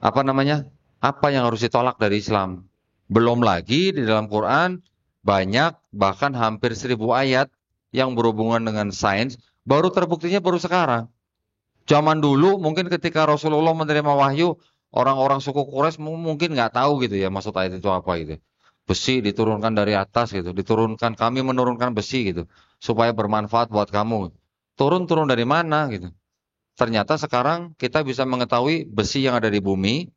apa yang harus ditolak dari Islam? Belum lagi di dalam Quran banyak, bahkan hampir 1000 ayat yang berhubungan dengan sains, baru terbuktinya baru sekarang. Zaman dulu mungkin ketika Rasulullah menerima wahyu, orang-orang suku Quraisy mungkin nggak tahu gitu ya maksud ayat itu apa gitu. Besi diturunkan dari atas gitu, kami menurunkan besi gitu, supaya bermanfaat buat kamu. Turun dari mana gitu. Ternyata sekarang kita bisa mengetahui besi yang ada di bumi,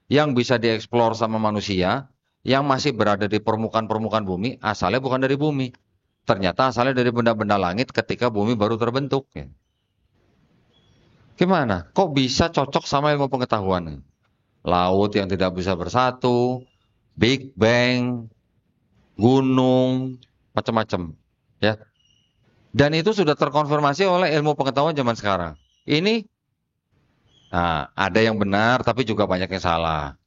yang bisa dieksplor sama manusia, yang masih berada di permukaan bumi, asalnya bukan dari bumi. Ternyata asalnya dari benda-benda langit ketika bumi baru terbentuk. Ya. Gimana? Kok bisa cocok sama ilmu pengetahuan? Laut yang tidak bisa bersatu, Big Bang, gunung, macam-macam. Ya. Dan itu sudah terkonfirmasi oleh ilmu pengetahuan zaman sekarang. Ini ada yang benar tapi juga banyak yang salah.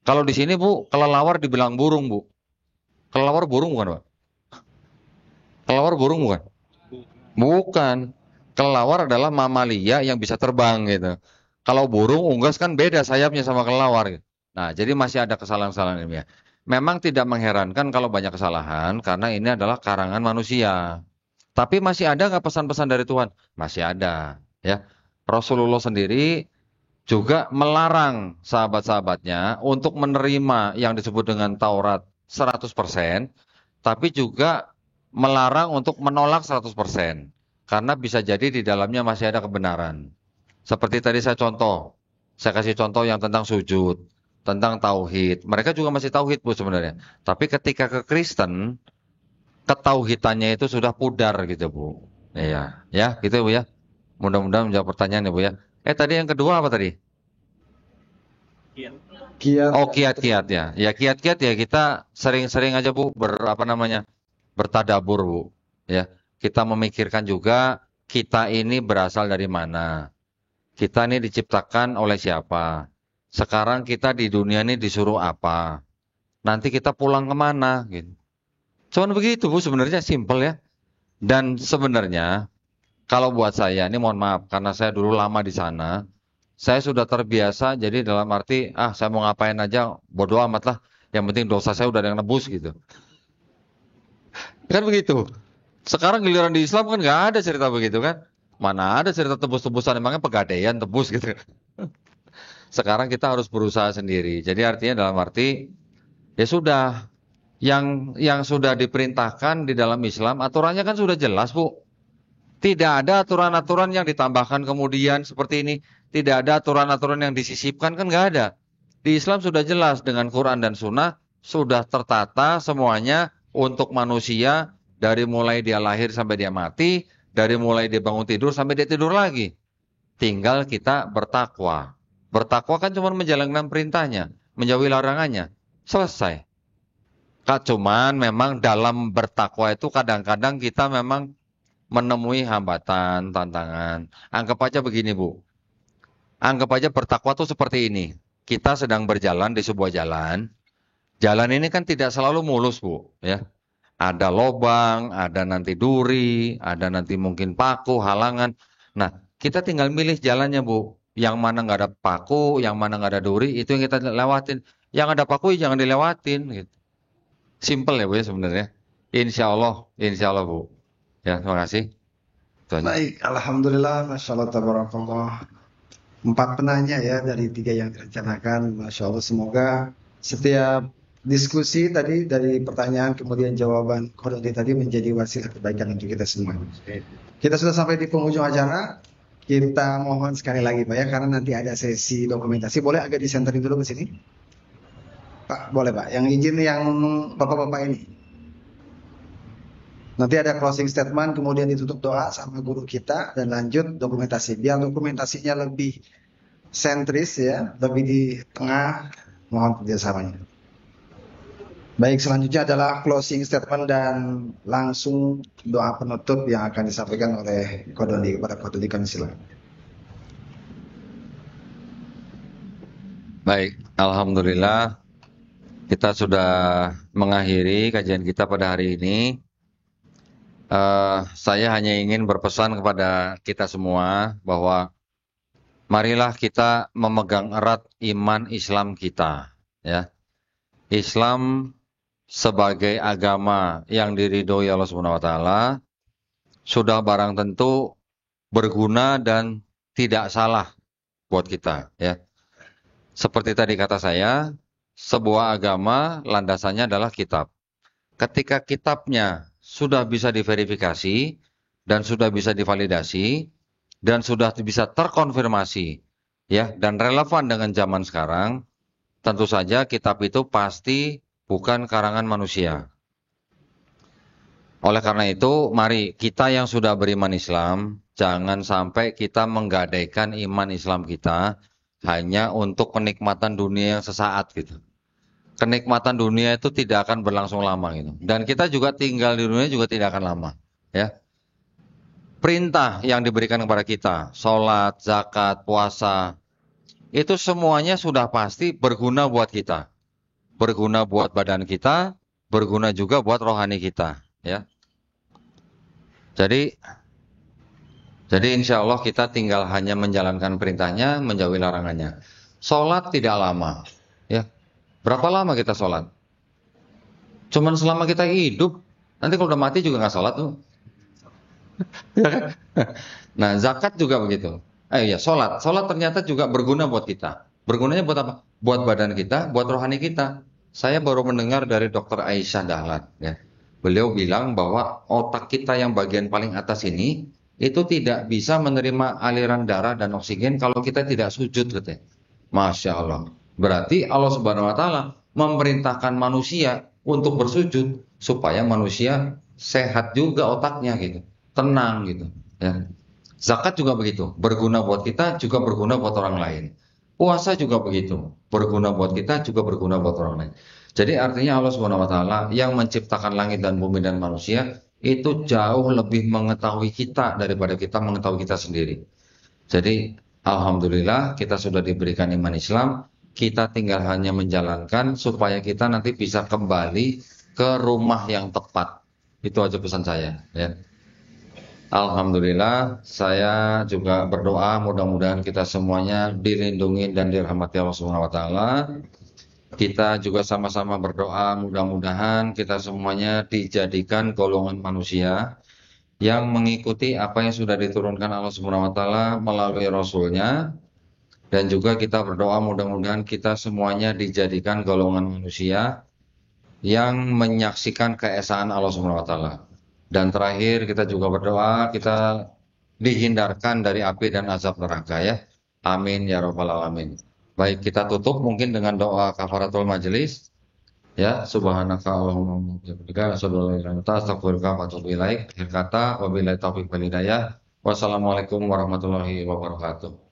Kalau di sini, Bu, kelelawar dibilang burung, Bu. Kelelawar burung bukan, Pak? Kelelawar burung bukan? Bukan. Kelelawar adalah mamalia yang bisa terbang gitu. Kalau burung unggas kan beda sayapnya sama kelelawar. Gitu. Nah, jadi masih ada kesalahan-kesalahan ilmiah. Memang tidak mengherankan kalau banyak kesalahan karena ini adalah karangan manusia. Tapi masih ada nggak pesan-pesan dari Tuhan? Masih ada. Ya, Rasulullah sendiri juga melarang sahabat-sahabatnya untuk menerima yang disebut dengan Taurat 100%, tapi juga melarang untuk menolak 100%. Karena bisa jadi di dalamnya masih ada kebenaran. Seperti tadi saya kasih contoh yang tentang sujud, tentang tauhid. Mereka juga masih tauhid, Bu, sebenarnya. Tapi ketika ke Kristen, ketauhidannya itu sudah pudar gitu, Bu. Iya, ya, gitu, Bu ya. Mudah-mudahan menjawab pertanyaan ya, Bu ya. Tadi yang kedua apa tadi? Kiat. Oh, kiat-kiat ya. Ya, kiat-kiat ya kita sering-sering aja, Bu, bertadabur, Bu. Ya. Kita memikirkan juga kita ini berasal dari mana. Kita ini diciptakan oleh siapa. Sekarang kita di dunia ini disuruh apa. Nanti kita pulang kemana. Gitu. Cuman begitu, Bu, sebenarnya simpel ya. Dan sebenarnya kalau buat saya, ini mohon maaf karena saya dulu lama di sana. Saya sudah terbiasa, jadi dalam arti, saya mau ngapain aja, bodo amat lah. Yang penting dosa saya udah ada yang nebus gitu. Kan begitu. Sekarang giliran di Islam kan nggak ada cerita begitu kan. Mana ada cerita tebus-tebusan, emangnya pegadaian tebus gitu. Sekarang kita harus berusaha sendiri. Jadi artinya dalam arti, ya sudah. Yang sudah diperintahkan di dalam Islam, aturannya kan sudah jelas, Bu. Tidak ada aturan-aturan yang ditambahkan kemudian seperti ini. Tidak ada aturan-aturan yang disisipkan, kan nggak ada. Di Islam sudah jelas dengan Quran dan Sunnah, sudah tertata semuanya untuk manusia dari mulai dia lahir sampai dia mati, dari mulai dia bangun tidur sampai dia tidur lagi. Tinggal kita bertakwa. Bertakwa kan cuma menjalankan perintahnya, menjauhi larangannya. Selesai. Cuman memang dalam bertakwa itu kadang-kadang kita memang menemui hambatan, tantangan. Anggap aja begini, Bu. Anggap aja bertakwa itu seperti ini. Kita sedang berjalan di sebuah jalan. Jalan ini kan tidak selalu mulus, Bu, ya. Ada lobang, ada nanti duri, ada nanti mungkin paku, halangan. Nah, kita tinggal milih jalannya, Bu. Yang mana nggak ada paku, yang mana nggak ada duri, itu yang kita lewatin. Yang ada paku jangan dilewatin, gitu. Simple ya, Bu, ya sebenarnya. Insya Allah, Bu. Ya, terima kasih. Baik, alhamdulillah, masya Allah, tabarakallah. 4 penanya ya dari 3 yang direncanakan, masya Allah. Semoga setiap diskusi tadi dari pertanyaan kemudian jawaban Qadoni tadi menjadi wasilah kebaikan untuk kita semua. Kita sudah sampai di penghujung acara. Kita mohon sekali lagi Pak ya, karena nanti ada sesi dokumentasi. Boleh agak disenterin dulu ke sini? Pak, boleh Pak. Yang izin yang bapak-bapak ini. Nanti ada closing statement, kemudian ditutup doa sama guru kita dan lanjut dokumentasi. Biar dokumentasinya lebih sentris ya, lebih di tengah, mohon kerjasamanya. Baik, selanjutnya adalah closing statement dan langsung doa penutup yang akan disampaikan oleh Qadoni kepada Qadoni, kami silakan. Baik, alhamdulillah kita sudah mengakhiri kajian kita pada hari ini. Saya hanya ingin berpesan kepada kita semua bahwa marilah kita memegang erat iman Islam kita, ya. Islam sebagai agama yang diridhoi Allah Subhanahu wa taala sudah barang tentu berguna dan tidak salah buat kita, ya. Seperti tadi kata saya, sebuah agama landasannya adalah kitab. Ketika kitabnya sudah bisa diverifikasi dan sudah bisa divalidasi dan sudah bisa terkonfirmasi, ya, dan relevan dengan zaman sekarang, tentu saja kitab itu pasti bukan karangan manusia. Oleh karena itu, mari kita yang sudah beriman Islam, jangan sampai kita menggadaikan iman Islam kita hanya untuk kenikmatan dunia yang sesaat gitu. Kenikmatan dunia itu tidak akan berlangsung lama gitu. Dan kita juga tinggal di dunia juga tidak akan lama, ya. Perintah yang diberikan kepada kita, sholat, zakat, puasa, itu semuanya sudah pasti berguna buat kita. Berguna buat badan kita, berguna juga buat rohani kita, ya. Jadi insya Allah kita tinggal hanya menjalankan perintahnya, menjauhi larangannya. Sholat tidak lama, ya. Berapa lama kita sholat? Cuman selama kita hidup. Nanti kalau udah mati juga nggak sholat tuh. Nah, zakat juga begitu. Ya, sholat. Sholat ternyata juga berguna buat kita. Bergunanya buat apa? Buat badan kita, buat rohani kita. Saya baru mendengar dari Dr. Aisyah Dahlan, ya. Beliau bilang bahwa otak kita yang bagian paling atas ini itu tidak bisa menerima aliran darah dan oksigen kalau kita tidak sujud, katanya. Masya Allah. Berarti Allah Subhanahu wa taala memerintahkan manusia untuk bersujud supaya manusia sehat juga otaknya gitu, tenang gitu, ya. Zakat juga begitu, berguna buat kita juga berguna buat orang lain. Puasa juga begitu, berguna buat kita juga berguna buat orang lain. Jadi artinya Allah Subhanahu wa taala yang menciptakan langit dan bumi dan manusia itu jauh lebih mengetahui kita daripada kita mengetahui kita sendiri. Jadi alhamdulillah kita sudah diberikan iman Islam. Kita tinggal hanya menjalankan supaya kita nanti bisa kembali ke rumah yang tepat. Itu aja pesan saya, ya. Alhamdulillah, saya juga berdoa mudah-mudahan kita semuanya dilindungi dan dirahmati Allah Subhanahu wa taala. Kita juga sama-sama berdoa mudah-mudahan kita semuanya dijadikan golongan manusia yang mengikuti apa yang sudah diturunkan Allah Subhanahu wa taala melalui Rasul-Nya. Dan juga kita berdoa mudah-mudahan kita semuanya dijadikan golongan manusia yang menyaksikan keesaan Allah Subhanahu wa taala. Dan terakhir kita juga berdoa kita dihindarkan dari api dan azab neraka ya. Amin ya rabbal alamin. Baik, kita tutup mungkin dengan doa kafaratul majelis. Ya, subhanaka Allahumma wa bihamdika asyhadu an la ilaha illa anta astaghfiruka wa atubu ilaik. Akhir kata, wabillahi taufiq wal hidayah. Wassalamualaikum warahmatullahi wabarakatuh.